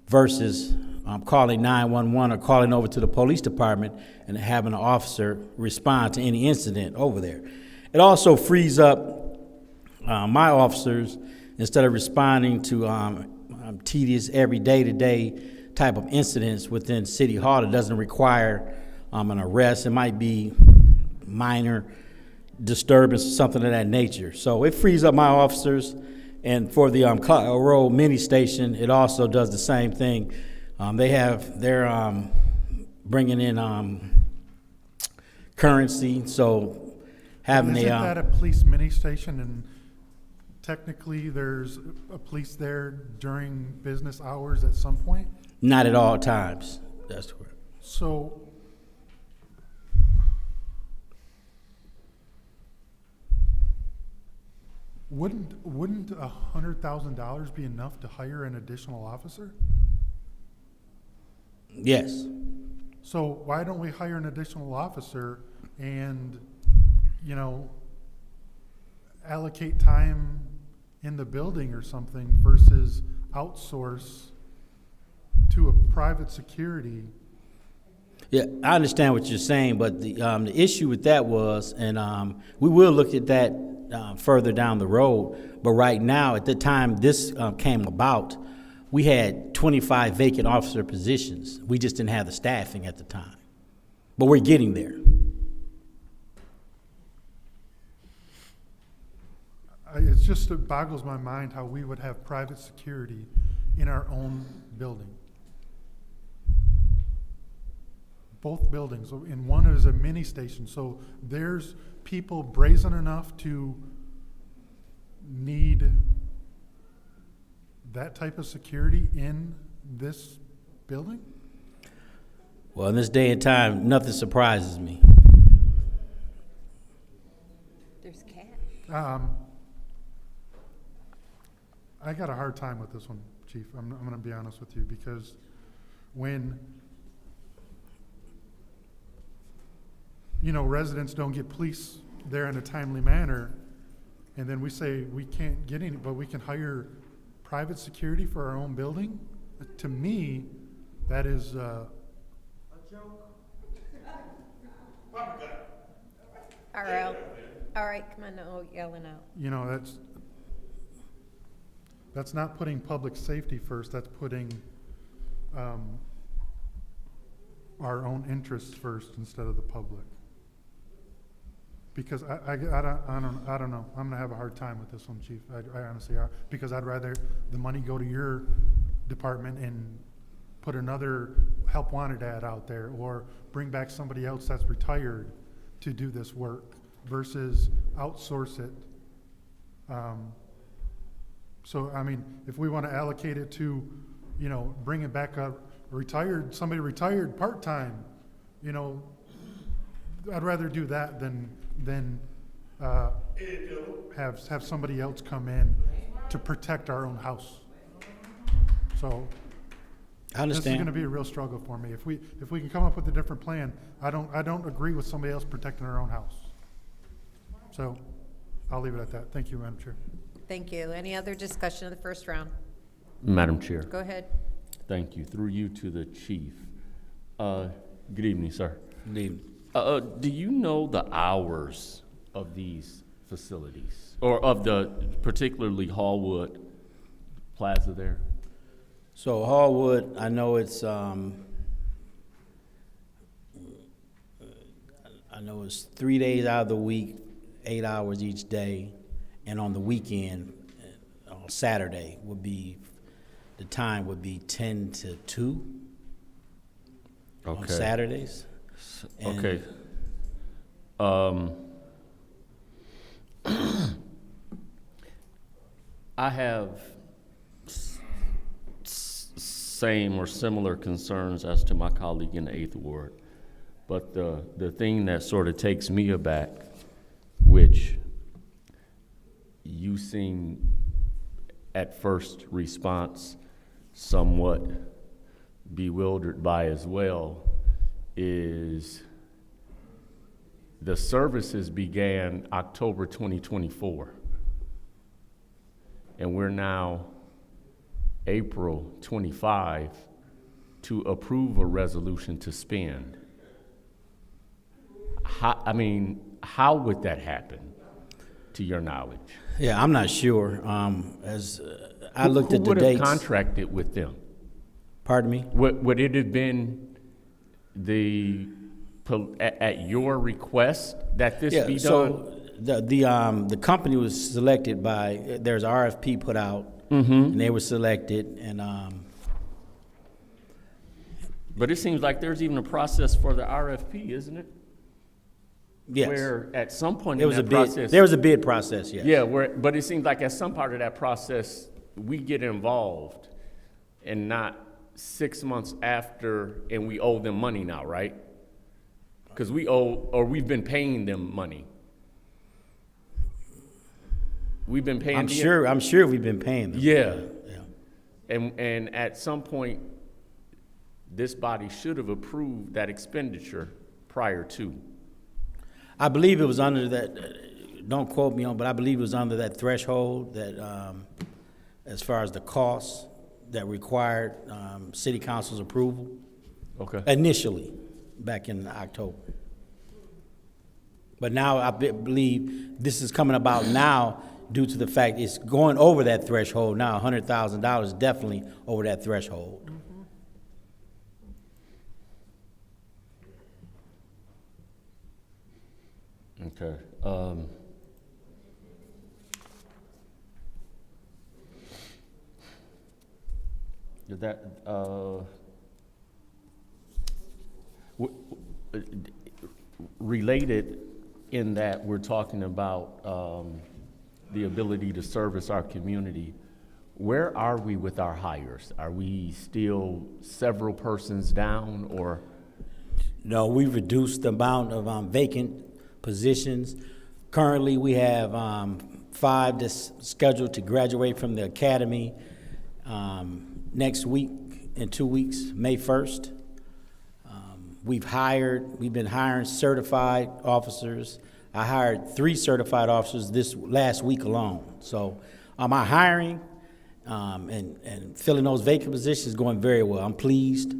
versus calling 911 or calling over to the police department and having an officer respond to any incident over there. It also frees up my officers, instead of responding to tedious every day-to-day type of incidents within City Hall. It doesn't require an arrest. It might be minor disturbance or something of that nature. So it frees up my officers. And for the Road Mini Station, it also does the same thing. They're bringing in currency, so having Isn't that a police mini station, and technically there's a police there during business hours at some point? Not at all times. That's correct. So, wouldn't $100,000 be enough to hire an additional officer? Yes. So why don't we hire an additional officer and, you know, allocate time in the building or something versus outsource to a private security? Yeah, I understand what you're saying, but the issue with that was, and we will look at that further down the road, but right now, at the time this came about, we had 25 vacant officer positions. We just didn't have the staffing at the time. But we're getting there. It's just, it boggles my mind how we would have private security in our own building. Both buildings, and one is a mini station, so there's people brazen enough to need that type of security in this building? Well, in this day and time, nothing surprises me. There's cat. I got a hard time with this one, Chief. I'm going to be honest with you, because when, you know, residents don't get police there in a timely manner, and then we say we can't get any, but we can hire private security for our own building? To me, that is a joke. All right, come on, no yelling out. You know, that's not putting public safety first. That's putting our own interests first instead of the public. Because I don't know. I'm gonna have a hard time with this one, Chief. I honestly are, because I'd rather the money go to your department and put another help wanted ad out there, or bring back somebody else that's retired to do this work versus outsource it. So I mean, if we want to allocate it to, you know, bring it back up, somebody retired part-time, you know, I'd rather do that than have somebody else come in to protect our own house. So I understand. this is going to be a real struggle for me. If we can come up with a different plan, I don't agree with somebody else protecting our own house. So I'll leave it at that. Thank you, Madam Chair. Thank you. Any other discussion of the first round? Madam Chair. Go ahead. Thank you. Through you to the chief. Good evening, sir. Good evening. Do you know the hours of these facilities, or of the particularly Hallwood Plaza there? So Hallwood, I know it's 3 days out of the week, 8 hours each day, and on the weekend, on Saturday the time would be 10 to 2 on Saturdays. Okay. I have same or similar concerns as to my colleague in the 8th Ward. But the thing that sort of takes me aback, which you seem at first response somewhat bewildered by as well, is the services began October 2024, and we're now April 25 to approve a resolution to spend. How would that happen, to your knowledge? Yeah, I'm not sure. As I looked at the dates. Who would have contracted with them? Pardon me? Would it have been at your request that this be done? So the company was selected by, there's RFP put out, and they were selected, and but it seems like there's even a process for the RFP, isn't it? Yes. Where at some point there was a bid. There was a bid process. Yes. Yeah. But it seems like at some part of that process we get involved, and not 6 months after, and we owe them money now, right? Because we owe, or we've been paying them money. We've been paying. I'm sure we've been paying them. Yeah. And at some point, this body should have approved that expenditure prior to. I believe it was under that, don't quote me on, but I believe it was under that threshold that, as far as the costs that required city council's approval. Okay. Initially, back in October. But now I believe this is coming about now due to the fact it's going over that threshold now. $100,000 definitely over that threshold. Okay. That related in that we're talking about the ability to service our community. Where are we with our hires? Are we still several persons down, or? No, we've reduced the amount of vacant positions. Currently, we have 5 that's scheduled to graduate from the academy next week, in 2 weeks, May 1st. We've been hiring certified officers. I hired 3 certified officers this last week alone. So our hiring and filling those vacant positions is going very well. I'm pleased,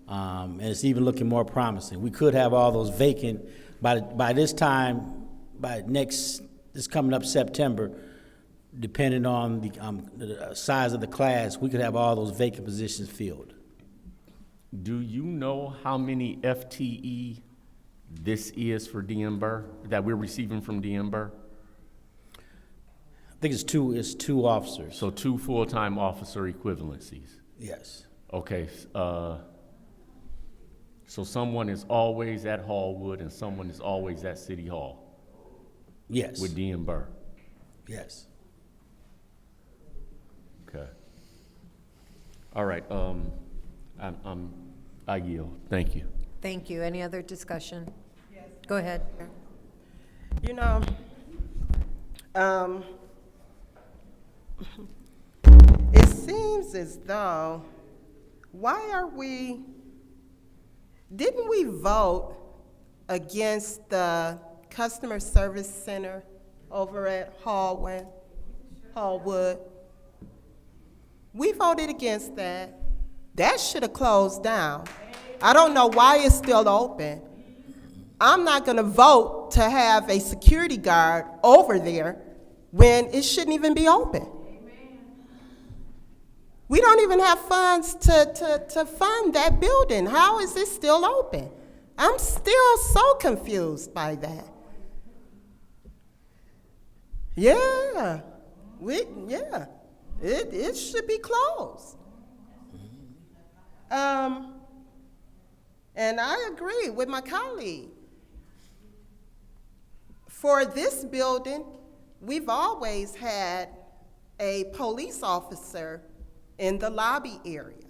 and it's even looking more promising. We could have all those vacant by this time, this coming up September, depending on the size of the class, we could have all those vacant positions filled. Do you know how many FTE this is for DM Burr, that we're receiving from DM Burr? I think it's two officers. So 2 full-time officer equivalencies? Yes. Okay, so someone is always at Hallwood and someone is always at City Hall? Yes. With DM Burr? Yes. Okay. All right, I yield. Thank you. Thank you. Any other discussion? Yes. Go ahead. You know, it seems as though, didn't we vote against the customer service center over at Hallwood? We voted against that. That should have closed down. I don't know why it's still open. I'm not gonna vote to have a security guard over there when it shouldn't even be open. We don't even have funds to fund that building. How is it still open? I'm still so confused by that. Yeah, it should be closed. And I agree with my colleague. For this building, we've always had a police officer in the lobby area.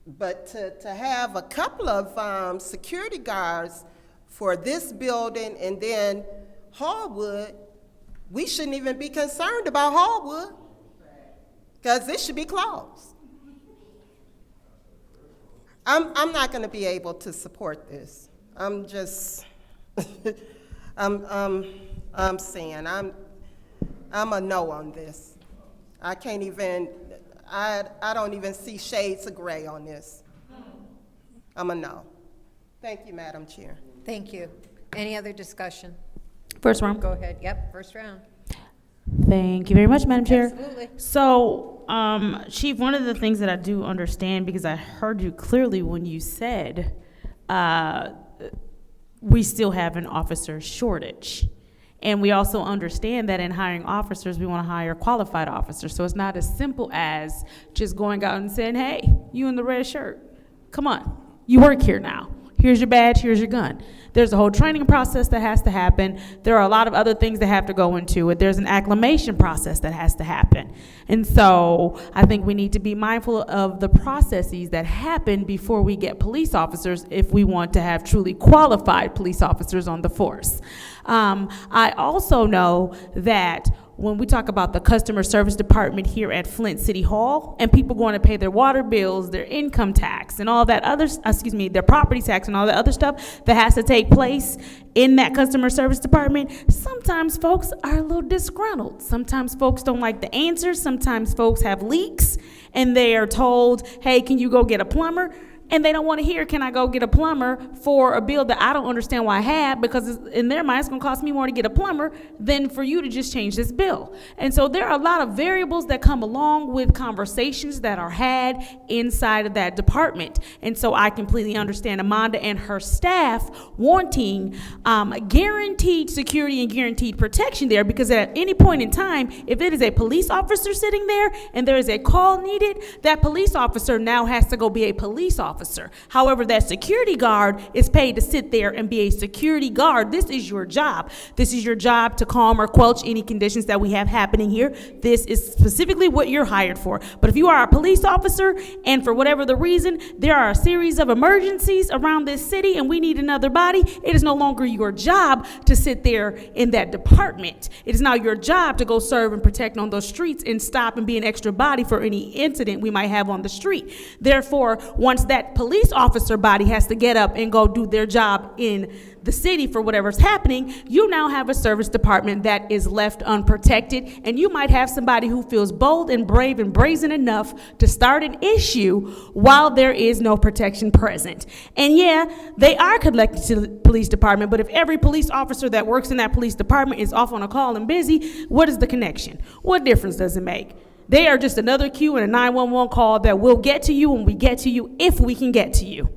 But to have a couple of security guards for this building and then Hallwood, we shouldn't even be concerned about Hallwood because it should be closed. I'm not going to be able to support this. I'm just, I'm saying I'm a no on this. I can't even, I don't even see shades of gray on this. I'm a no. Thank you, Madam Chair. Thank you. Any other discussion? First round. Go ahead. Yep, first round. Thank you very much, Madam Chair. Absolutely. So, Chief, one of the things that I do understand, because I heard you clearly when you said we still have an officer shortage. And we also understand that in hiring officers, we want to hire qualified officers. So it's not as simple as just going out and saying, hey, you in the red shirt, come on, you work here now. Here's your badge, here's your gun. There's a whole training process that has to happen. There are a lot of other things that have to go into it. There's an acclimation process that has to happen. And so I think we need to be mindful of the processes that happen before we get police officers if we want to have truly qualified police officers on the force. I also know that when we talk about the customer service department here at Flint City Hall, and people going to pay their water bills, their income tax, and all that other, their property tax and all that other stuff that has to take place in that customer service department, sometimes folks are a little disgruntled. Sometimes folks don't like the answers. Sometimes folks have leaks, and they are told, hey, can you go get a plumber? And they don't want to hear, can I go get a plumber for a bill that I don't understand why I have, because in their mind, it's going to cost me more to get a plumber than for you to just change this bill. And so there are a lot of variables that come along with conversations that are had inside of that department. And so I completely understand Amanda and her staff wanting guaranteed security and guaranteed protection there, because at any point in time, if it is a police officer sitting there and there is a call needed, that police officer now has to go be a police officer. However, that security guard is paid to sit there and be a security guard. This is your job. This is your job to calm or quench any conditions that we have happening here. This is specifically what you're hired for. But if you are a police officer and for whatever the reason, there are a series of emergencies around this city and we need another body, it is no longer your job to sit there in that department. It is now your job to go serve and protect on those streets and stop and be an extra body for any incident we might have on the street. Therefore, once that police officer body has to get up and go do their job in the city for whatever's happening, you now have a service department that is left unprotected, and you might have somebody who feels bold and brave and brazen enough to start an issue while there is no protection present. And yeah, they are connected to the police department, but if every police officer that works in that police department is off on a call and busy, what is the connection? What difference does it make? They are just another queue and a 911 call that will get to you when we get to you, if we can get to you.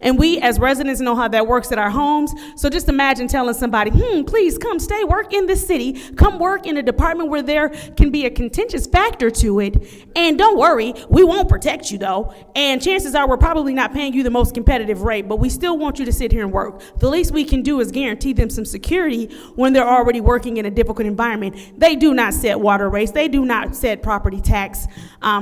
And we as residents know how that works at our homes. So just imagine telling somebody, please come stay, work in this city, come work in a department where there can be a contentious factor to it. And don't worry, we won't protect you though. And chances are we're probably not paying you the most competitive rate, but we still want you to sit here and work. The least we can do is guarantee them some security when they're already working in a difficult environment. They do not set water rates. They do not set property tax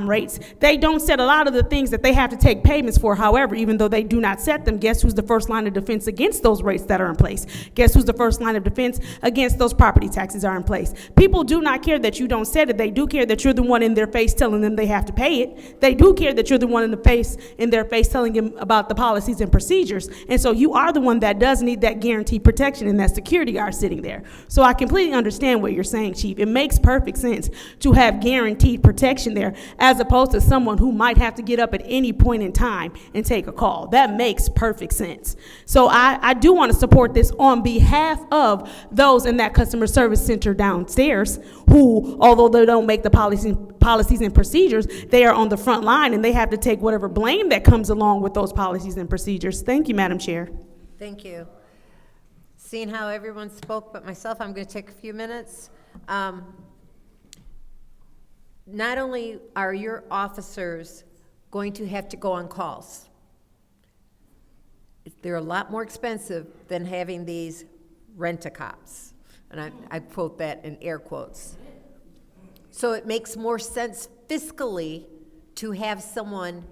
rates. They don't set a lot of the things that they have to take payments for. However, even though they do not set them, guess who's the first line of defense against those rates that are in place? Guess who's the first line of defense against those property taxes are in place? People do not care that you don't set it. They do care that you're the one in their face telling them they have to pay it. They do care that you're the one in their face telling them about the policies and procedures. And so you are the one that does need that guaranteed protection and that security guard sitting there. So I completely understand what you're saying, Chief. It makes perfect sense to have guaranteed protection there as opposed to someone who might have to get up at any point in time and take a call. That makes perfect sense. So I do want to support this on behalf of those in that customer service center downstairs who, although they don't make the policies and procedures, they are on the front line and they have to take whatever blame that comes along with those policies and procedures. Thank you, Madam Chair. Thank you. Seeing how everyone spoke but myself, I'm going to take a few minutes. Not only are your officers going to have to go on calls, they're a lot more expensive than having these rent-a-cops. And I quote that in air quotes. So it makes more sense fiscally to have someone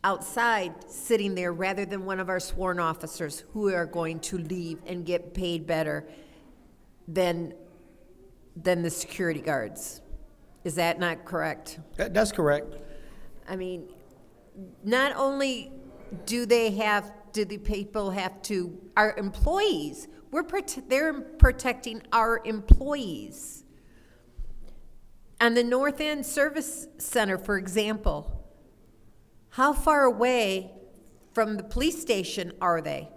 outside sitting there rather than one of our sworn officers who are going to leave and get paid better than the security guards. Is that not correct? That's correct. I mean, not only do the people have to, our employees, they're protecting our employees. On the North End Service Center, for example, how far away from the police station are they?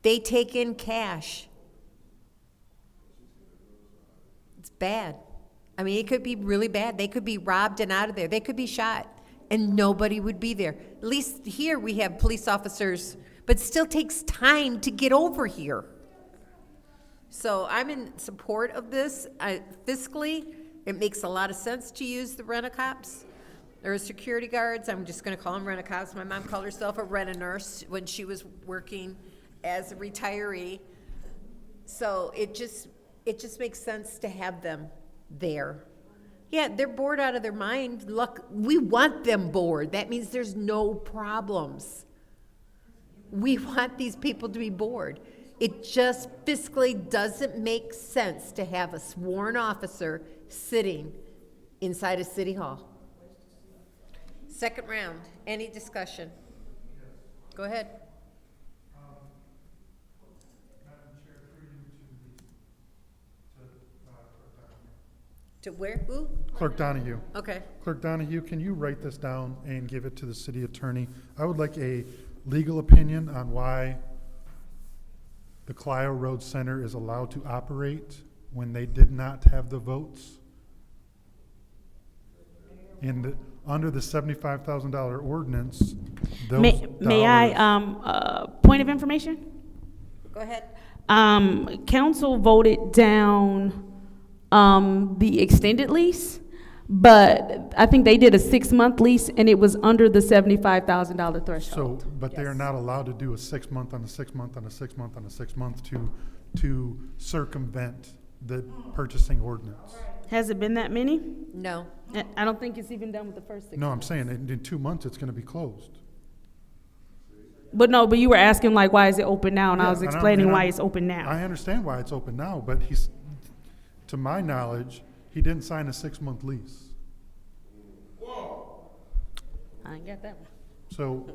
They take in cash. It's bad. I mean, it could be really bad. They could be robbed and out of there. They could be shot and nobody would be there. At least here we have police officers, but it still takes time to get over here. So I'm in support of this. Fiscally, it makes a lot of sense to use the rent-a-cops. There are security guards, I'm just gonna call them rent-a-cops. My mom called herself a rent-a-nurse when she was working as a retiree. So it just makes sense to have them there. Yeah, they're bored out of their mind. Look, we want them bored. That means there's no problems. We want these people to be bored. It just fiscally doesn't make sense to have a sworn officer sitting inside a city hall. Second round, any discussion? Go ahead. To where? Who? Clerk Donahue. Okay. Clerk Donahue, can you write this down and give it to the city attorney? I would like a legal opinion on why the Clio Road Center is allowed to operate when they did not have the votes. And under the $75,000 ordinance, those May I, point of information? Go ahead. Council voted down the extended lease, but I think they did a 6-month lease and it was under the $75,000 threshold. So, but they are not allowed to do a 6 month on a 6 month on a 6 month on a 6 month to circumvent the purchasing ordinance. Has it been that many? No. I don't think it's even done with the first 6 No, months. I'm saying in 2 months, it's gonna be closed. But no, but you were asking like, why is it open now? And I Yeah, was and explaining and why it's open now. I understand why it's open now, but he's, to my knowledge, he didn't sign a 6-month lease. I ain't got that one. So,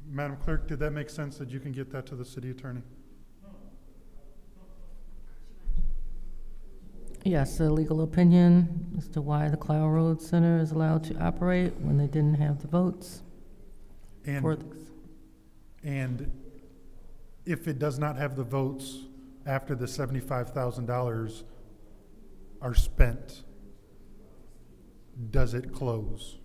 Madam Clerk, did that make sense that you can get that to the city attorney? Yes, a legal opinion as to why the Clio Road Center is allowed to operate when they didn't have the votes. for the- And if it does not have the votes after the $75,000 are spent, does it close?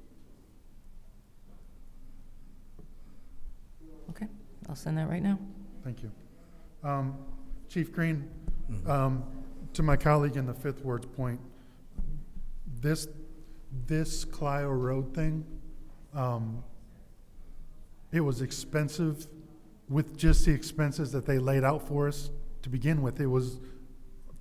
Okay, I'll send that right now. Thank you. Chief Green, to my colleague in the Fifth Ward's point, this Clio Road thing, it was expensive with just the expenses that they laid out for us to begin with. It was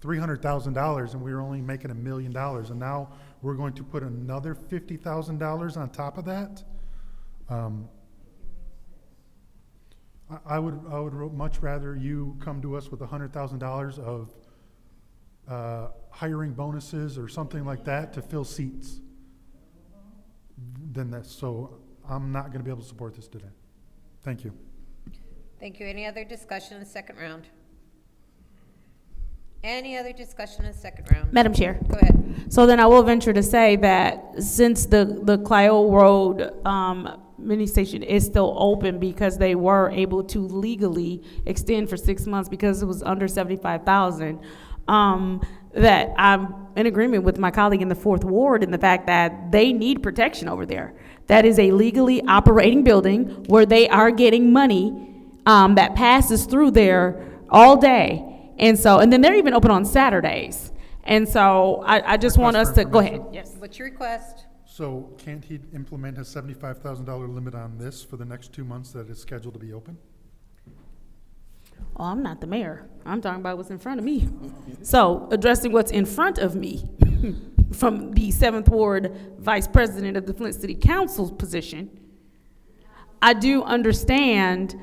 $300,000 and we were only making $1 million. And now we're going to put another $50,000 on top of that. I would much rather you come to us with $100,000 of hiring bonuses or something like that to fill seats than this. So I'm not going to be able to support this today. Thank you. Thank you. Any other discussion in the second round? Any other discussion in the second round? Madam Chair. Go ahead. So then I will venture to say that since the Clio Road mini station is still open because they were able to legally extend for 6 months because it was under 75,000, that I'm in agreement with my colleague in the Fourth Ward in the fact that they need protection over there. That is a legally operating building where they are getting money that passes through there all day. And then they're even open on Saturdays. And so I just want us to, go ahead. Yes. What's your request? So can't he implement his $75,000 limit on this for the next 2 months that is scheduled to be open? Oh, I'm not the mayor. I'm talking about what's in front of me. So addressing what's in front of me from the 7th Ward Vice President of the Flint City Council's position, I do understand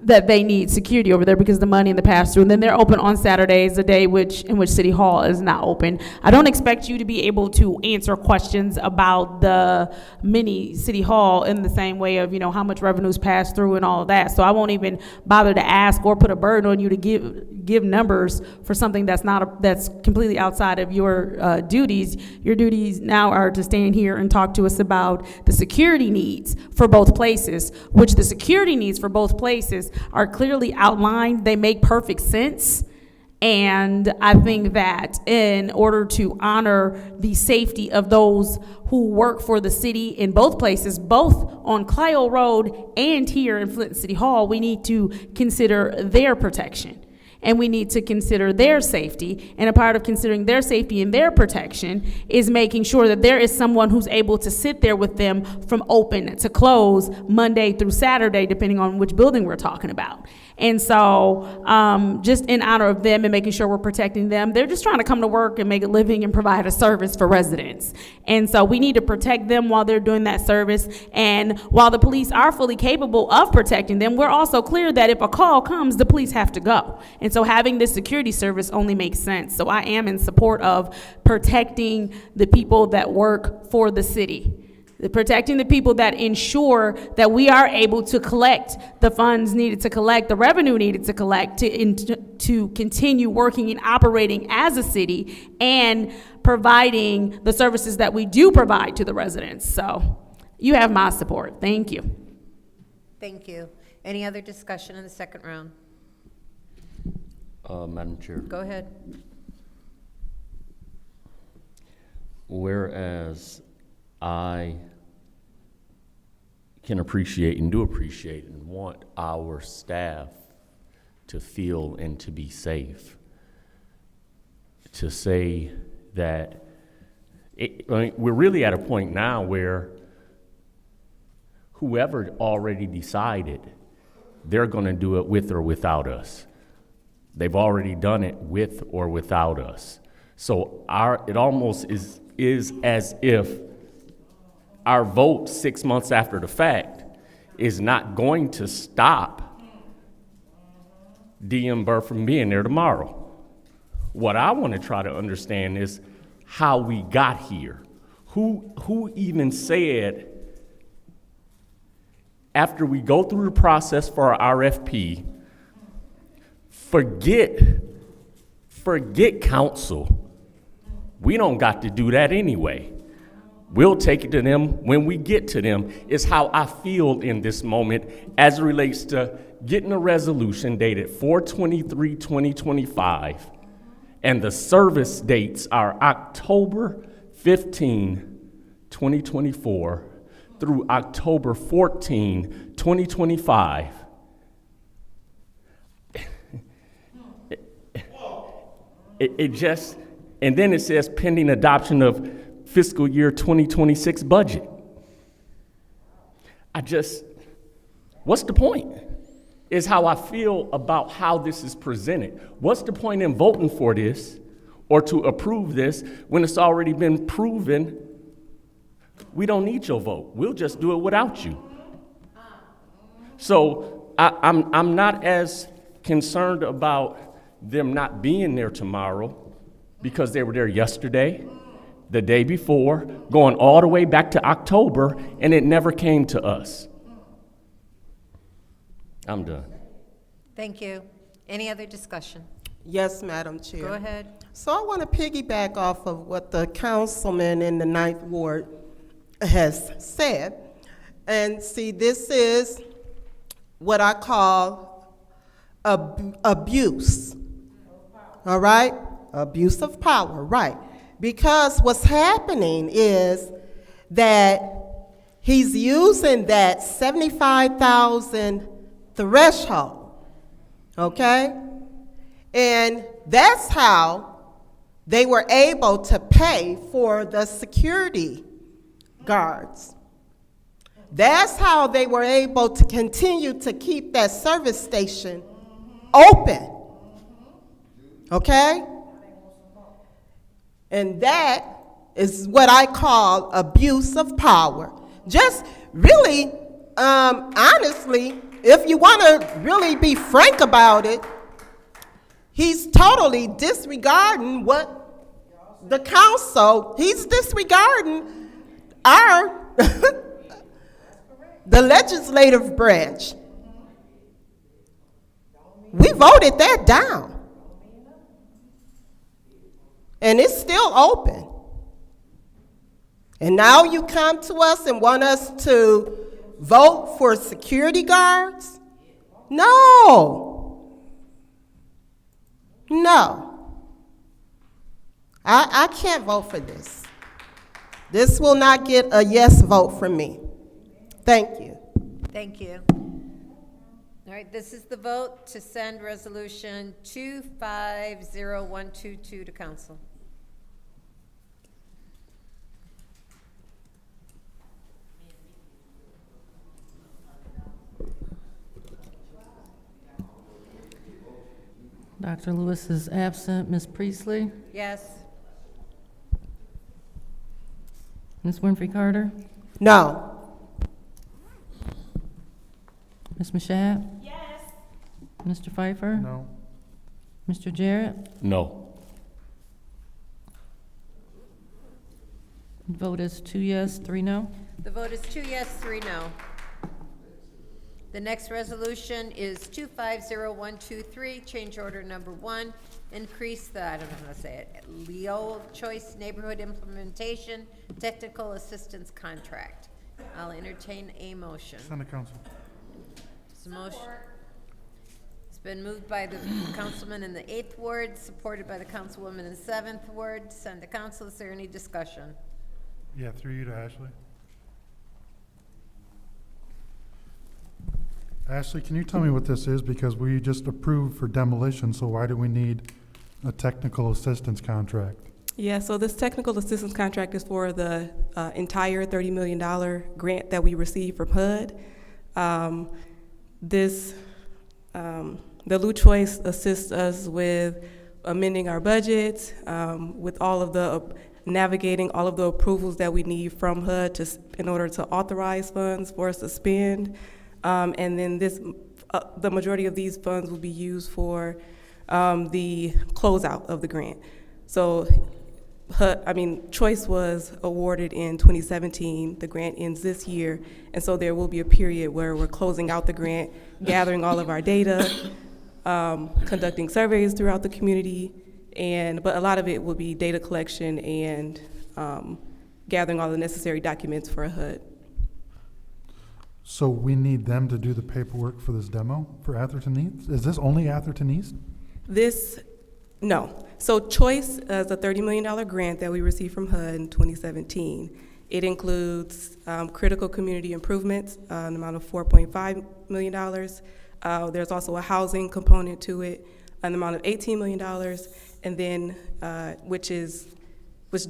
that they need security over there because the money in the pass-through, and then they're open on Saturdays, a day in which City Hall is not open. I don't expect you to be able to answer questions about the mini City Hall in the same way of, how much revenues pass through and all of that. So I won't even bother to ask or put a burden on you to give numbers for something that's completely outside of your duties. Your duties now are to stand here and talk to us about the security needs for both places, which the security needs for both places are clearly outlined. They make perfect sense. And I think that in order to honor the safety of those who work for the city in both places, both on Clio Road and here in Flint City Hall, we need to consider their protection. and we need to consider their safety. And a part of considering their safety and their protection is making sure that there is someone who's able to sit there with them from open to close Monday through Saturday, depending on which building we're talking about. And so just in honor of them and making sure we're protecting them, they're just trying to come to work and make a living and provide a service for residents. And so we need to protect them while they're doing that service. And while the police are fully capable of protecting them, we're also clear that if a call comes, the police have to go. And so having this security service only makes sense. So I am in support of protecting the people that work for the city. Protecting the people that ensure that we are able to collect the funds needed to collect, the revenue needed to collect, to continue working and operating as a city and providing the services that we do provide to the residents. So you have my support. Thank you. Thank you. Any other discussion in the second round? Madam Chair. Go ahead. Whereas I can appreciate and do appreciate and want our staff to feel and to be safe, to say that we're really at a point now where whoever already decided they're going to do it with or without us. They've already done it with or without us. So it almost is as if our vote 6 months after the fact is not going to stop DM Burr from being there tomorrow. What I want to try to understand is how we got here. Who even said, after we go through the process for our RFP, forget council. We don't got to do that anyway. We'll take it to them when we get to them, is how I feel in this moment as it relates to getting a resolution dated 4/23/2025, and the service dates are October 15, 2024 through October 14, 2025. It just, and then it says pending adoption of fiscal year 2026 budget. What's the point? Is how I feel about how this is presented. What's the point in voting for this or to approve this when it's already been proven we don't need your vote? We'll just do it without you. So I'm not as concerned about them not being there tomorrow because they were there yesterday, the day before, going all the way back to October, and it never came to us. I'm done. Thank you. Any other discussion? Yes, Madam Chair. Go ahead. So I want to piggyback off of what the councilman in the 9th Ward has said. And see, this is what I call abuse. All right? Abuse of power, right. Because what's happening is that he's using that 75,000 threshold, okay? And that's how they were able to pay for the security guards. That's how they were able to continue to keep that service station open, okay? And that is what I call abuse of power. Just really, honestly, if you want to really be frank about it, he's totally disregarding what the council, he's disregarding our, the legislative branch. We voted that down. And it's still open. And now you come to us and want us to vote for security guards? No. No. I can't vote for this. This will not get a yes vote from me. Thank you. Thank you. All right, this is the vote to send resolution 250122 to council. Dr. Lewis is absent. Ms. Priestley? Yes. Ms. Winfrey Carter? No. Ms. Mashat? Yes. Mr. Pfeiffer? No. Mr. Jarrett? No. Vote is 2 yes, 3 no. The vote is 2 yes, 3 no. The next resolution is 250123, change order number 1, increase the, I don't know how to say it, Leo Choice Neighborhood Implementation Technical Assistance Contract. I'll entertain a motion. Send to council. It's a motion. It's been moved by the councilman in the 8th ward, supported by the councilwoman in the 7th ward. Send to council. Is there any discussion? Yeah, through you to Ashley. Ashley, can you tell me what this is? Because we just approved for demolition, so why do we need a technical assistance contract? Yeah, so this technical assistance contract is for the entire $30 million grant that we received from HUD. The Lou Choice assists us with amending our budget, with all of the navigating all of the approvals that we need from HUD in order to authorize funds for us to spend. And then the majority of these funds will be used for the closeout of the grant. So, Choice was awarded in 2017. The grant ends this year, and so there will be a period where we're closing out the grant, gathering all of our data, conducting surveys throughout the community, but a lot of it will be data collection and gathering all the necessary documents for HUD. So we need them to do the paperwork for this demo for Atherton East? Is this only Atherton East? No. So Choice is a $30 million grant that we received from HUD in 2017. It includes critical community improvements, an amount of $4.5 million. There's also a housing component to it, an amount of $18 million, and then which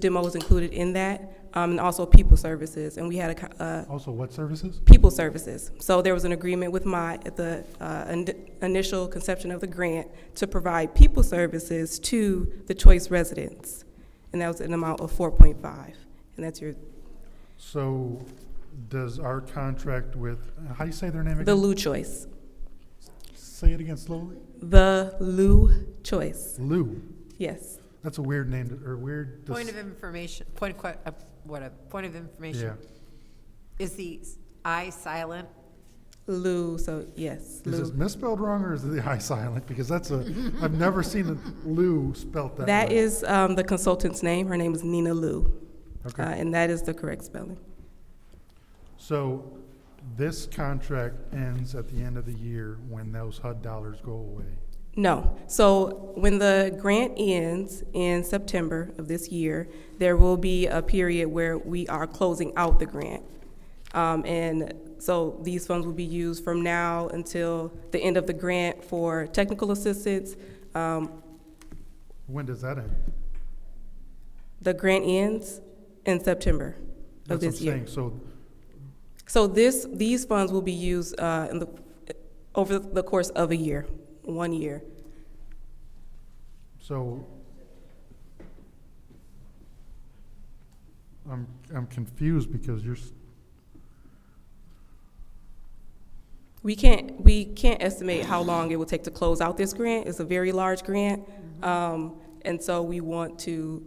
demo is included in that. And also people services, and we had also what services? People services. So there was an agreement with at the initial conception of the grant to provide people services to the Choice residents, and that was an amount of 4.5, and that's your. So, does our contract with how do you say their name again? The Lou Choice. Say it again slowly. The Lou Choice. Lou. Yes. That's a weird name or weird. Point of information. Point of information. Yeah. Is the I silent? Lou. So yes. Is this misspelled wrong or is the I silent? Because that's I've never seen a Lou spelled that way. That is the consultant's name. Her name is Nina Lou. Okay. And that is the correct spelling. So this contract ends at the end of the year when those HUD dollars go away. No. So when the grant ends in September of this year, there will be a period where we are closing out the grant. And so these funds will be used from now until the end of the grant for technical assistance. When does that end? The grant ends in September of That's this what I'm year. saying. So these funds will be used over the course of a year. 1 year. So I'm confused because we can't estimate how long it will take to close out this grant. It's a very large grant, and so we want to,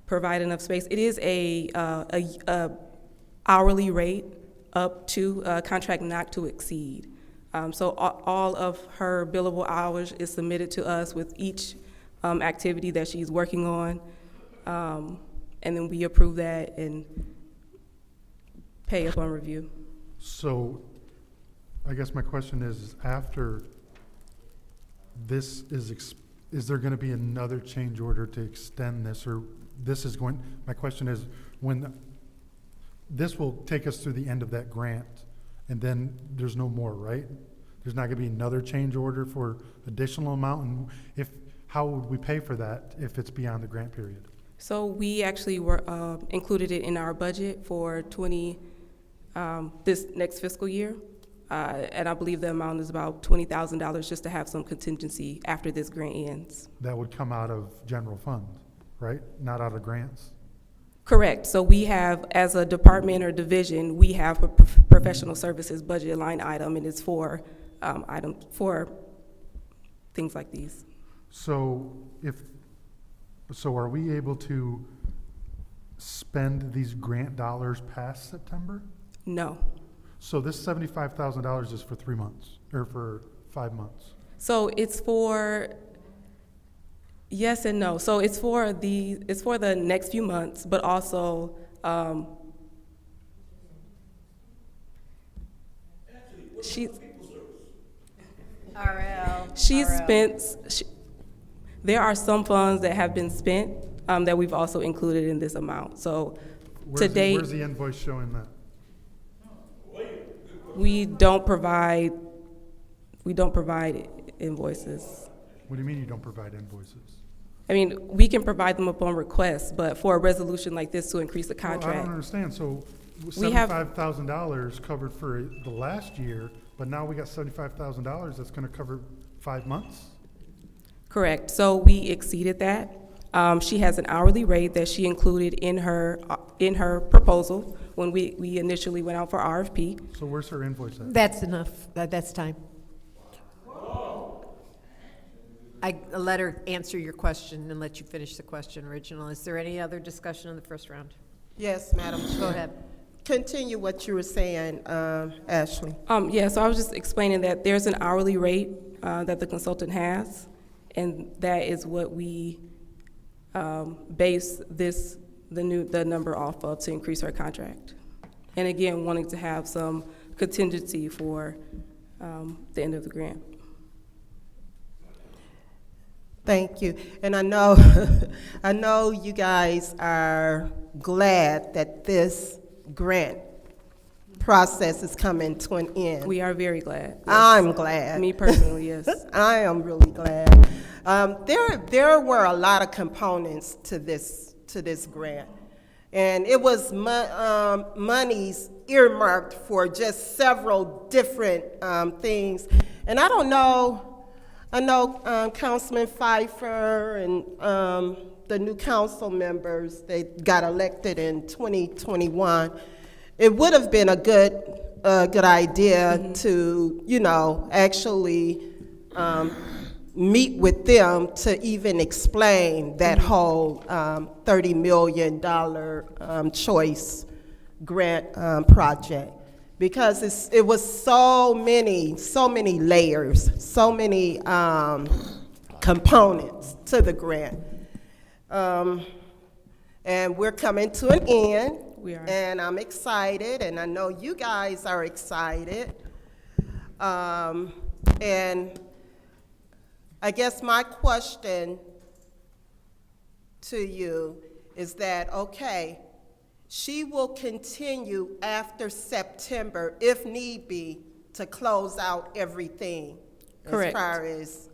provide enough space. It is a hourly rate up to contract not to exceed. So all of her billable hours is submitted to us with each activity that she's working on, and then we approve that and pay upon review. So I guess my question is after this is there going to be another change order to extend this, or my question is when this will take us through the end of that grant, and then there's no more, right? There's not gonna be another change order for additional amount, and how would we pay for that if it's beyond the grant period? So we actually were included it in our budget for this next fiscal year. And I believe the amount is about $20,000 just to have some contingency after this grant ends. That would come out of general funds, right? Not out of grants? Correct. So we have, as a department or division, we have a professional services budget line item, and it's for for things like these. So are we able to spend these grant dollars past September? No. So this $75,000 is for 3 months, or for 5 months? So it's for yes and no. So it's for the next few months, but also there are some funds that have been spent that we've also included in this amount. So to date, where's the invoice showing that? we don't provide invoices. What do you mean you don't provide invoices? I mean, we can provide them upon request, but for a resolution like this to increase the contract. Well, I don't understand. So We have- $75,000 covered for the last year, but now we got $75,000 that's gonna cover 5 months? Correct. So we exceeded that. She has an hourly rate that she included in her proposal when we initially went out for RFP. So where's her invoice at? That's enough. That's time. I let her answer your question and let you finish the question original. Is there any other discussion in the first round? Yes, Madam Chair. Go ahead. Continue what you were saying, Ashley. Yeah, so I was just explaining that there's an hourly rate that the consultant has, and that is what we base the number off of to increase our contract. And again, wanting to have some contingency for the end of the grant. Thank you. And I know, I know you guys are glad that this grant process is coming to an end. We are very glad. Yes. I'm glad. Me personally, yes. I am really glad. There were a lot of components to this grant, and it was monies earmarked for just several different things. And I don't know. I know Councilman Pfeiffer and the new council members, they got elected in 2021. It would have been a good idea to, actually meet with them to even explain that whole $30 million choice grant project. Because it was so many layers, so many components to the grant. And we're coming to an end. We are. And I'm excited, and I know you guys are excited. And I guess my question to you is that, okay, she will continue after September, if need be, to close out everything. Correct. As far as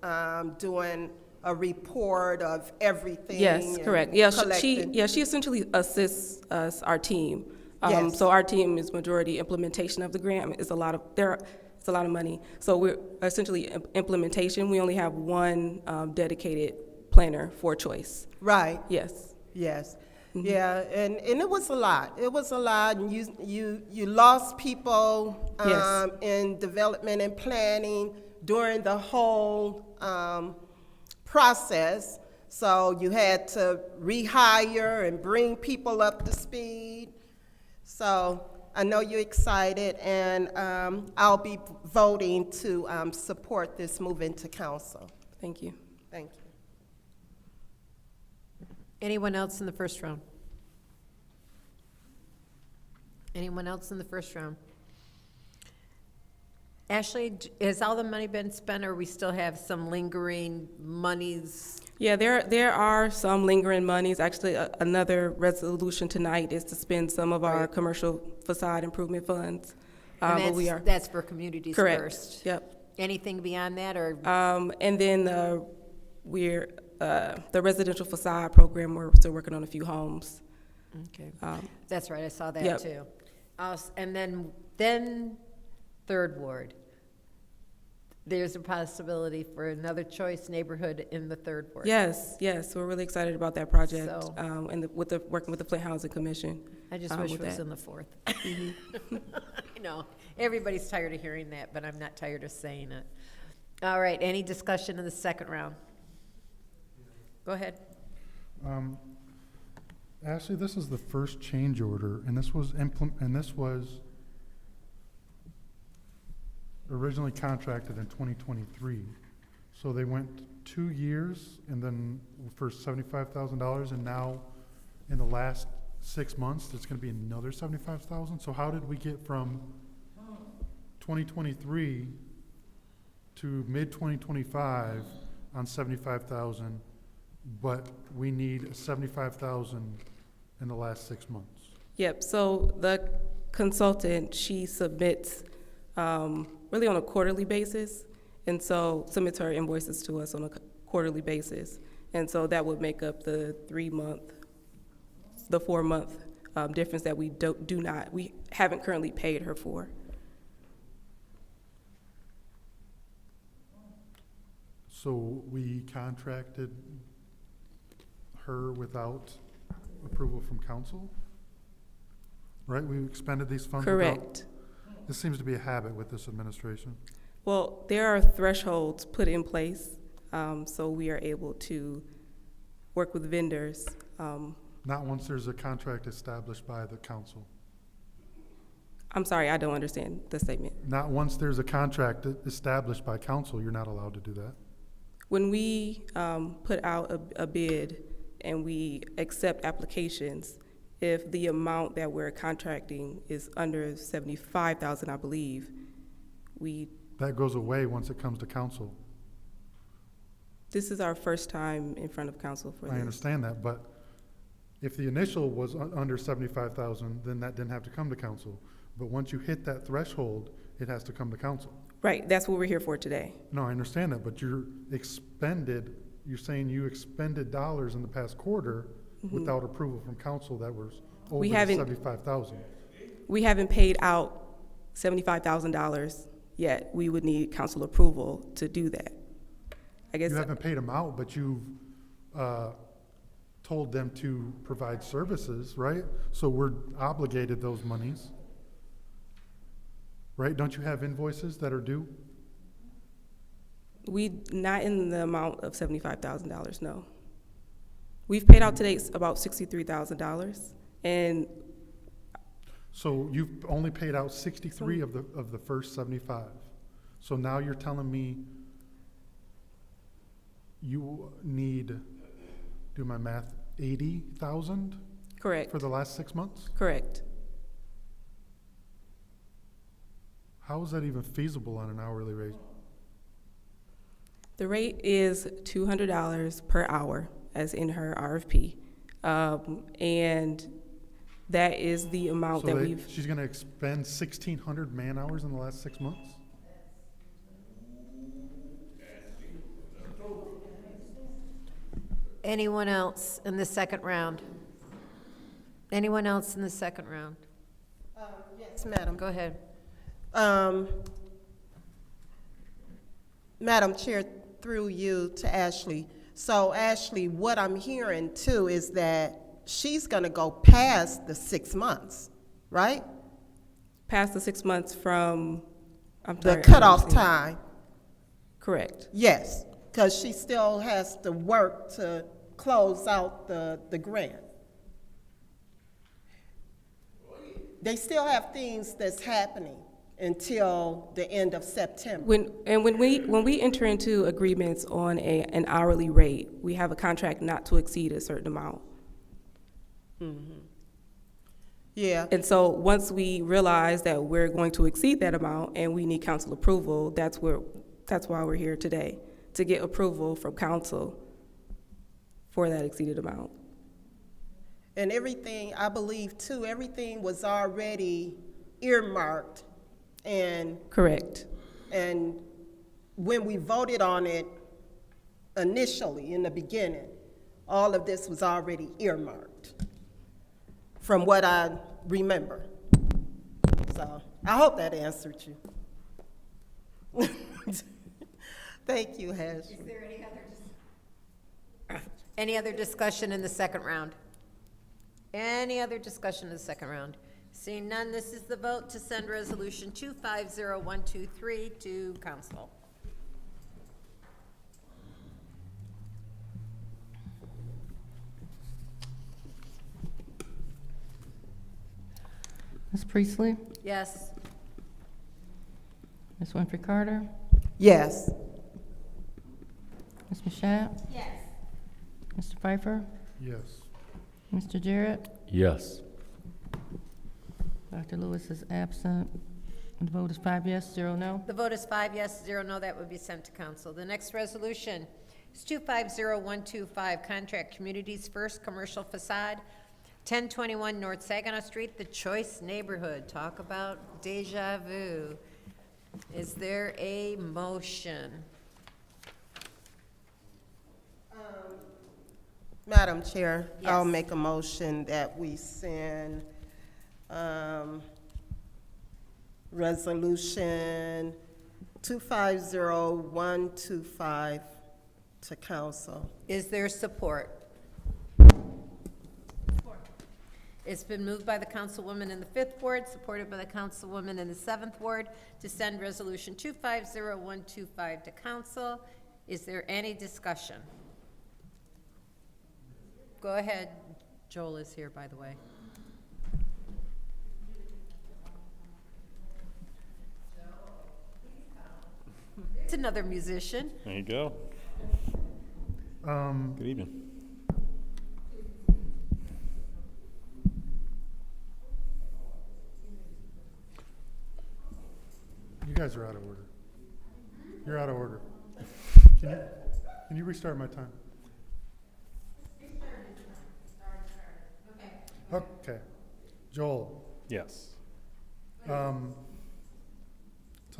doing a report of everything. Yes, and correct. Yeah, collecting. she essentially assists us, our team. Yes. So our team is majority implementation of the grant. It's a lot of money. So we're essentially implementation. We only have one dedicated planner for choice. Right. Yes. Yes. Mm-hmm. Yeah, and it was a lot. It was a lot, and you lost people Yes. in development and planning during the whole process. So you had to rehire and bring people up to speed. So I know you're excited, and I'll be voting to support this move into council. Thank you. Thank you. Anyone else in the first round? Anyone else in the first round? Ashley, has all the money been spent, or we still have some lingering monies? Yeah, there are some lingering monies. Actually, another resolution tonight is to spend some of our commercial facade improvement funds And but we are. that's for communities Correct. first. Yep. Anything beyond that, or? And then we're the residential facade program. We're still working on a few homes. Okay. That's right, I saw that Yep. too. And then Third Ward. There's a possibility for another choice neighborhood in the Third Ward. Yes, we're really excited about that project. So- And working with the Flint Housing Commission. I just wish it with was that. in the fourth. You know, everybody's tired of hearing that, but I'm not tired of saying it. All right, any discussion in the second round? Go ahead. Ashley, this is the first change order, and this was originally contracted in 2023. So they went 2 years, and then for $75,000, and now in the last 6 months, it's going to be another $75,000. So how did we get from 2023 to mid-2025 on $75,000, but we need $75,000 in the last 6 months? Yep, so the consultant, she submits really on a quarterly basis, and so submits her invoices to us on a quarterly basis. And so that would make up the 4-month difference that we we haven't currently paid her for. So we contracted her without approval from council? Right, we expended these funds without? Correct. This seems to be a habit with this administration. Well, there are thresholds put in place, so we are able to work with vendors. Not once there's a contract established by the council. I'm sorry, I don't understand the statement. Not once there's a contract established by council, you're not allowed to do that. When we put out a bid and we accept applications, if the amount that we're contracting is under $75,000, I believe, That goes away once it comes to council. this is our first time in front of council for this. I understand that, but if the initial was under 75,000, then that didn't have to come to council. But once you hit that threshold, it has to come to council. Right, that's what we're here for today. No, I understand that, but you're saying you expended dollars in the past quarter without approval from council that was over We the haven't- 75,000. We haven't paid out $75,000 yet. We would need council approval to do that. I guess. You haven't paid them out, but you've told them to provide services, right? So we're obligated those monies. Right? Don't you have invoices that are due? Not in the amount of $75,000, no. We've paid out today about $63,000, and So you've only paid out 63 of the first 75. So now you're telling me you need, do my math, 80,000? Correct. For the last 6 months? Correct. How is that even feasible on an hourly rate? The rate is $200 per hour, as in her RFP. And that is the amount that we've. She's gonna expend 1,600 man hours in the last 6 months? Anyone else in the second round? Anyone else in the second round? Yes, madam. Go ahead. Madam Chair, through you to Ashley. So Ashley, what I'm hearing too is that she's gonna go past the 6 months, right? Past the 6 months from, The cutoff time. Correct. Yes, because she still has to work to close out the grant. They still have things that's happening until the end of September. When we enter into agreements on an hourly rate, we have a contract not to exceed a certain amount. Yeah. And so once we realize that we're going to exceed that amount and we need council approval, that's why we're here today, to get approval from council for that exceeded amount. And everything, I believe too, everything was already earmarked And Correct. And when we voted on it initially, in the beginning, all of this was already earmarked, from what I remember. So I hope that answered you. Thank you, Hash. Is there any other discussion in the second round? Any other discussion in the second round? Seeing none, this is the vote to send resolution 250123 to council. Ms. Priestley? Yes. Ms. Winfrey Carter? Yes. Ms. Mashat? Yes. Mr. Pfeiffer? Yes. Mr. Jarrett? Yes. Dr. Lewis is absent. The vote is 5 yes, 0 no. The vote is 5 yes, 0 no. That would be sent to council. The next resolution is 250125, Contract Communities First Commercial Facade, 1021 North Saginaw Street, the Choice Neighborhood. Talk about deja vu. Is there a motion? Madam Chair, Yes. I'll make a motion that we send resolution 250125 to council. Is there support? It's been moved by the councilwoman in the 5th ward, supported by the councilwoman in the 7th ward, to send resolution 250125 to council. Is there any discussion? Go ahead. Joel is here, by the way. It's another musician. There you go. Good evening. You guys are out of order. You're out of order. Can you restart my time? Okay. Joel, Yes. tell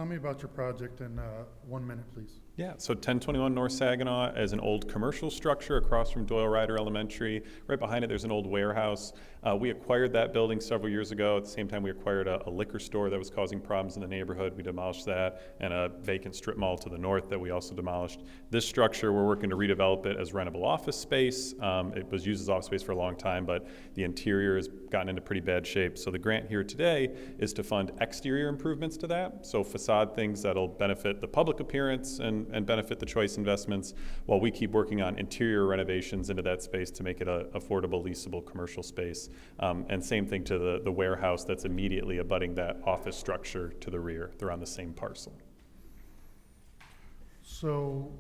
me about your project in 1 minute, please. Yeah, so 1021 North Saginaw is an old commercial structure across from Doyle Ryder Elementary. Right behind it, there's an old warehouse. We acquired that building several years ago. At the same time, we acquired a liquor store that was causing problems in the neighborhood. We demolished that, and a vacant strip mall to the north that we also demolished. This structure, we're working to redevelop it as rentable office space. It was used as office space for a long time, but the interior has gotten into pretty bad shape. So the grant here today is to fund exterior improvements to that, so facade things that'll benefit the public appearance and benefit the choice investments, while we keep working on interior renovations into that space to make it a affordable, leasable commercial space. And same thing to the warehouse that's immediately abutting that office structure to the rear. They're on the same parcel. So,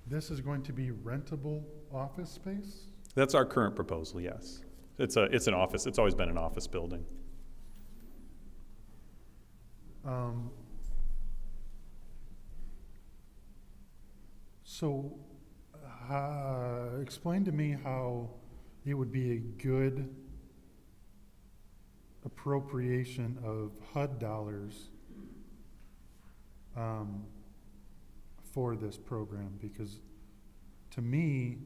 this is going to be rentable office space? That's our current proposal, yes. It's an office, it's always been an office building. So, explain to me how it would be a good appropriation of HUD dollars for this program, because to me,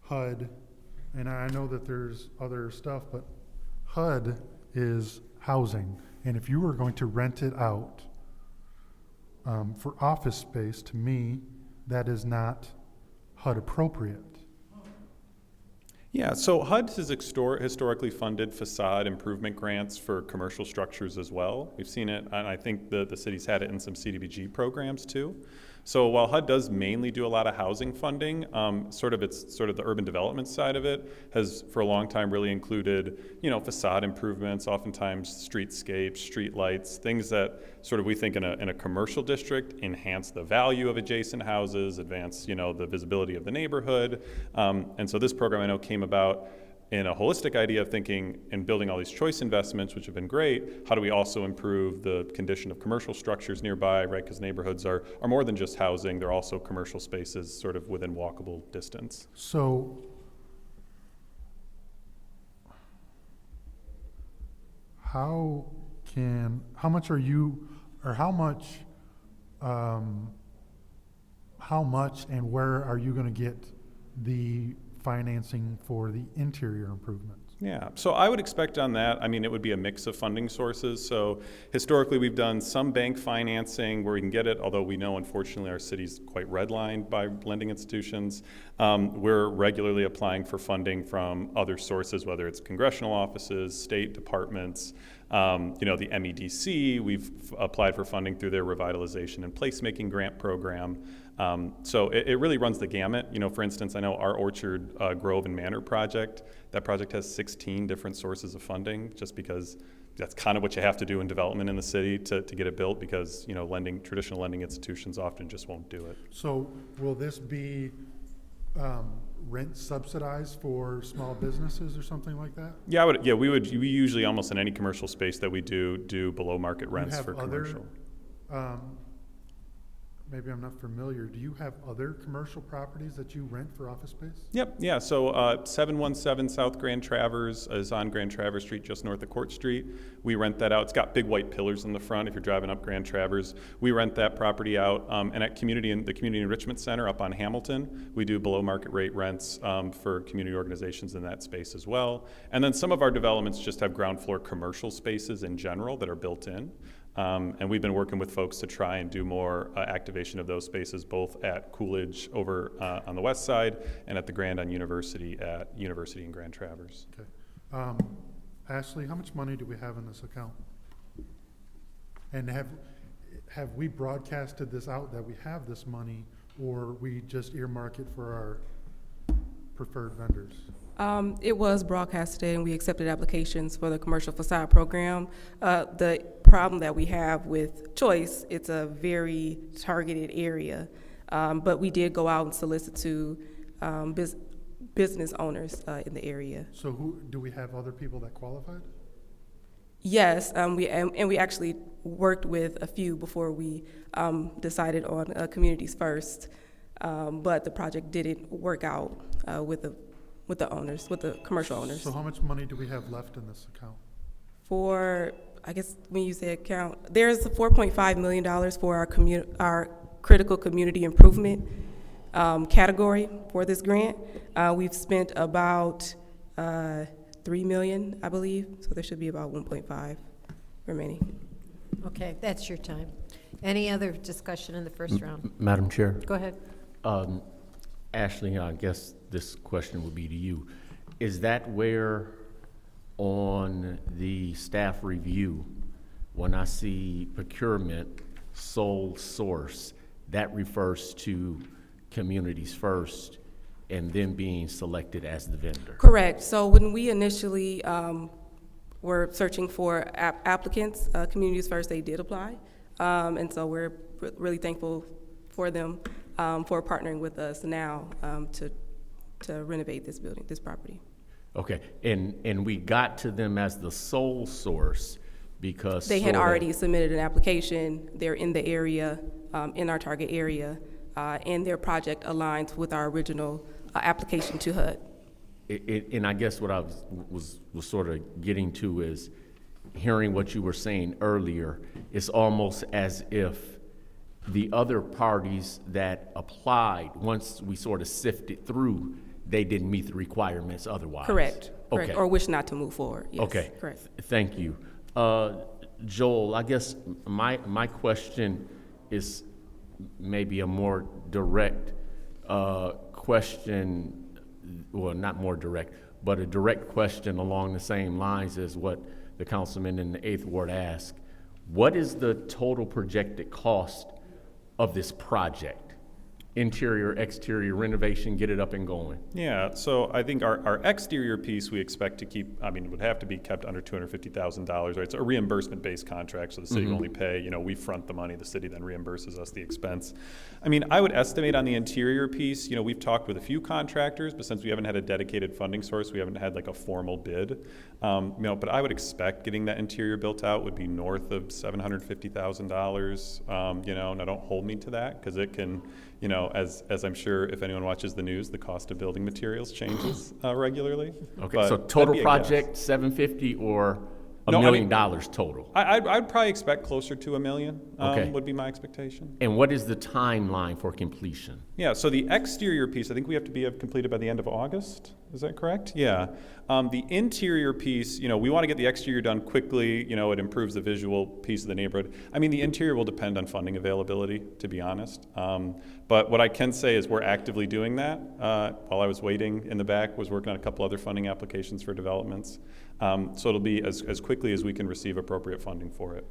HUD, and I know that there's other stuff, but HUD is housing. And if you were going to rent it out for office space, to me, that is not HUD appropriate. Yeah, so HUD has historically funded facade improvement grants for commercial structures as well. We've seen it, and I think the city's had it in some CDBG programs too. So while HUD does mainly do a lot of housing funding, it's sort of the urban development side of it has for a long time really included, facade improvements, oftentimes streetscapes, street lights, things that sort of we think in a commercial district enhance the value of adjacent houses, advance, the visibility of the neighborhood. And so this program I know came about in a holistic idea of thinking and building all these choice investments, which have been great. How do we also improve the condition of commercial structures nearby, right? Because neighborhoods are more than just housing. They're also commercial spaces sort of within walkable distance. So, how much are you, or how much and where are you gonna get the financing for the interior improvements? Yeah, so I would expect on that, I mean, it would be a mix of funding sources. So historically, we've done some bank financing where we can get it, although we know unfortunately our city's quite redlined by lending institutions. We're regularly applying for funding from other sources, whether it's congressional offices, state departments, the MEDC. We've applied for funding through their revitalization and placemaking grant program. So it really runs the gamut. For instance, I know our Orchard Grove and Manor project, that project has 16 different sources of funding, just because that's kind of what you have to do in development in the city to get it built, because traditional lending institutions often just won't do it. So will this be rent subsidized for small businesses or something like that? Yeah, we usually almost in any commercial space that we do below market rents for commercial. Maybe I'm not familiar. Do you have other commercial properties that you rent for office space? Yep, yeah, so 717 South Grand Traverse is on Grand Traverse Street, just north of Court Street. We rent that out. It's got big white pillars in the front if you're driving up Grand Traverse. We rent that property out. And at the Community Enrichment Center up on Hamilton, we do below market rate rents for community organizations in that space as well. And then some of our developments just have ground floor commercial spaces in general that are built in. And we've been working with folks to try and do more activation of those spaces, both at Coolidge over on the west side and at the Grand on University at University and Grand Traverse. Okay. Ashley, how much money do we have in this account? And have we broadcasted this out that we have this money, or we just earmark it for our preferred vendors? It was broadcasted, and we accepted applications for the commercial facade program. The problem that we have with Choice, it's a very targeted area, but we did go out and solicit to business owners in the area. So do we have other people that qualified? Yes, we actually worked with a few before we decided on Communities First, but the project didn't work out with the owners, with the commercial owners. So how much money do we have left in this account? For, I guess when you say account, there's $4.5 million for our critical community improvement category for this grant. We've spent about $3 million, I believe, so there should be about 1.5 remaining. Okay, that's your time. Any other discussion in the first round? Madam Chair? Go ahead. Ashley, I guess this question would be to you. Is that where on the staff review, when I see procurement, sole source, that refers to Communities First and then being selected as the vendor? Correct. So when we initially were searching for applicants, Communities First, they did apply. And so we're really thankful for them for partnering with us now to renovate this building, this property. Okay, and we got to them as the sole source because they had already submitted an application. They're in the area, in our target area, and their project aligns with our original application to HUD. And I guess what I was sort of getting to is hearing what you were saying earlier. It's almost as if the other parties that applied, once we sort of sifted through, they didn't meet the requirements otherwise. Correct. Okay. Correct. Or wish not to move forward. Yes. Okay. Correct. Thank you. Joel, I guess my question is maybe a more direct question, well, not more direct, but a direct question along the same lines as what the councilman in the 8th Ward asked. What is the total projected cost of this project? Interior, exterior renovation, get it up and going. Yeah, so I think our exterior piece we expect to keep, I mean, it would have to be kept under $250,000, right? It's a reimbursement-based contract, so the city will only pay, we front the money, the city then reimburses us the expense. I mean, I would estimate on the interior piece, we've talked with a few contractors, but since we haven't had a dedicated funding source, we haven't had like a formal bid. But I would expect getting that interior built out would be north of $750,000. Now don't hold me to that, because it can, as I'm sure if anyone watches the news, the cost of building materials changes regularly. Okay, But so total that'd be a project guess. 750 or $1 million total. I'd probably expect closer to $1 million, Okay. would be my expectation. And what is the timeline for completion? Yeah, so the exterior piece, I think we have to be completed by the end of August. Is that correct? Yeah. The interior piece, we want to get the exterior done quickly. It improves the visual piece of the neighborhood. I mean, the interior will depend on funding availability, to be honest. But what I can say is we're actively doing that. While I was waiting in the back, was working on a couple other funding applications for developments. So it'll be as quickly as we can receive appropriate funding for it.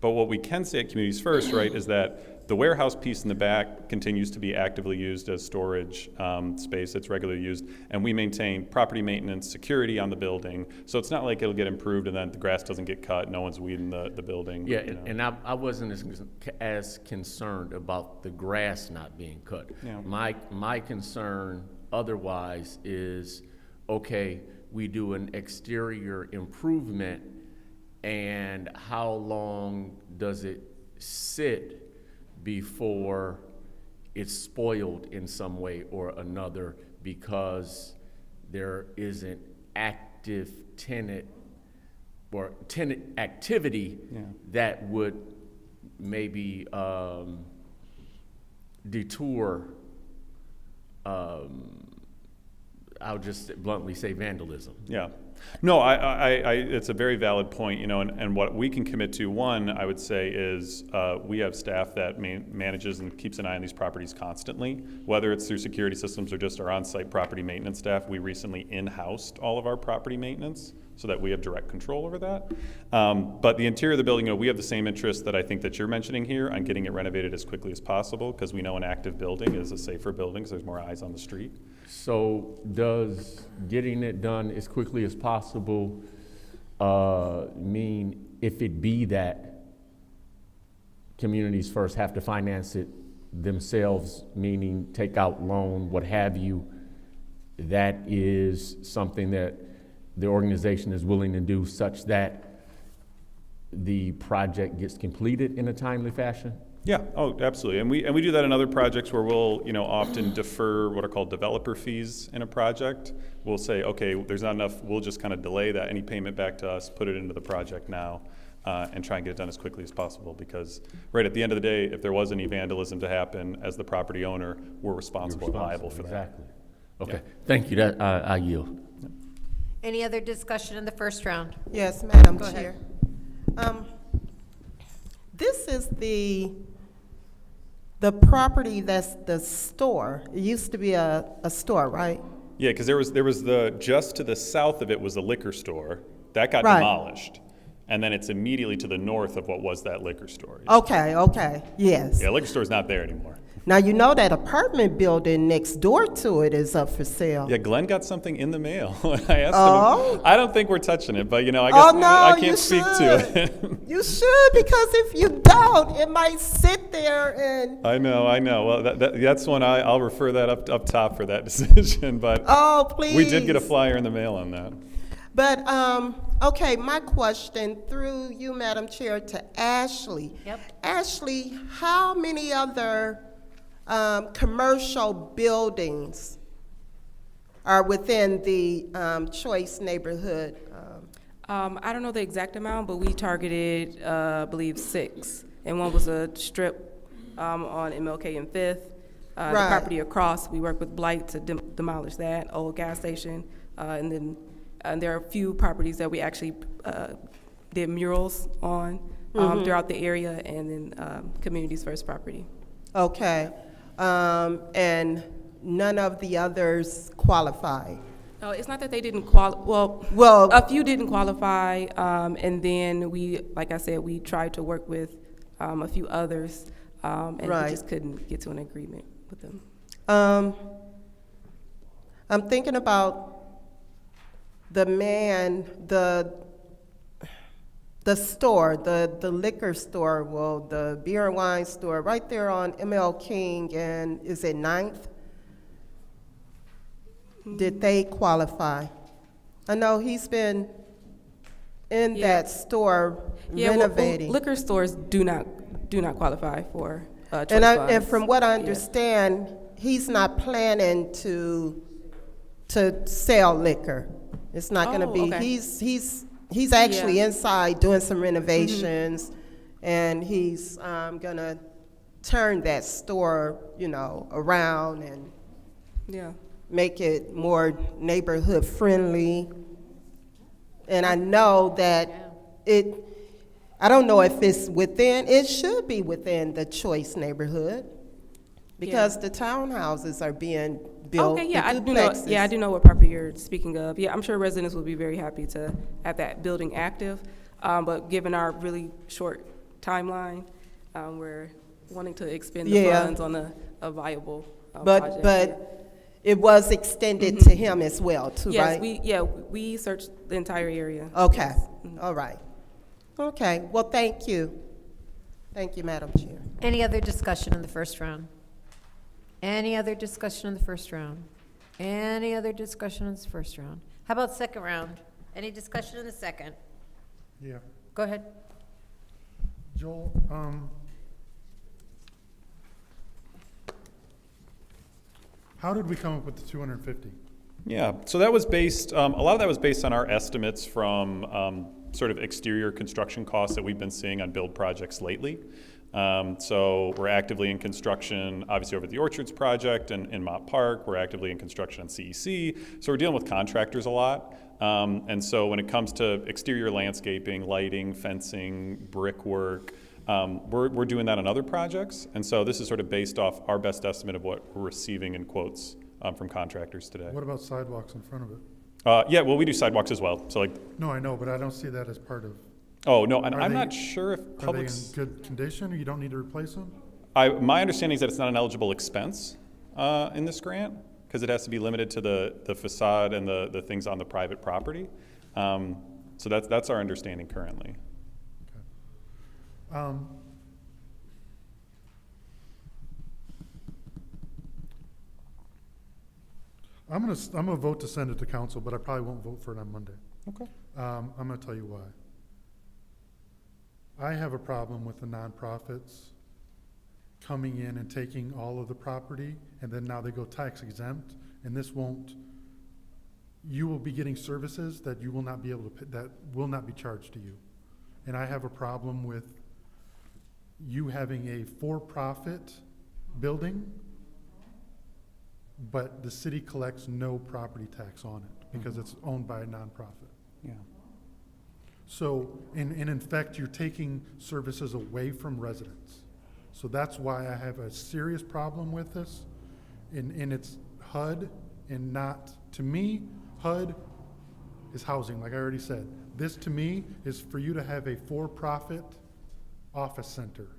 But what we can say at Communities First, right, is that the warehouse piece in the back continues to be actively used as storage space. It's regularly used, and we maintain property maintenance, security on the building. So it's not like it'll get improved and then the grass doesn't get cut, no one's weeding the building. Yeah, and I wasn't as concerned about the grass not being cut. Yeah. My concern otherwise is, okay, we do an exterior improvement, and how long does it sit before it's spoiled in some way or another because there isn't active tenant or tenant activity that would maybe detour, I'll just bluntly say vandalism. Yeah. No, it's a very valid point, and what we can commit to, one, I would say, is we have staff that manages and keeps an eye on these properties constantly, whether it's through security systems or just our on-site property maintenance staff. We recently in-housed all of our property maintenance so that we have direct control over that. But the interior of the building, we have the same interest that I think that you're mentioning here on getting it renovated as quickly as possible, because we know an active building is a safer building because there's more eyes on the street. So does getting it done as quickly as possible mean if it be that Communities First have to finance it themselves, meaning take out loan, what have you, that is something that the organization is willing to do such that the project gets completed in a timely fashion? Yeah, oh, absolutely. And we do that in other projects where we'll, often defer what are called developer fees in a project. We'll say, okay, there's not enough, we'll just kind of delay that, any payment back to us, put it into the project now, and try and get it done as quickly as possible, because right at the end of the day, if there was any vandalism to happen, as the property owner, we're responsible and liable for that. Exactly. Okay, thank you, I yield. Any other discussion in the first round? Yes, Madam Go Chair. ahead. This is the property that's the store. It used to be a store, right? Yeah, because there was just to the south of it was a liquor store. That got Right. demolished. And then it's immediately to the north of what was that liquor store. Okay, yes. Yeah, liquor store's not there anymore. Now, you know that apartment building next door to it is up for sale. Yeah, Glenn got something in the mail. I asked Oh. him. I don't think we're touching it, but I guess Oh, no, I you can't speak to it. You should, because if you don't, it might sit there and... I know. Well, that's one I'll refer that up top for that decision. But Oh, please. we did get a flyer in the mail on that. But, okay, my question through you, Madam Chair, to Ashley. Yep. Ashley, how many other commercial buildings are within the Choice neighborhood? I don't know the exact amount, but we targeted, I believe, 6. And one was a strip on MLK and 5th. The Right. property across, we worked with Blight to demolish that old gas station. And then there are a few properties that we actually did murals on throughout the area, and then Communities First property. Okay. And none of the others qualify? No, it's not that they didn't qualify. Well, a few didn't qualify, and then like I said, we tried to work with a few others, and Right. we just couldn't get to an agreement with them. I'm thinking about the store, the liquor store, well, the beer and wine store, right there on ML King and is it 9th? Did they qualify? I know he's been in that store renovating. Well, liquor stores do not qualify for choice And funds. from what I understand, he's not planning to sell liquor. It's not gonna Oh, be, okay. he's actually Yeah. inside doing some renovations, and he's gonna turn that store, around and Yeah. make it more neighborhood friendly. And I know that I don't know if it should be within the Choice neighborhood, because the townhouses are being built, Okay, the yeah, I do know. duplexes. Yeah, I do know what property you're speaking of. Yeah, I'm sure residents will be very happy to have that building active. But given our really short timeline, we're wanting to expend the Yeah. funds on a viable But project. but it was extended to him as well, too, right? Yes, we searched the entire area. Okay, all right. Okay, well, thank you. Thank you, Madam Chair. Any other discussion in the first round? Any other discussion in the first round? Any other discussion in the first round? How about second round? Any discussion in the second? Yeah. Go ahead. Joel, how did we come up with the 250? Yeah, so that was based, a lot of that was based on our estimates from sort of exterior construction costs that we've been seeing on build projects lately. So we're actively in construction, obviously over at the Orchards project and in Mott Park. We're actively in construction on CEC. So we're dealing with contractors a lot. And so when it comes to exterior landscaping, lighting, fencing, brickwork, we're doing that on other projects. And so this is sort of based off our best estimate of what we're receiving in quotes from contractors today. What about sidewalks in front of it? Yeah, well, we do sidewalks as well. So No, I know, but I don't see that as part of. Oh, no, and I'm they- not sure if Are they in Publix. good condition, or you don't need to replace them? My understanding is that it's not an eligible expense in this grant, because it has to be limited to the facade and the things on the private property. So that's our understanding currently. I'm gonna vote to send it to council, but I probably won't vote for it on Monday. Okay. I'm gonna tell you why. I have a problem with the nonprofits coming in and taking all of the property, and then now they go tax exempt, and this won't, you will be getting services that you will not be able to, that will not be charged to you. And I have a problem with you having a for-profit building, but the city collects no property tax on it because it's owned by a nonprofit. Yeah. So, in effect, you're taking services away from residents. So that's why I have a serious problem with this in its HUD, and not, to me, HUD is housing, like I already said. This, to me, is for you to have a for-profit office center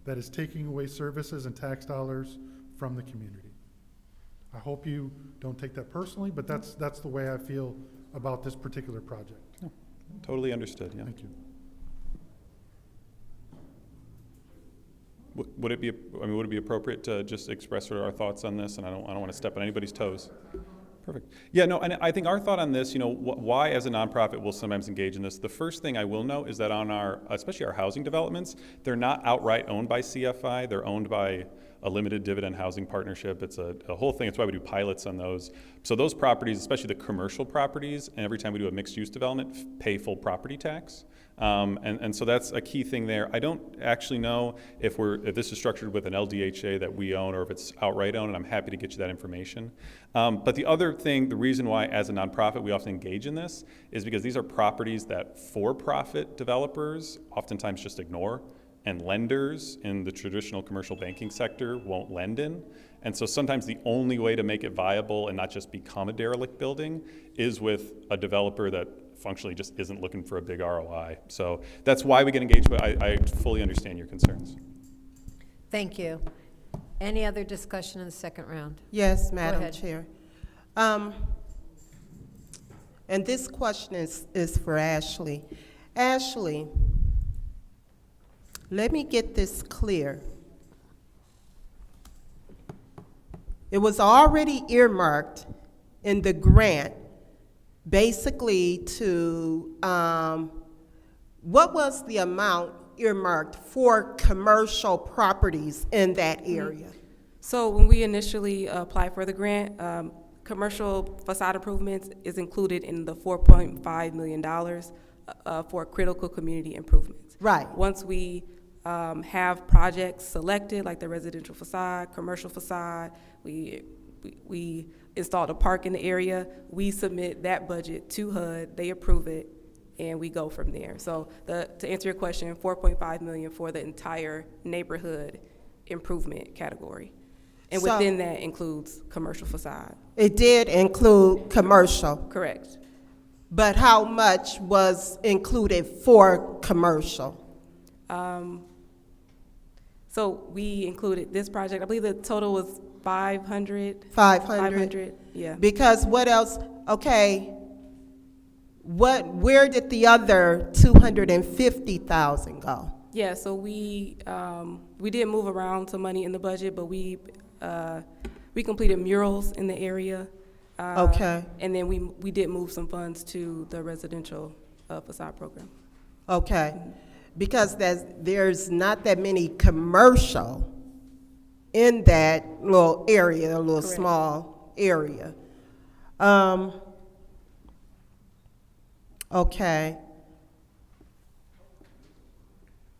that is taking away services and tax dollars from the community. I hope you don't take that personally, but that's the way I feel about this particular project. Totally understood, yeah. Thank you. Would it be appropriate to just express sort of our thoughts on this? And I don't want to step on anybody's toes. Perfect. Yeah, no, and I think our thought on this, why as a nonprofit we'll sometimes engage in this, the first thing I will note is that on especially our housing developments, they're not outright owned by CFI, they're owned by a limited dividend housing partnership. It's a whole thing. It's why we do pilots on those. So those properties, especially the commercial properties, and every time we do a mixed use development, pay full property tax. And so that's a key thing there. I don't actually know if this is structured with an LDHA that we own or if it's outright owned, and I'm happy to get you that information. But the other thing, the reason why as a nonprofit we often engage in this is because these are properties that for-profit developers oftentimes just ignore, and lenders in the traditional commercial banking sector won't lend in. And so sometimes the only way to make it viable and not just become a derelict building is with a developer that functionally just isn't looking for a big ROI. So that's why we get engaged, but I fully understand your concerns. Thank you. Any other discussion in the second round? Yes, Go Madam ahead. Chair. And this question is for Ashley. Ashley, let me get this clear. It was already earmarked in the grant basically to, what was the amount earmarked for commercial properties in that area? So when we initially applied for the grant, commercial facade improvements is included in the $4.5 million for critical community improvements. Right. Once we have projects selected, like the residential facade, commercial facade, we installed a park in the area, we submit that budget to HUD, they approve it, and we go from there. So to answer your question, $4.5 million for the entire neighborhood improvement category. And So- within that includes commercial facade. It did include commercial, Correct. but how much was included for commercial? So we included this project, I believe the total was 500. 500? Yeah. Because what else, okay, where did the other 250,000 go? Yeah, so we did move around some money in the budget, but we completed murals in the area. Okay. And then we did move some funds to the residential facade program. Okay, because there's not that many commercial in that little area, a little Correct. small area. Okay.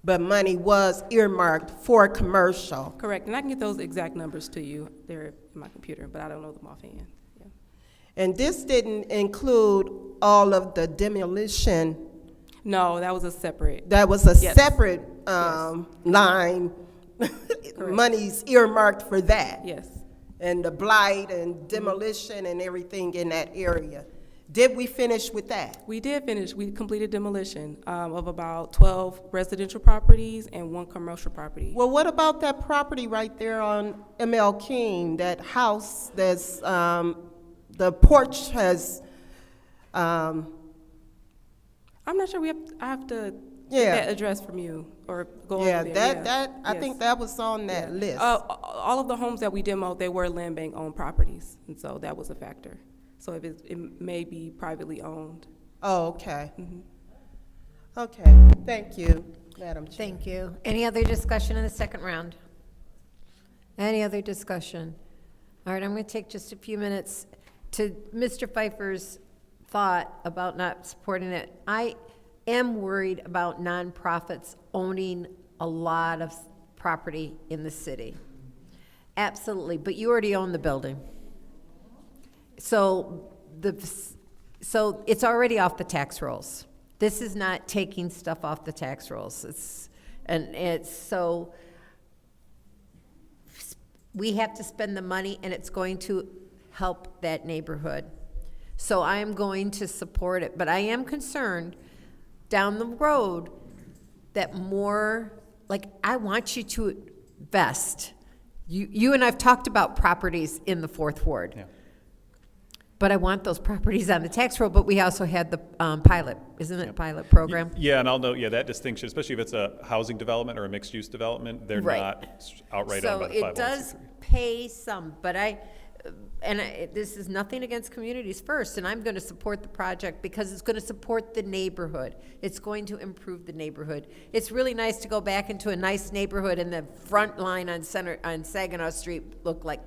But money was earmarked for commercial. Correct, and I can get those exact numbers to you. They're in my computer, but I don't know them offhand. Yeah. And this didn't include all of the demolition. No, that was a separate. That was a Yes. separate line. Money's earmarked for that. Yes. And the blight and demolition and everything in that area. Did we finish with that? We did finish. We completed demolition of about 12 residential properties and 1 commercial property. Well, what about that property right there on ML King, that house that's, the porch has, I'm not sure I have to Yeah. get that address from you or go yeah, over there. that, I Yes. think that was on that list. All of the homes that we demoed, they were land bank owned properties, and so that was a factor. So if it may be privately owned. Oh, okay. Okay, thank you, Madam Chair. Thank you. Any other discussion in the second round? Any other discussion? All right, I'm going to take just a few minutes to Mr. Pfeiffer's thought about not supporting it. I am worried about nonprofits owning a lot of property in the city. Absolutely, but you already own the building. So it's already off the tax rolls. This is not taking stuff off the tax rolls. So we have to spend the money, and it's going to help that neighborhood. So I am going to support it, but I am concerned down the road that more, like, I want you to invest. You and I've talked about properties in the Fourth Ward. Yeah. But I want those properties on the tax roll, but we also had the pilot, isn't it, pilot program? Yeah, and I'll note, that distinction, especially if it's a housing development or a mixed-use development, they're Right. not outright owned by the 501c3. So it does pay some, but this is nothing against Communities First, and I'm going to support the project because it's going to support the neighborhood. It's going to improve the neighborhood. It's really nice to go back into a nice neighborhood and the front line on Saginaw Street look like,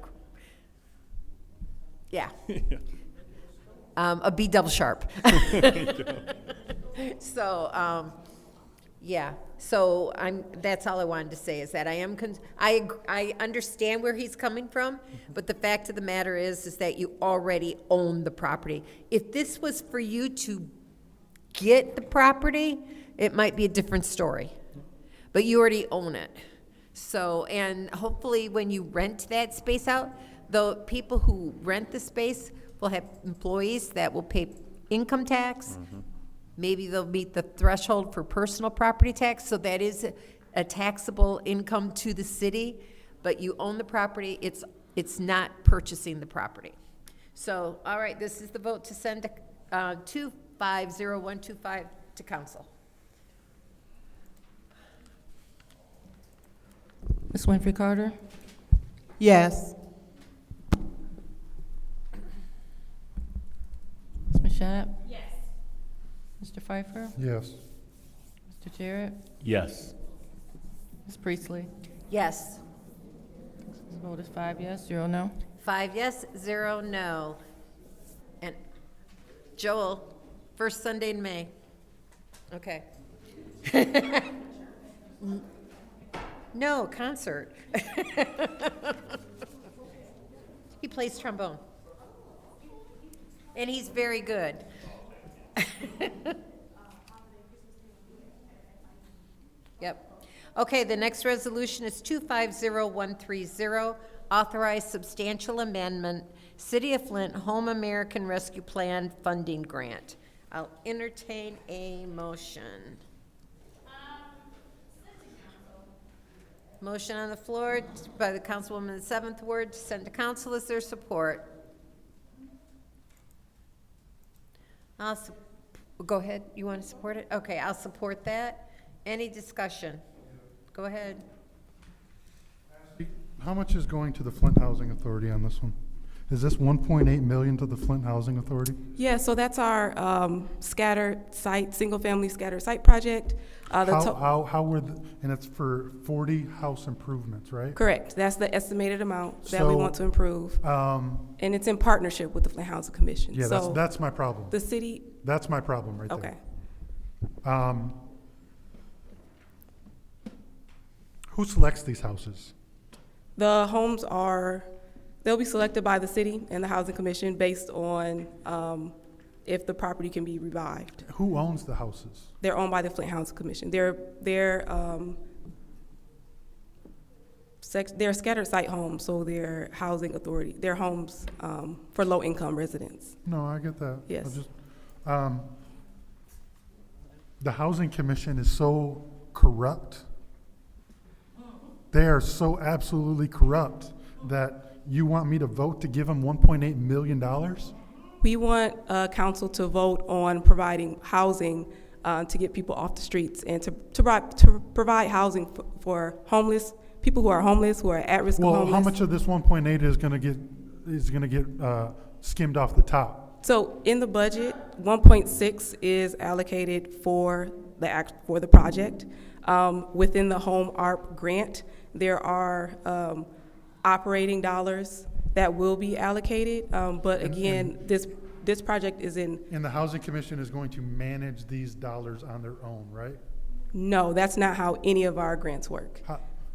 yeah. A B double sharp. So, yeah. So that's all I wanted to say is that I understand where he's coming from, but the fact of the matter is that you already own the property. If this was for you to get the property, it might be a different story, but you already own it. So, and hopefully when you rent that space out, the people who rent the space will have employees that will pay income tax. Maybe they'll meet the threshold for personal property tax, so that is a taxable income to the city, but you own the property, it's not purchasing the property. So, all right, this is the vote to send 250125 to council. Ms. Winfrey Carter? Yes. Ms. Mashat? Yes. Mr. Pfeiffer? Yes. Mr. Jarrett? Yes. Ms. Priestley? Yes. This vote is 5 yes, 0 no. 5 yes, 0 no. And Joel, first Sunday in May. Okay. No, concert. He plays trombone. And he's very good. Yep. Okay, the next resolution is 250130, authorize substantial amendment, City of Flint Home American Rescue Plan funding grant. I'll entertain a motion. Motion on the floor by the Councilwoman of the 7th Ward to send to council. Is there support? Go ahead. You want to support it? Okay, I'll support that. Any discussion? Go ahead. How much is going to the Flint Housing Authority on this one? Is this 1.8 million to the Flint Housing Authority? Yeah, so that's our scattered site, single-family scattered site project. How were, and it's for 40 house improvements, right? Correct. That's the estimated amount that we want to improve. And it's in partnership with the Flint Housing Commission. Yeah, so that's my problem. the city. That's my problem right Okay. there. Who selects these houses? The homes they'll be selected by the city and the Housing Commission based on if the property can be revived. Who owns the houses? They're owned by the Flint Housing Commission. They're scattered site homes, so they're housing authority. They're homes for low-income residents. No, I get that. Yes. The Housing Commission is so corrupt. They are so absolutely corrupt that you want me to vote to give them $1.8 million? We want council to vote on providing housing to get people off the streets and to provide housing for homeless people who are homeless, who are at risk of homeless. Well, how much of this 1.8 is going to get skimmed off the top? So in the budget, 1.6 is allocated for the project. Within the Home ARP grant, there are operating dollars that will be allocated, but again, this project is in. And the Housing Commission is going to manage these dollars on their own, right? No, that's not how any of our grants work.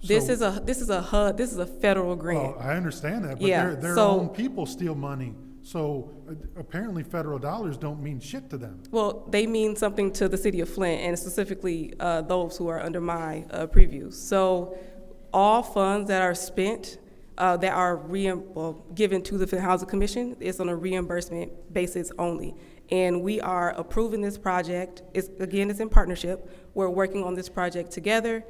This is a federal grant. Well, I understand that, but Yeah, their own people steal money. So apparently federal dollars don't mean shit to them. Well, they mean something to the city of Flint, and specifically those who are under my purview. So all funds that are spent, that are given to the Flint Housing Commission, is on a reimbursement basis only. And we are approving this project. It's in partnership. We're working on this project together.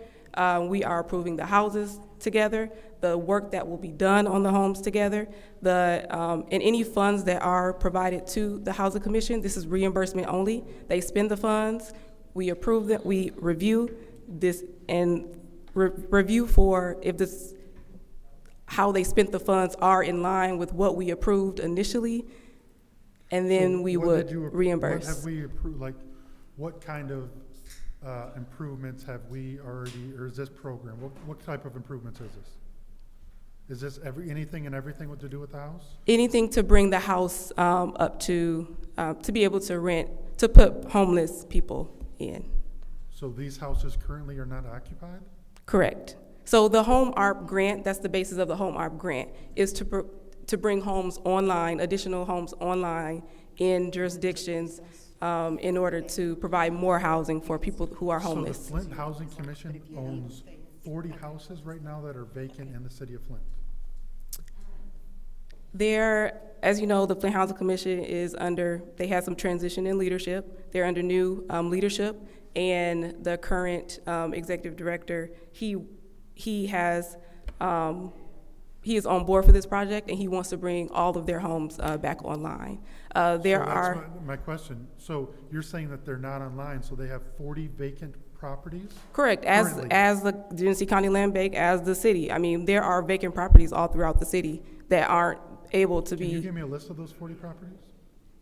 We are approving the houses together, the work that will be done on the homes together, and any funds that are provided to the Housing Commission. This is reimbursement only. They spend the funds, we approve that, we review this and review for if how they spent the funds are in line with what we approved initially, and then So we what would did you reimburse. What have we approved, like, what kind of improvements have we already, or is this program, what type of improvements is this? Is this anything and everything what to do with the house? Anything to bring the house up to be able to rent, to put homeless people in. So these houses currently are not occupied? Correct. So the Home ARP grant, that's the basis of the Home ARP grant, is to bring homes online, additional homes online in jurisdictions in order to provide more housing for people who are homeless. So the Flint Housing Commission owns 40 houses right now that are vacant in the city of Flint? As you know, the Flint Housing Commission they had some transition in leadership. They're under new leadership, and the current executive director, he is on board for this project, and he wants to bring all of their homes back online. My question. So you're saying that they're not online, so they have 40 vacant properties? Correct. Currently? As the Genesee County Land Bank, as the city. I mean, there are vacant properties all throughout the city that aren't able to be. Can you give me a list of those 40 properties?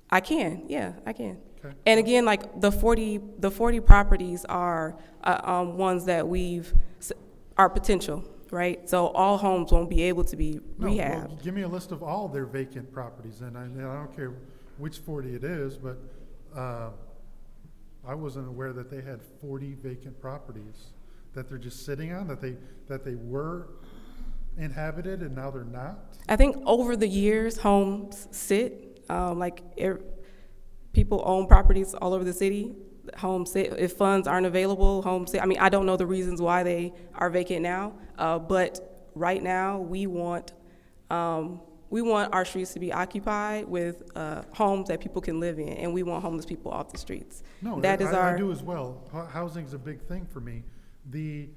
I can. Yeah, I can. Okay. And again, like the 40 properties are ones that are potential. right? So all homes won't be able to be No, rehabbed. well, give me a list of all their vacant properties, and I don't care which 40 it is, but I wasn't aware that they had 40 vacant properties that they're just sitting on, that they were inhabited and now they're not. I think over the years, homes sit, people own properties all over the city. Homes sit, if funds aren't available, homes sit. I mean, I don't know the reasons why they are vacant now, but right now we want our streets to be occupied with homes that people can live in, and we want homeless people off the streets. No, that is I do as well. Housing's a big thing for me. The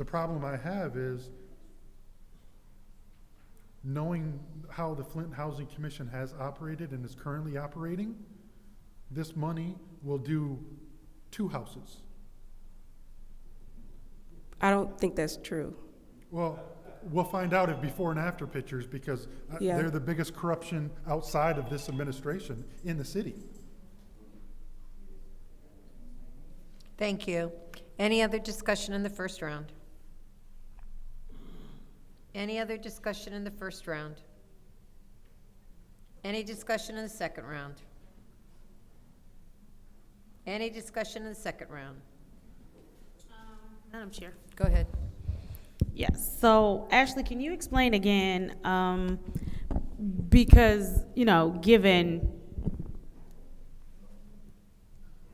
problem I have is knowing how the Flint Housing Commission has operated and is currently operating. This money will do 2 houses. I don't think that's true. Well, we'll find out if before and after pictures, because Yeah. they're the biggest corruption outside of this administration in the city. Thank you. Any other discussion in the first round? Any other discussion in the first round? Any discussion in the second round? Any discussion in the second round? Madam Chair. Go ahead. Yes, so Ashley, can you explain again, because, given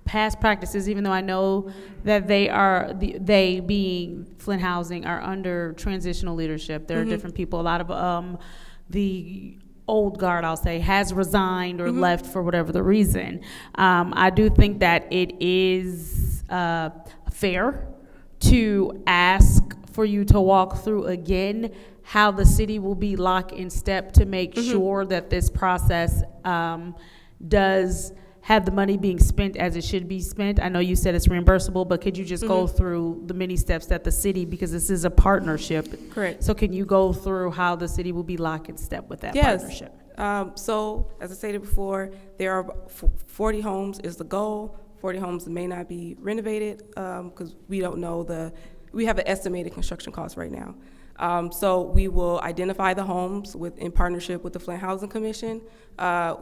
past practices, even though I know that they being Flint Housing are under transitional leadership, there are different people, a lot of the old guard, I'll say, has resigned or left for whatever the reason. I do think that it is fair to ask for you to walk through again how the city will be lock in step to make sure that this process does have the money being spent as it should be spent. I know you said it's reimbursable, but could you just go through the many steps that the city, because this is a partnership. Correct. So can you go through how the city will be lock in step with that partnership? So, as I stated before, there are 40 homes is the goal. 40 homes may not be renovated because we don't know we have an estimated construction cost right now. So we will identify the homes in partnership with the Flint Housing Commission.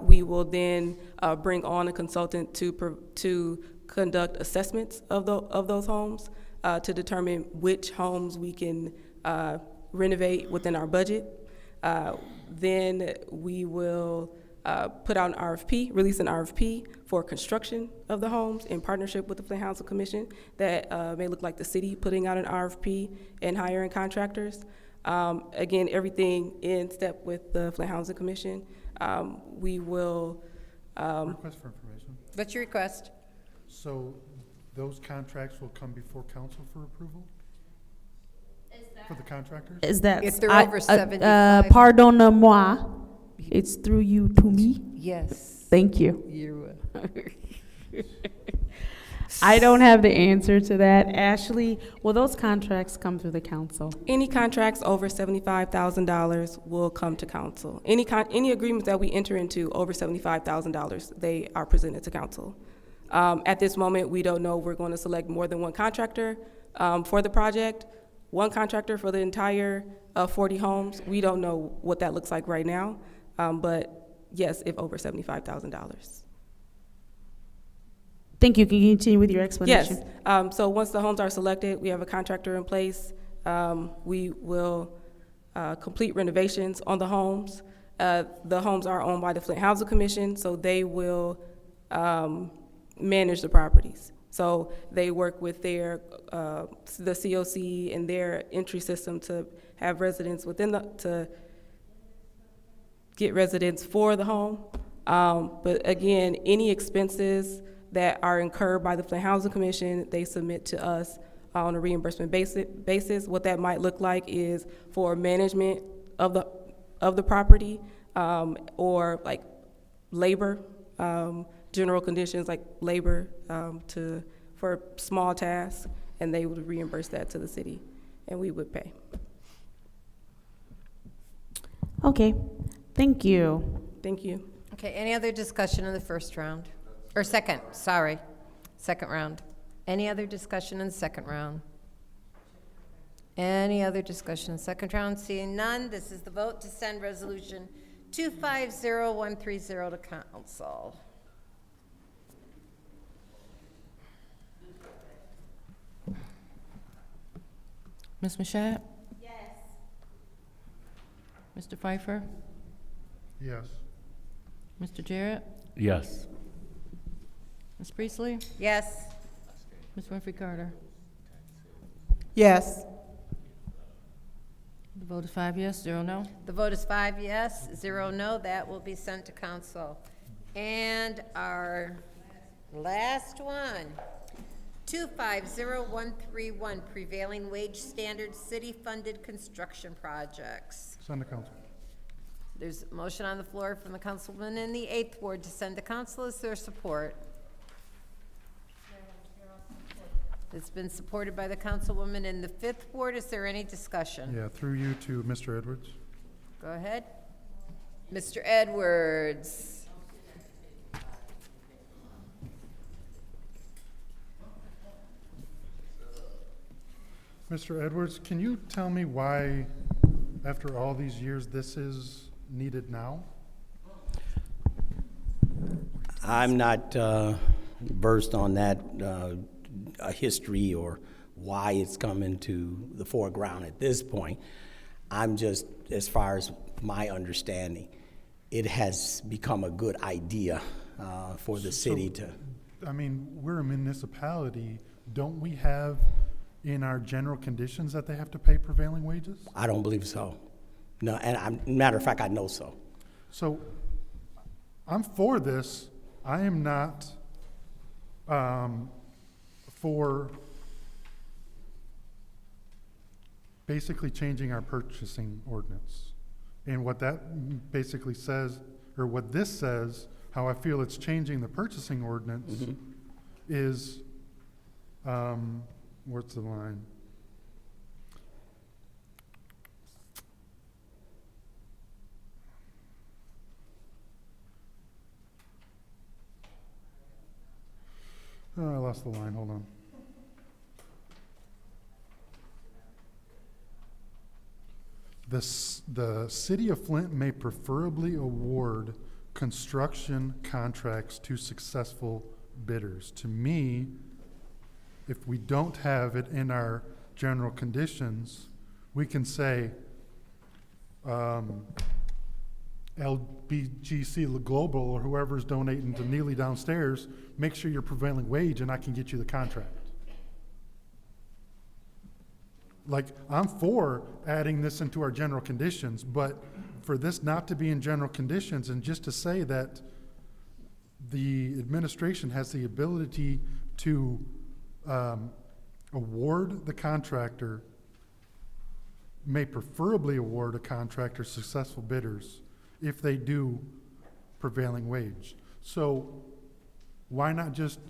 We will then bring on a consultant to conduct assessments of those homes to determine which homes we can renovate within our budget. Then we will put out an RFP, release an RFP for construction of the homes in partnership with the Flint Housing Commission. That may look like the city putting out an RFP and hiring contractors. Again, everything in step with the Flint Housing Commission. We will. Request for information. What's your request? So those contracts will come before council for approval? For the contractors? Is that If they're over 75. Pardonnez-moi. It's through you to me. Yes. Thank you. You're I don't have the answer to that. Ashley, will those contracts come through the council? Any contracts over $75,000 will come to council. Any agreements that we enter into over $75,000, they are presented to council. At this moment, we don't know if we're going to select more than one contractor for the project. One contractor for the entire 40 homes. We don't know what that looks like right now, but yes, if over $75,000. Thank you. Can you continue with your explanation? Yes. So once the homes are selected, we have a contractor in place. We will complete renovations on the homes. The homes are owned by the Flint Housing Commission, so they will manage the properties. So they work with the COC and their entry system to have residents to get residents for the home. But again, any expenses that are incurred by the Flint Housing Commission, they submit to us on a reimbursement basis. What that might look like is for management of the property, or like labor, general conditions like labor for small tasks, and they would reimburse that to the city, and we would pay. Okay, thank you. Thank you. Okay, any other discussion in the first round? Or second round. Any other discussion in the second round? Any other discussion? Second round, seeing none, this is the vote to send resolution 250130 to council. Ms. Mashat? Yes. Mr. Pfeiffer? Yes. Mr. Jarrett? Yes. Ms. Priestley? Yes. Ms. Winfrey Carter? Yes. The vote is 5 yes, 0 no. The vote is 5 yes, 0 no. That will be sent to council. And our last one, 250131, Prevailing Wage Standards City-Funded Construction Projects. Send to council. There's a motion on the floor from the councilman in the 8th ward to send to council. Is there support? It's been supported by the councilwoman in the 5th ward. Is there any discussion? Yeah, through you to Mr. Edwards. Go ahead. Mr. Edwards. Mr. Edwards, can you tell me why, after all these years, this is needed now? I'm not versed on that history or why it's coming to the foreground at this point. I'm just, as far as my understanding, it has become a good idea for the city to. I mean, we're a municipality. Don't we have in our general conditions that they have to pay prevailing wages? I don't believe so. No, and matter of fact, I know so. So I'm for this. I am not for basically changing our purchasing ordinance. And what that basically says, or what this says, how I feel it's changing the purchasing ordinance is, what's the line? Oh, I lost the line, hold on. The city of Flint may preferably award construction contracts to successful bidders. To me, if we don't have it in our general conditions, we can say, LBGC Global or whoever's donating to Neely downstairs, make sure you're prevailing wage and I can get you the contract. Like, I'm for adding this into our general conditions, but for this not to be in general conditions and just to say that the administration has the ability to award the contractor, may preferably award a contractor successful bidders if they do prevailing wage. So why not just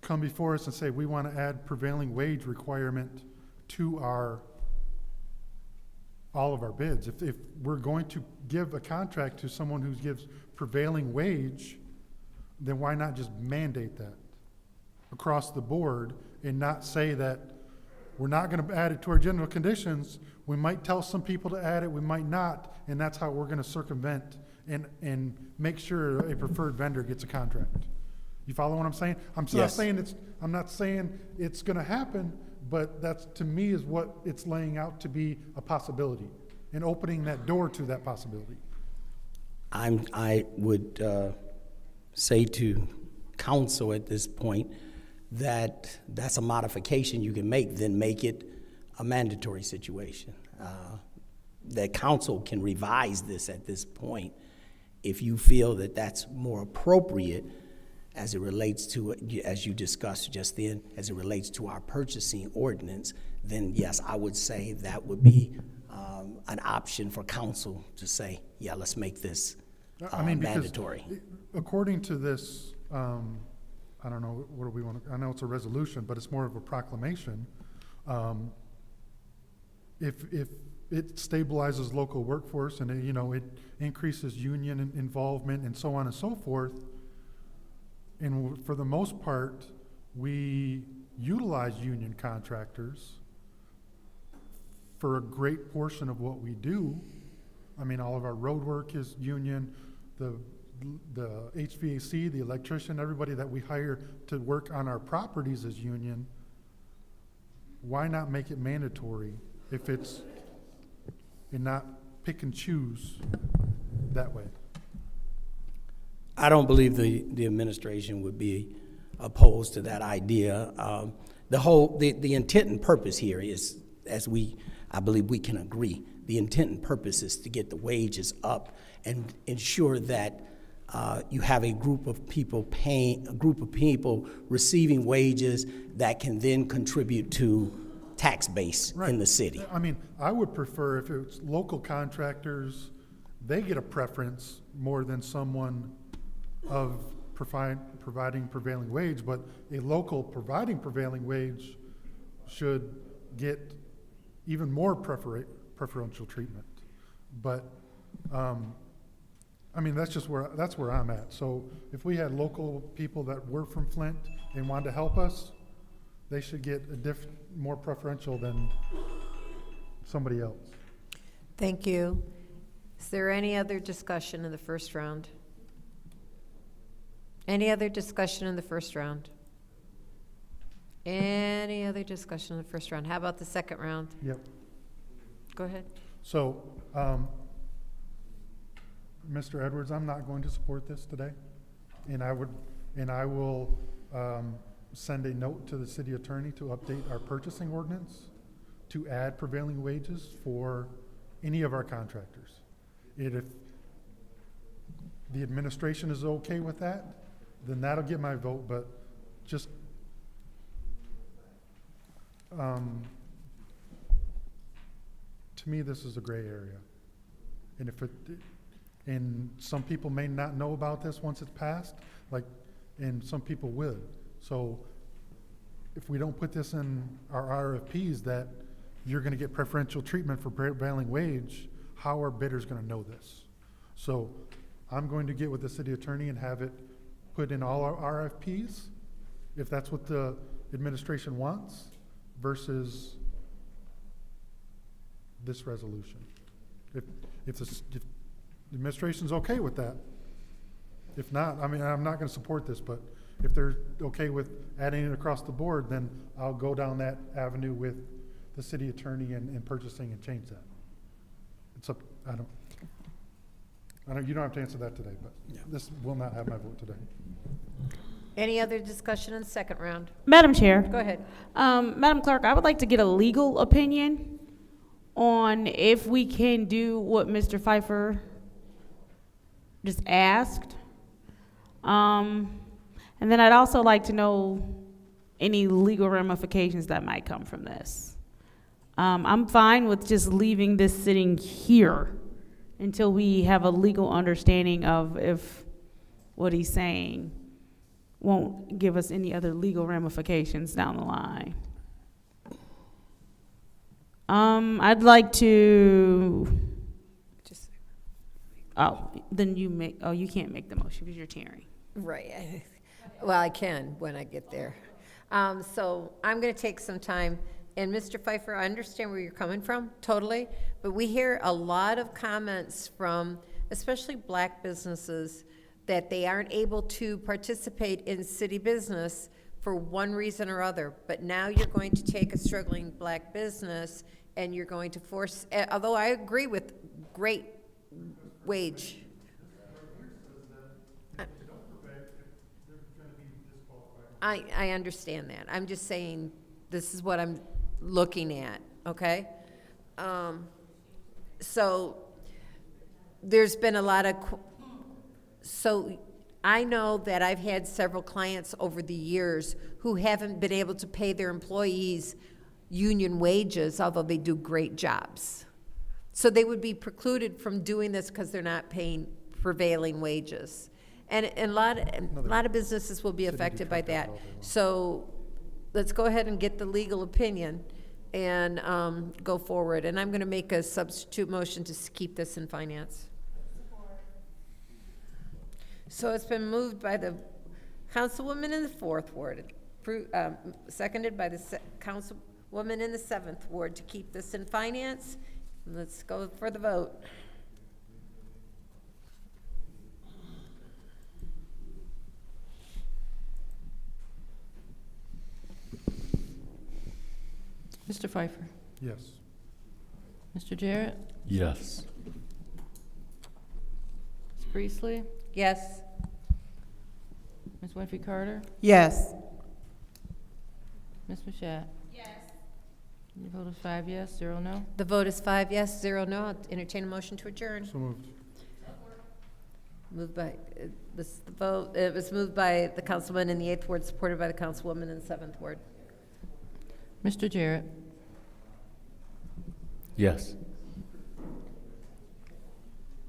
come before us and say we want to add prevailing wage requirement to all of our bids? If we're going to give a contract to someone who gives prevailing wage, then why not just mandate that across the board and not say that we're not going to add it to our general conditions? We might tell some people to add it, we might not, and that's how we're going to circumvent and make sure a preferred vendor gets a contract. You follow what I'm saying? I'm not saying it's going to happen, but that's, to me, is what it's laying out to be a possibility and opening that door to that possibility. I would say to council at this point that that's a modification you can make, then make it a mandatory situation. That council can revise this at this point if you feel that that's more appropriate as it relates to, as you discussed just then, as it relates to our purchasing ordinance, then yes, I would say that would be an option for council to say, yeah, let's make this mandatory. According to this, I don't know, what do we want to, I know it's a resolution, but it's more of a proclamation. If it stabilizes local workforce and it increases union involvement and so on and so forth, and for the most part, we utilize union contractors for a great portion of what we do. I mean, all of our road work is union, the HVAC, the electrician, everybody that we hire to work on our properties is union. Why not make it mandatory if it's, and not pick and choose that way? I don't believe the administration would be opposed to that idea. The intent and purpose here is, I believe we can agree, the intent and purpose is to get the wages up and ensure that you have a group of people receiving wages that can then contribute to tax base in the city. I mean, I would prefer if it's local contractors, they get a preference more than someone of providing prevailing wage, but a local providing prevailing wage should get even more preferential treatment. But I mean, that's where I'm at. So if we had local people that were from Flint and wanted to help us, they should get more preferential than somebody else. Thank you. Is there any other discussion in the first round? Any other discussion in the first round? Any other discussion in the first round? How about the second round? Yep. Go ahead. So, Mr. Edwards, I'm not going to support this today, and I will send a note to the city attorney to update our purchasing ordinance to add prevailing wages for any of our contractors. If the administration is okay with that, then that'll get my vote, but just to me, this is a gray area. And and some people may not know about this once it's passed, and some people will. So if we don't put this in our RFPs that you're gonna get preferential treatment for prevailing wage, how are bidders gonna know this? So I'm going to get with the city attorney and have it put in all our RFPs, if that's what the administration wants, versus this resolution. If the administration's okay with that. If not, I mean, I'm not gonna support this, but if they're okay with adding it across the board, then I'll go down that avenue with the city attorney and purchasing and change that. It's up, you don't have to answer that today, but this will not have my vote today. Any other discussion in the second round? Madam Chair. Go ahead. Madam Clerk, I would like to get a legal opinion on if we can do what Mr. Pfeiffer just asked. And then I'd also like to know any legal ramifications that might come from this. I'm fine with just leaving this sitting here until we have a legal understanding of if what he's saying won't give us any other legal ramifications down the line. I'd like to, you can't make the motion because you're chairing. Right. Well, I can when I get there. So I'm going to take some time. And Mr. Pfeiffer, I understand where you're coming from, totally. But we hear a lot of comments from, especially black businesses, that they aren't able to participate in city business for one reason or other. But now you're going to take a struggling black business and you're going to force, although I agree with great wage. I understand that. I'm just saying this is what I'm looking at, okay? So there's been a lot of, so I know that I've had several clients over the years who haven't been able to pay their employees union wages, although they do great jobs. So they would be precluded from doing this because they're not paying prevailing wages. And a lot of businesses will be affected by that. So let's go ahead and get the legal opinion and go forward. And I'm going to make a substitute motion to keep this in finance. So it's been moved by the councilwoman in the 4th Ward, seconded by the councilwoman Councilwoman in the 7th Ward to keep this in finance. Let's go for the vote. Mr. Pfeiffer? Yes. Mr. Jarrett? Yes. Ms. Priestley? Yes. Ms. Winfrey Carter? Yes. Ms. Mashat? Yes. The vote is 5 yes, 0 no. The vote is 5 yes, 0 no. I'll entertain a motion to adjourn. So moved. Moved by, it was moved by the councilman in the 8th Ward, supported by the councilwoman in the 7th Ward. Mr. Jarrett? Yes.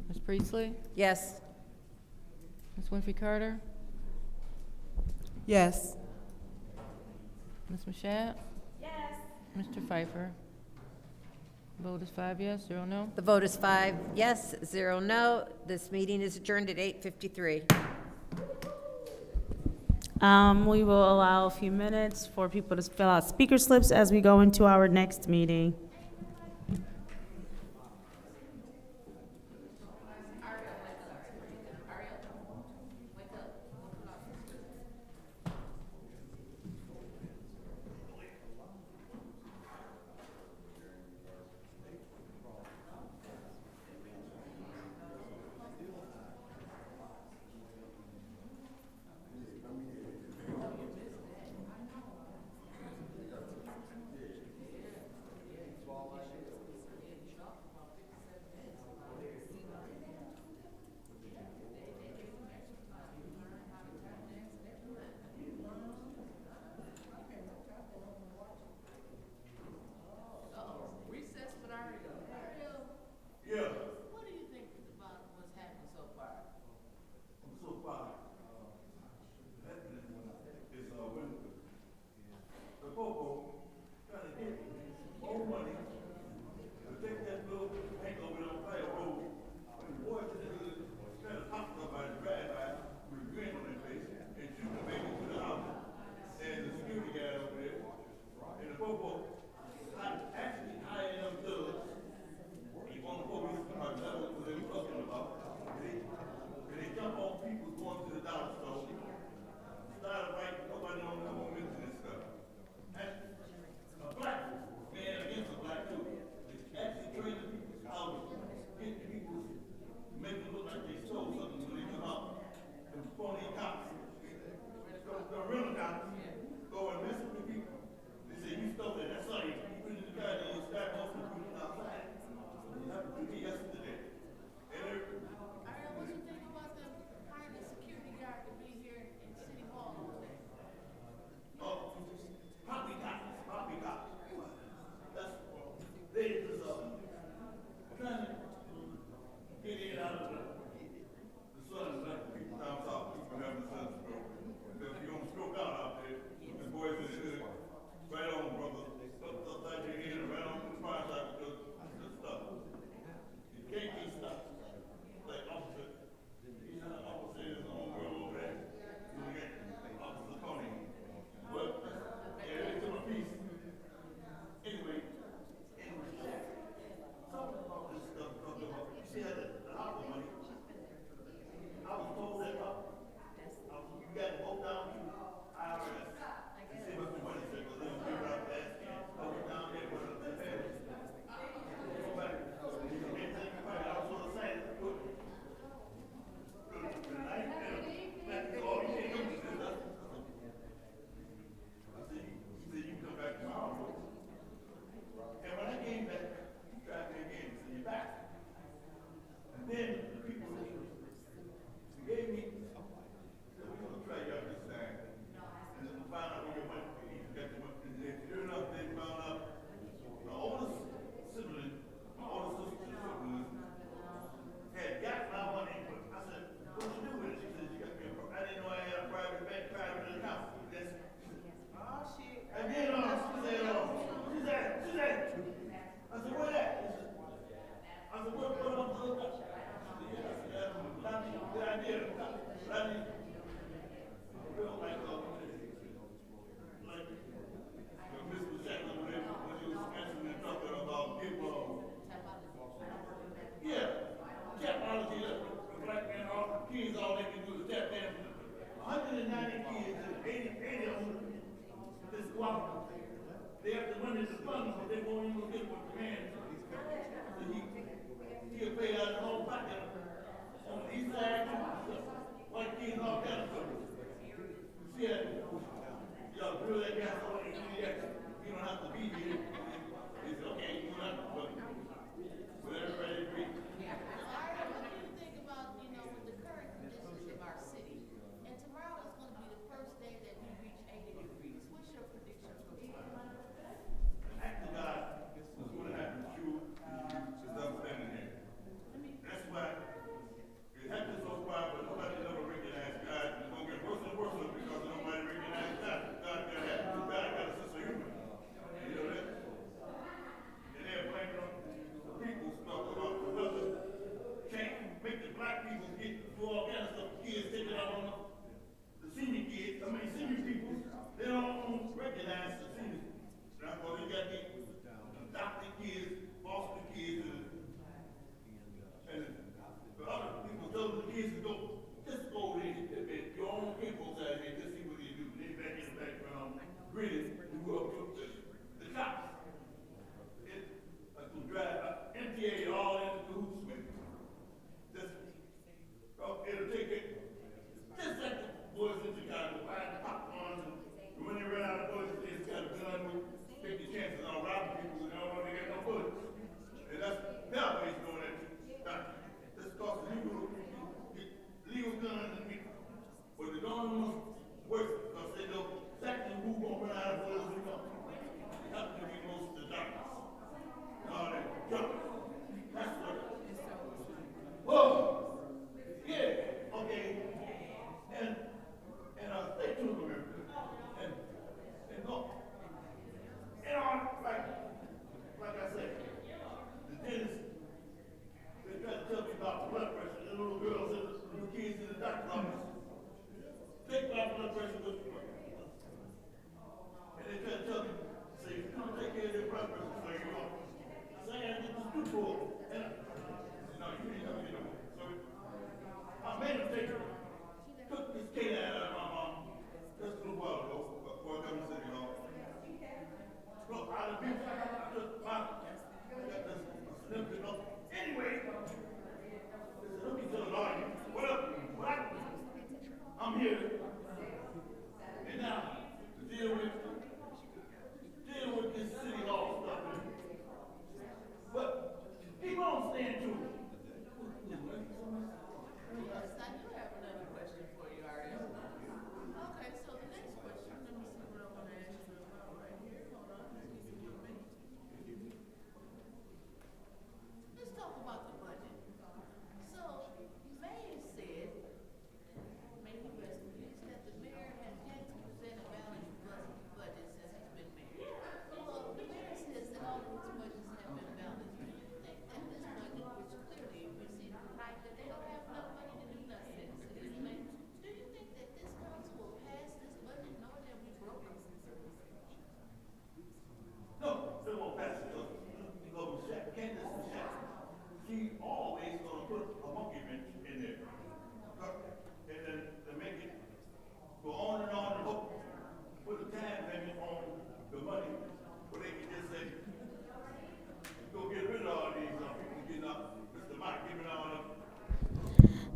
Ms. Priestley? Yes. Ms. Winfrey Carter? Yes. Ms. Mashat? Yes. Mr. Pfeiffer? Vote is 5 yes, 0 no. The vote is 5 yes, 0 no. This meeting is adjourned at 8:53. We will allow a few minutes for people to fill out speaker slips as we go into our next meeting. in the fund, but they won't even get what the man he'll pay out his own pocket on the east side, white kids, all kind of stuff. See that? Y'all drill that gas on and you don't have to be here. It's okay, you don't have to, but everybody agree.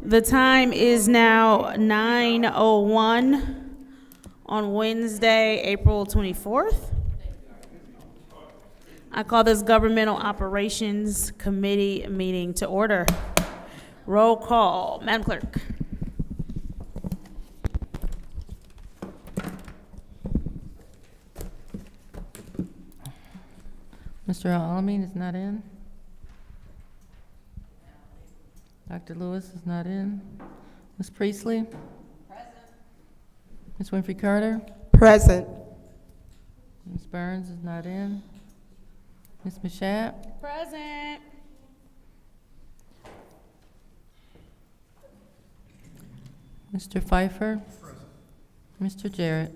The time is now 9:01 on Wednesday, April 24th. I call this Governmental Operations Committee meeting to order. Roll call, Madam Clerk. Mr. Alamin is not in. Dr. Lewis is not in. Ms. Priestley? Present. Ms. Winfrey Carter? Present. Ms. Burns is not in. Ms. Mashat? Present. Mr. Pfeiffer? Present. Mr. Jarrett?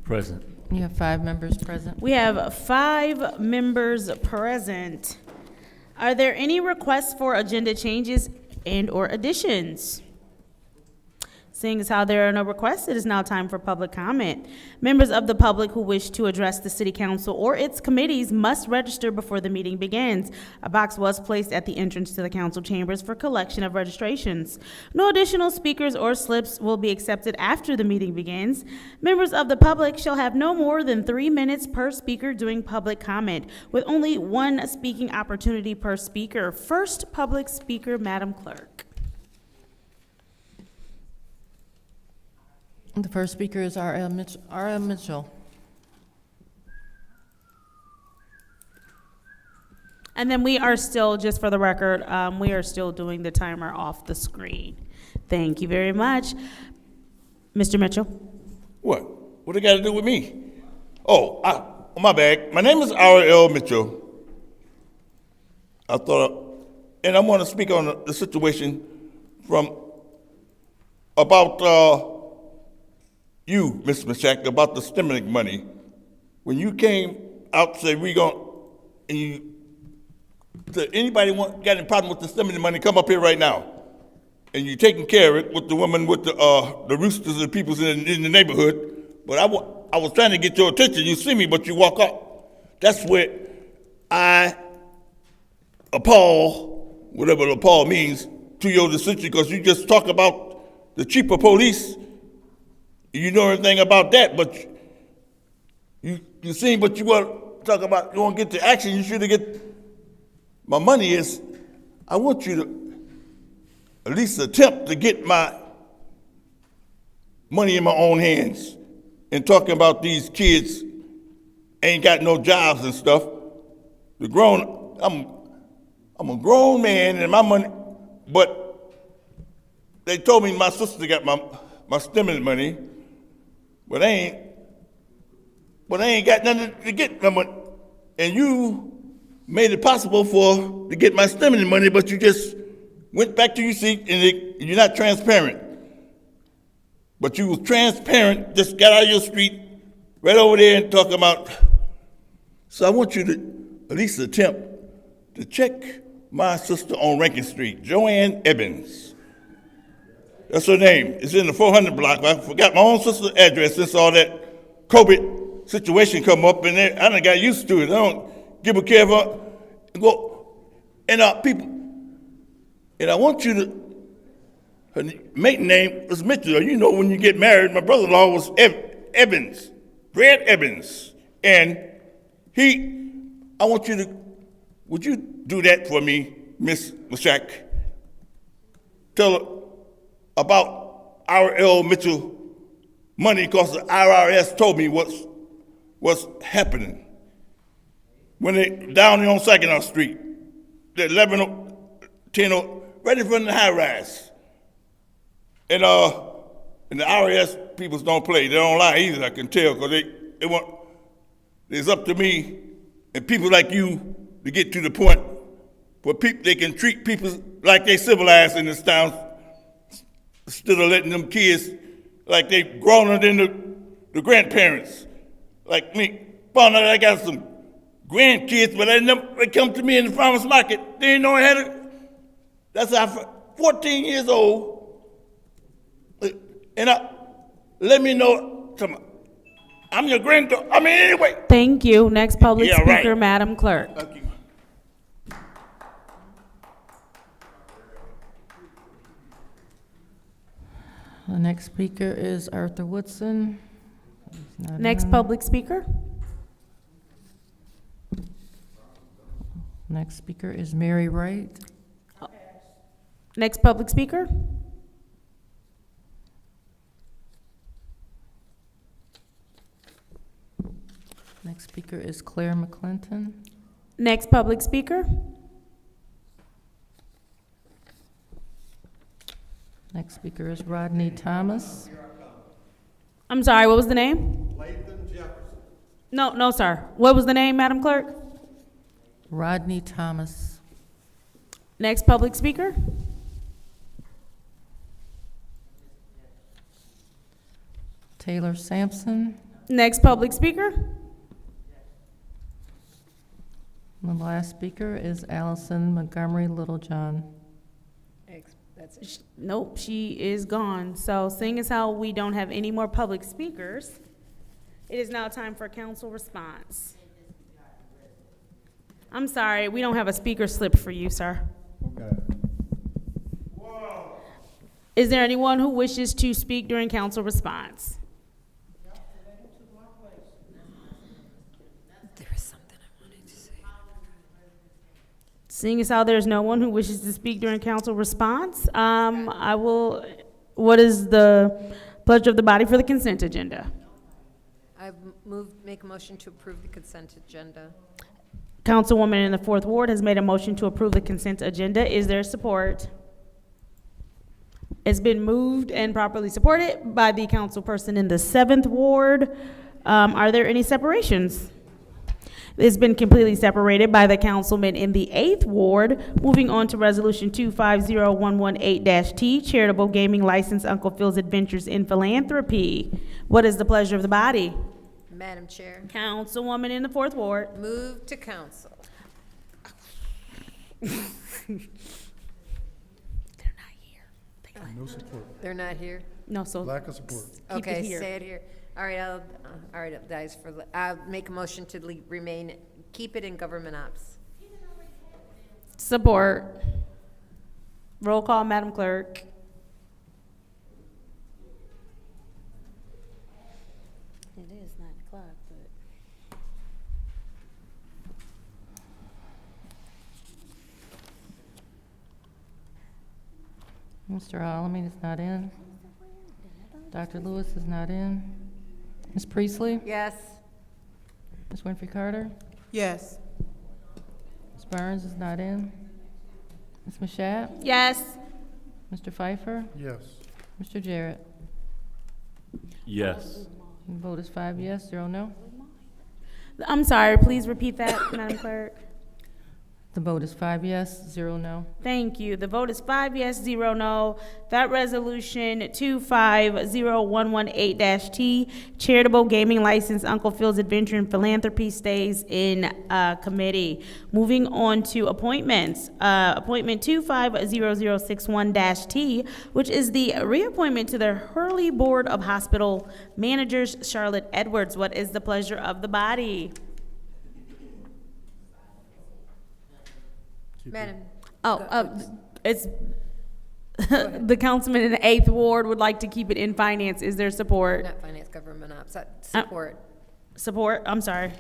Present. You have 5 members present. We have 5 members present. Are there any requests for agenda changes and/or additions? Seeing as how there are no requests, it is now time for public comment. Members of the public who wish to address the city council or its committees must register before the meeting begins. A box was placed at the entrance to the council chambers for collection of registrations. No additional speakers or slips will be accepted after the meeting begins. Members of the public shall have no more than 3 minutes per speaker during public comment, with only one speaking opportunity per speaker. First public speaker, Madam Clerk. The first speaker is R.M. Mitchell. And then we are still, just for the record, we are still doing the timer off the screen. Thank you very much. Mr. Mitchell? What? What it got to do with me? Oh, my bad. My name is R.L. Mitchell. And I want to speak on the situation about you, Mr. Mashak, about the stimulus money. When you came out and said anybody got any problem with the stimulus money, come up here right now. And you're taking care of it with the woman with the roosters and the people in the neighborhood. But I was trying to get your attention. You see me, but you walk up. That's where I appall, whatever appall means, to your decision, because you just talk about the cheaper police. You know everything about that, but you see, but you want to talk about, you want to get to action, you should get, my money is, I want you to at least attempt to get my money in my own hands. And talking about these kids ain't got no jobs and stuff. I'm a grown man and my money, but they told me my sister got my stimulus money. But I ain't got nothing to get my money. And you made it possible to get my stimulus money, but you just went back to your seat and you're not transparent. But you was transparent, just got out of your street, right over there and talking about. So I want you to at least attempt to check my sister on Rankin Street, Joanne Evans. That's her name. It's in the 400 block. I forgot my own sister's address since all that COVID situation come up, and I done got used to it. I don't give a care of her. And people, and I want you to, her maiden name was Mitchell. You know, when you get married, my brother-in-law was Evans, Brad Evans. And I want you to, would you do that for me, Miss Mashak? Tell her about R.L. Mitchell money, because the IRS told me what's happening. When they down there on Saginaw Street, the 10, right in front of the high rise. And the IRS people don't play. They don't lie either, I can tell, because it's up to me and people like you to get to the point where they can treat people like they civilized in this town, instead of letting them kids like they grown than the grandparents. Like me, found out I got some grandkids, but they come to me in the farmer's market. They didn't know I had it. That's how 14 years old. And let me know, I'm your granddaughter. I mean, anyway. Thank you. Next public speaker, right. Madam Clerk. Thank you. The next speaker is Arthur Woodson. Next public speaker. Next speaker is Mary Wright. Next public speaker. Next speaker is Claire McClinton. Next public speaker. Next speaker is Rodney Thomas. I'm sorry, what was the name? Lathan Jefferson. No, sir. What was the name, Madam Clerk? Rodney Thomas. Next public speaker. Taylor Sampson. Next public speaker. The last speaker is Allison Montgomery Littlejohn. Nope, she is gone. So seeing as how we don't have any more public speakers, it is now time for council response. I'm sorry, we don't have a speaker slip for you, sir. Okay. Is there anyone who wishes to speak during council response? There is something I wanted to say. Seeing as how there's no one who wishes to speak during council response, what is the pledge of the body for the consent agenda? I've make a motion to approve the consent agenda. Councilwoman in the 4th Ward has made a motion to approve the consent agenda. Is there support? It's been moved and properly supported by the councilperson in the 7th Ward. Are there any separations? It's been completely separated by the councilman in the 8th Ward. Moving on to Resolution 250118-T, Charitable Gaming License, Uncle Phil's Adventures in Philanthropy. What is the pleasure of the body? Madam Chair. Councilwoman in the 4th Ward. Move to council. No support. They're not here? No, so. Lack of support. Okay, say it here. All right, all right, guys, I'll make a motion to keep it in government ops. Support. Roll call, Madam Clerk. It is 9 o'clock, but. Mr. Alamin is not in. Dr. Lewis is not in. Ms. Priestley? Yes. Ms. Winfrey Carter? Yes. Ms. Burns is not in. Ms. Mashat? Yes. Mr. Pfeiffer? Yes. Mr. Jarrett? Yes. The vote is 5 yes, 0 no. I'm sorry, please repeat that, Madam Clerk. The vote is 5 yes, 0 no. Thank you. The vote is 5 yes, 0 no. That resolution 250118-T, Charitable Gaming License, Uncle Phil's Adventure in Philanthropy, stays in committee. Moving on to appointments. Appointment 250061-T, which is the reappointment to the Hurley Board of Hospital Managers, Charlotte Edwards. What is the pleasure of the body? Madam. It's the councilman in the 8th Ward would like to keep it in finance. Is there support? Not finance, government ops. Support. Support, I'm sorry.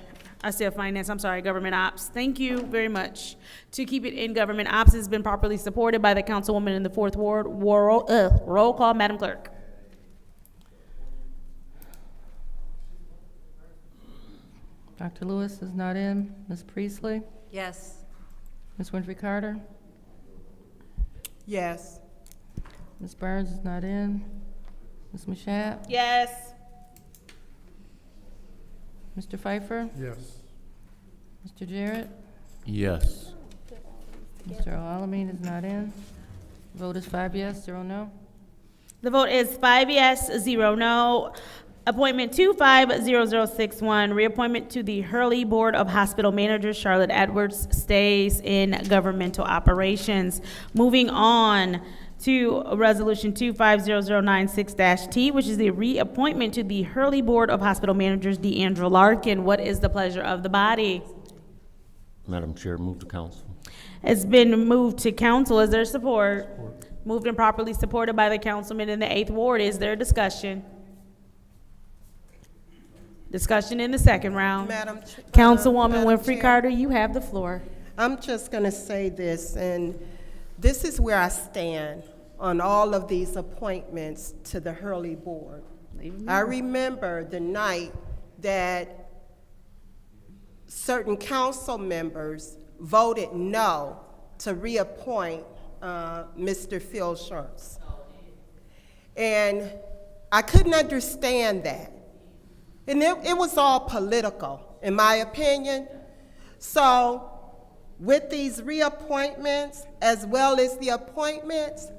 I said finance, I'm sorry, government ops. Thank you very much. To keep it in government ops has been properly supported by the councilwoman in the 4th Ward. Roll call, Madam Clerk. Dr. Lewis is not in. Ms. Priestley? Yes. Ms. Winfrey Carter? Yes. Ms. Burns is not in. Ms. Mashat? Yes. Mr. Pfeiffer? Yes. Mr. Jarrett? Yes. Mr. Alamin is not in. Vote is 5 yes, 0 no. The vote is 5 yes, 0 no. Appointment 250061, reappointment to the Hurley Board of Hospital Managers, Charlotte Edwards, stays in governmental operations. Moving on to Resolution 250096-T, which is the reappointment to the Hurley Board of Hospital Managers, Deandra Larkin. What is the pleasure of the body? Madam Chair, move to council. It's been moved to council. Is there support? Moved and properly supported by the councilman in the 8th Ward. Is there discussion? Discussion in the second round. Councilwoman Winfrey Carter, you have the floor. I'm just going to say this, and this is where I stand on all of these appointments to the Hurley Board. I remember the night that certain council members voted no to reappoint Mr. Phil Schurz. And I couldn't understand that. And it was all political, in my opinion. So with these reappointments, as well as the appointments,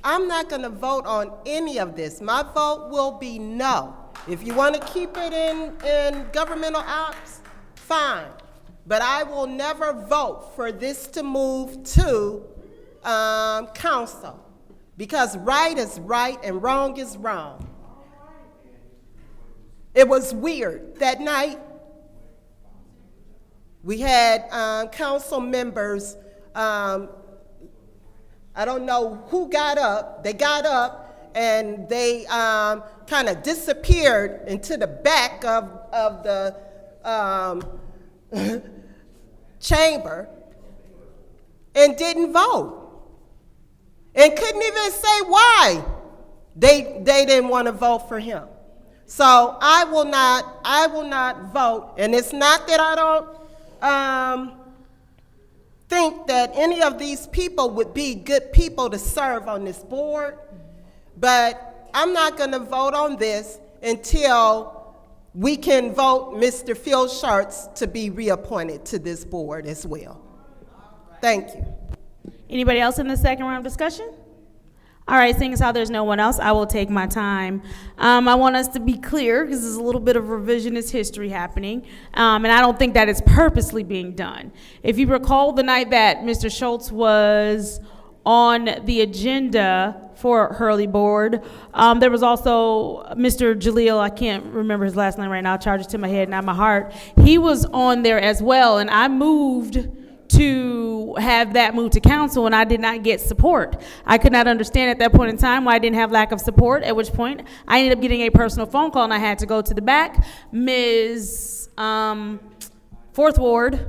I'm not going to vote on any of this. My vote will be no. If you want to keep it in governmental ops, fine. But I will never vote for this to move to council. because right is right and wrong is wrong. It was weird. That night, we had council members, I don't know who got up. They got up and they kind of disappeared into the back of the chamber and didn't vote. And couldn't even say why they didn't want to vote for him. So I will not vote, and it's not that I don't think that any of these people would be good people to serve on this board, but I'm not going to vote on this until we can vote Mr. Phil Sharts to be reappointed to this board as well. Thank you. Anybody else in the second round of discussion? All right, seeing as how there's no one else, I will take my time. I want us to be clear, because there's a little bit of revisionist history happening, and I don't think that it's purposely being done. If you recall the night that Mr. Schultz was on the agenda for Hurley Board, there was also Mr. Jaleel, I can't remember his last name right now, I'll charge it to my head, not my heart. He was on there as well, and I moved to have that move to council, and I did not get support. I could not understand at that point in time why I didn't have lack of support, at which point I ended up getting a personal phone call and I had to go to the back. Ms. Fourth Ward,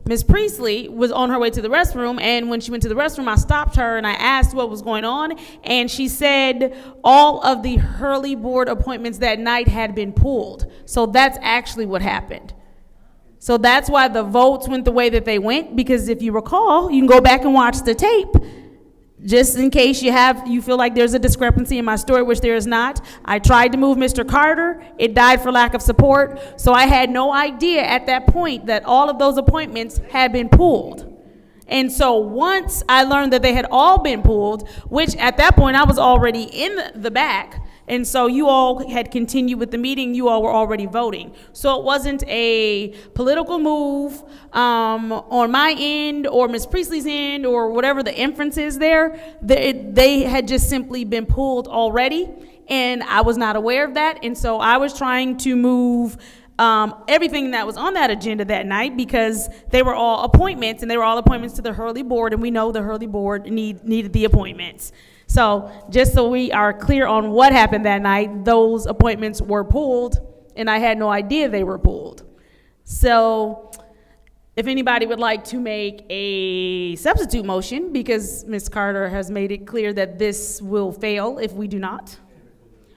Ms. Priestley was on her way to the restroom, and when she went to the restroom, I stopped her and I asked what was going on, and she said all of the Hurley Board appointments that night had been pulled. So that's actually what happened. So that's why the votes went the way that they went, because if you recall, you can go back and watch the tape, just in case you feel like there's a discrepancy in my story, which there is not. I tried to move Mr. Carter. It died for lack of support. So I had no idea at that point that all of those appointments had been pulled. And so once I learned that they had all been pulled, which at that point I was already in the back, and so you all had continued with the meeting, you all were already voting. So it wasn't a political move on my end or Ms. Priestley's end or whatever the inference is there. They had just simply been pulled already, and I was not aware of that. And so I was trying to move everything that was on that agenda that night, because they were all appointments, and they were all appointments to the Hurley Board, and we know the Hurley Board needed the appointments. So just so we are clear on what happened that night, those appointments were pulled, and I had no idea they were pulled. So if anybody would like to make a substitute motion, because Ms. Carter has made it clear that this will fail if we do not.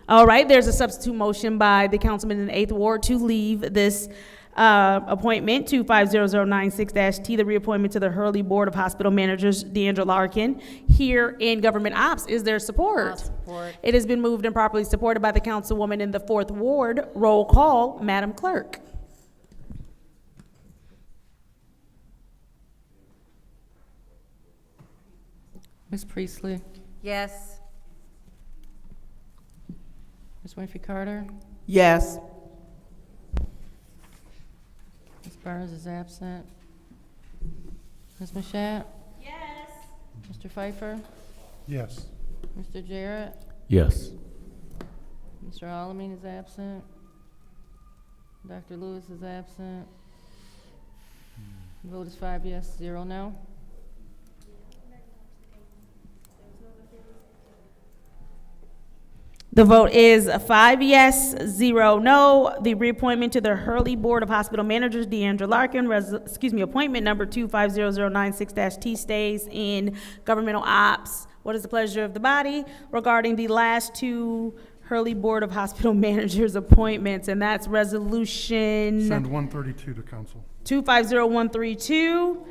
All right, there's a substitute motion by the councilman in the 8th Ward to leave this appointment 250096-T, the reappointment to the Hurley Board of Hospital Managers, Deandra Larkin, here in Government Ops. Is there support? Support. It has been moved and properly supported by the councilwoman in the 4th Ward. Roll call, Madam Clerk. Ms. Priestley, Yes. Ms. Winfrey Carter, Yes. Ms. Burns is absent. Ms. Mashat? Yes. Mr. Pfeiffer? Yes. Mr. Jarrett? Yes. Mr. Alamin is absent. Dr. Lewis is absent. The vote is 5 yes, 0 no. The vote is 5 yes, 0 no. The reappointment to the Hurley Board of Hospital Managers, Deandra Larkin, appointment number 250096-T stays in governmental ops. What is the pleasure of the body regarding the last two Hurley Board of Hospital Managers appointments? And that's resolution Send 132 to council. 250132.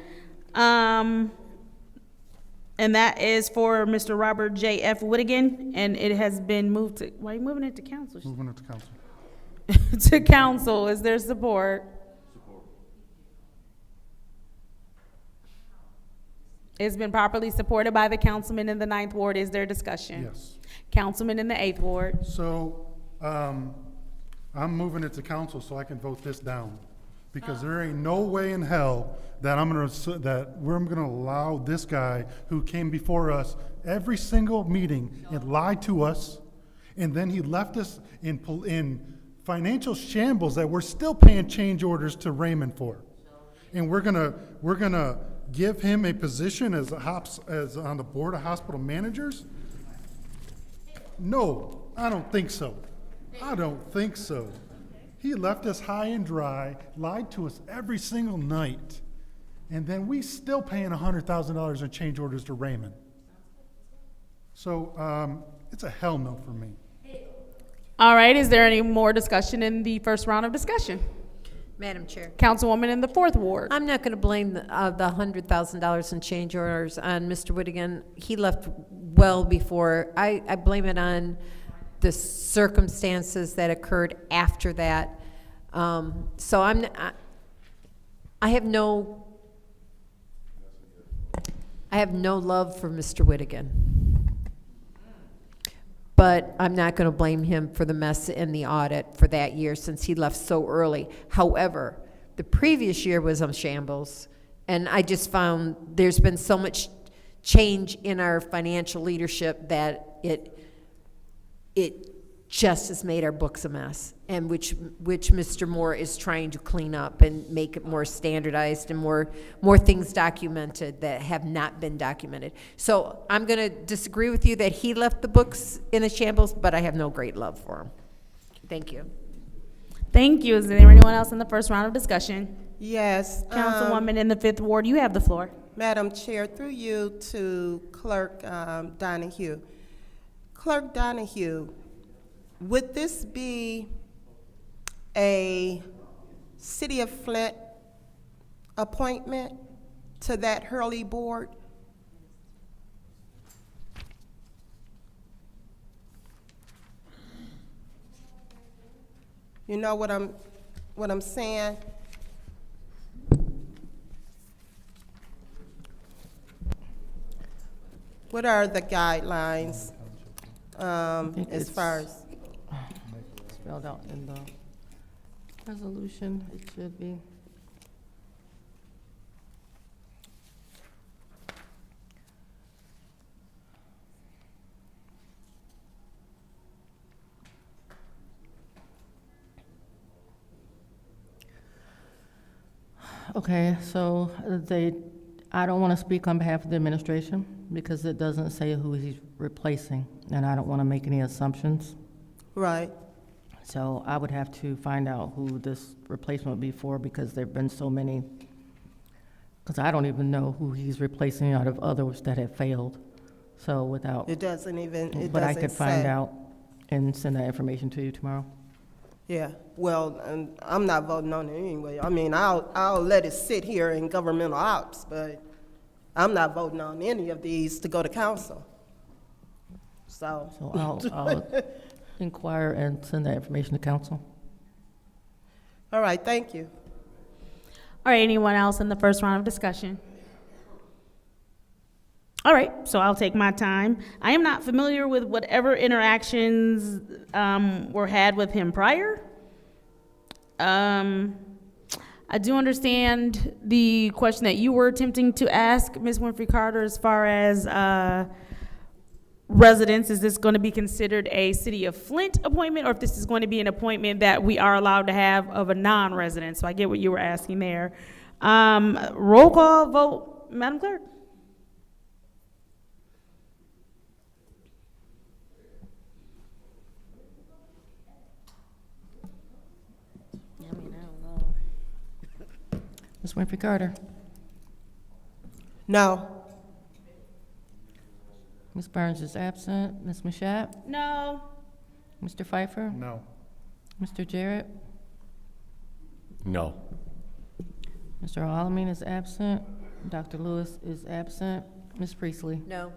And that is for Mr. Robert J. F. Whittigan, and it has been moved to, why are you moving it to council? Moving it to council. To council, is there support? Support. It's been properly supported by the councilman in the 9th Ward. Is there discussion? Yes. Councilman in the 8th Ward. So, I'm moving it to council so I can vote this down. Because there ain't no way in hell that we're gonna allow this guy who came before us every single meeting and lied to us, and then he left us in financial shambles that we're still paying change orders to Raymond for. And we're gonna give him a position as on the board of hospital managers? No, I don't think so. I don't think so. He left us high and dry, lied to us every single night, and then we still paying $100,000 in change orders to Raymond. So it's a hell no for me. All right, is there any more discussion in the first round of discussion? Madam Chair. Councilwoman in the 4th Ward. I'm not going to blame the $100,000 in change orders on Mr. Whittigan. He left well before. I blame it on the circumstances that occurred after that. So I have no love for Mr. Whittigan. But I'm not going to blame him for the mess in the audit for that year since he left so early. However, the previous year was a shambles, and I just found there's been so much change in our financial leadership that it just has made our books a mess, and which Mr. Moore is trying to clean up and make it more standardized and more things documented that have not been documented. So I'm going to disagree with you that he left the books in a shambles, but I have no great love for him. Thank you. Thank you. Is there anyone else in the first round of discussion? Yes. Councilwoman in the 5th Ward, you have the floor. Madam Chair, through you to Clerk Donahue. Clerk Donahue, would this be a City of Flint appointment to that Hurley board? You know what I'm saying? What are the guidelines as far as? Spelled out in the resolution, it should be. Okay, so I don't want to speak on behalf of the administration because it doesn't say who he's replacing, and I don't want to make any assumptions. Right. So I would have to find out who this replacement would be for because there've been so many, because I don't even know who he's replacing out of others that have failed. So without. It doesn't even, but I could find out and send that information to you tomorrow. Yeah, well, and I'm not voting on it anyway. I mean, I'll let it sit here in governmental ops, but I'm not voting on any of these to go to council. So I'll inquire and send that information to council. All right, thank you. All right, anyone else in the first round of discussion? All right, so I'll take my time. I am not familiar with whatever interactions were had with him prior. I do understand the question that you were attempting to ask, Ms. Winfrey Carter, as far as residents. Is this going to be considered a City of Flint appointment, or if this is going to be an appointment that we are allowed to have of a non-resident? So I get what you were asking there. Roll call vote, Madam Clerk. Ms. Winfrey Carter. No. Ms. Burns is absent. Ms. Mashat? No. Mr. Pfeiffer? No. Mr. Jarrett? No. Mr. Alamin is absent. Dr. Lewis is absent. Ms. Priestley? No.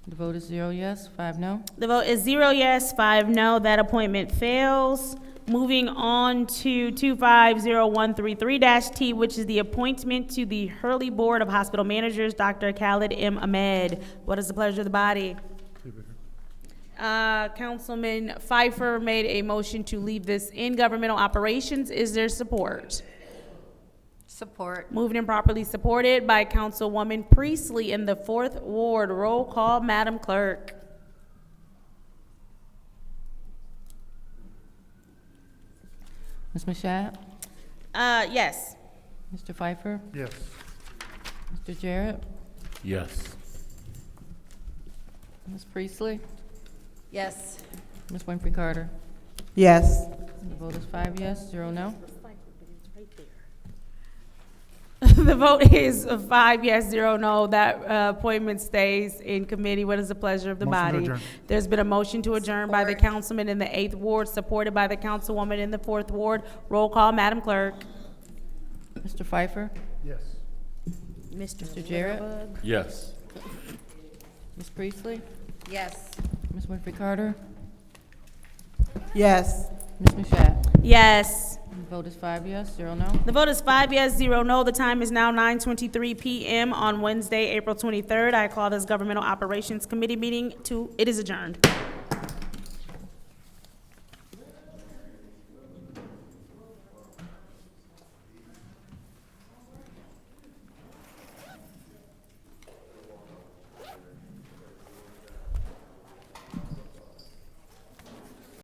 The vote is 0 yes, 5 no. The vote is 0 yes, 5 no. That appointment fails. Moving on to 250133-T, which is the appointment to the Hurley Board of Hospital Managers, Dr. Khalid M. Ahmed. What is the pleasure of the body? Councilman Pfeiffer made a motion to leave this in governmental operations. Is there support? Support. Moved and properly supported by Councilwoman Priestley in the 4th Ward. Roll call, Madam Clerk. Ms. Mashat? Yes. Mr. Pfeiffer? Yes. Mr. Jarrett? Yes. Ms. Priestley? Yes. Ms. Winfrey Carter? Yes. The vote is 5 yes, 0 no. The vote is 5 yes, 0 no. That appointment stays in committee. What is the pleasure of the Motion to body? adjourn. There's been a motion to adjourn by the councilman in the 8th Ward, supported by the councilwoman in the 4th Ward. Roll call, Madam Clerk. Mr. Pfeiffer? Yes. Mr. Jarrett? Yes. Ms. Priestley? Yes. Ms. Winfrey Carter? Yes. Ms. Mashat? Yes. The vote is 5 yes, 0 no. The vote is 5 yes, 0 no. The time is now 9:23 p.m. on Wednesday, April 23rd. I call this Governmental Operations Committee meeting to, it is adjourned.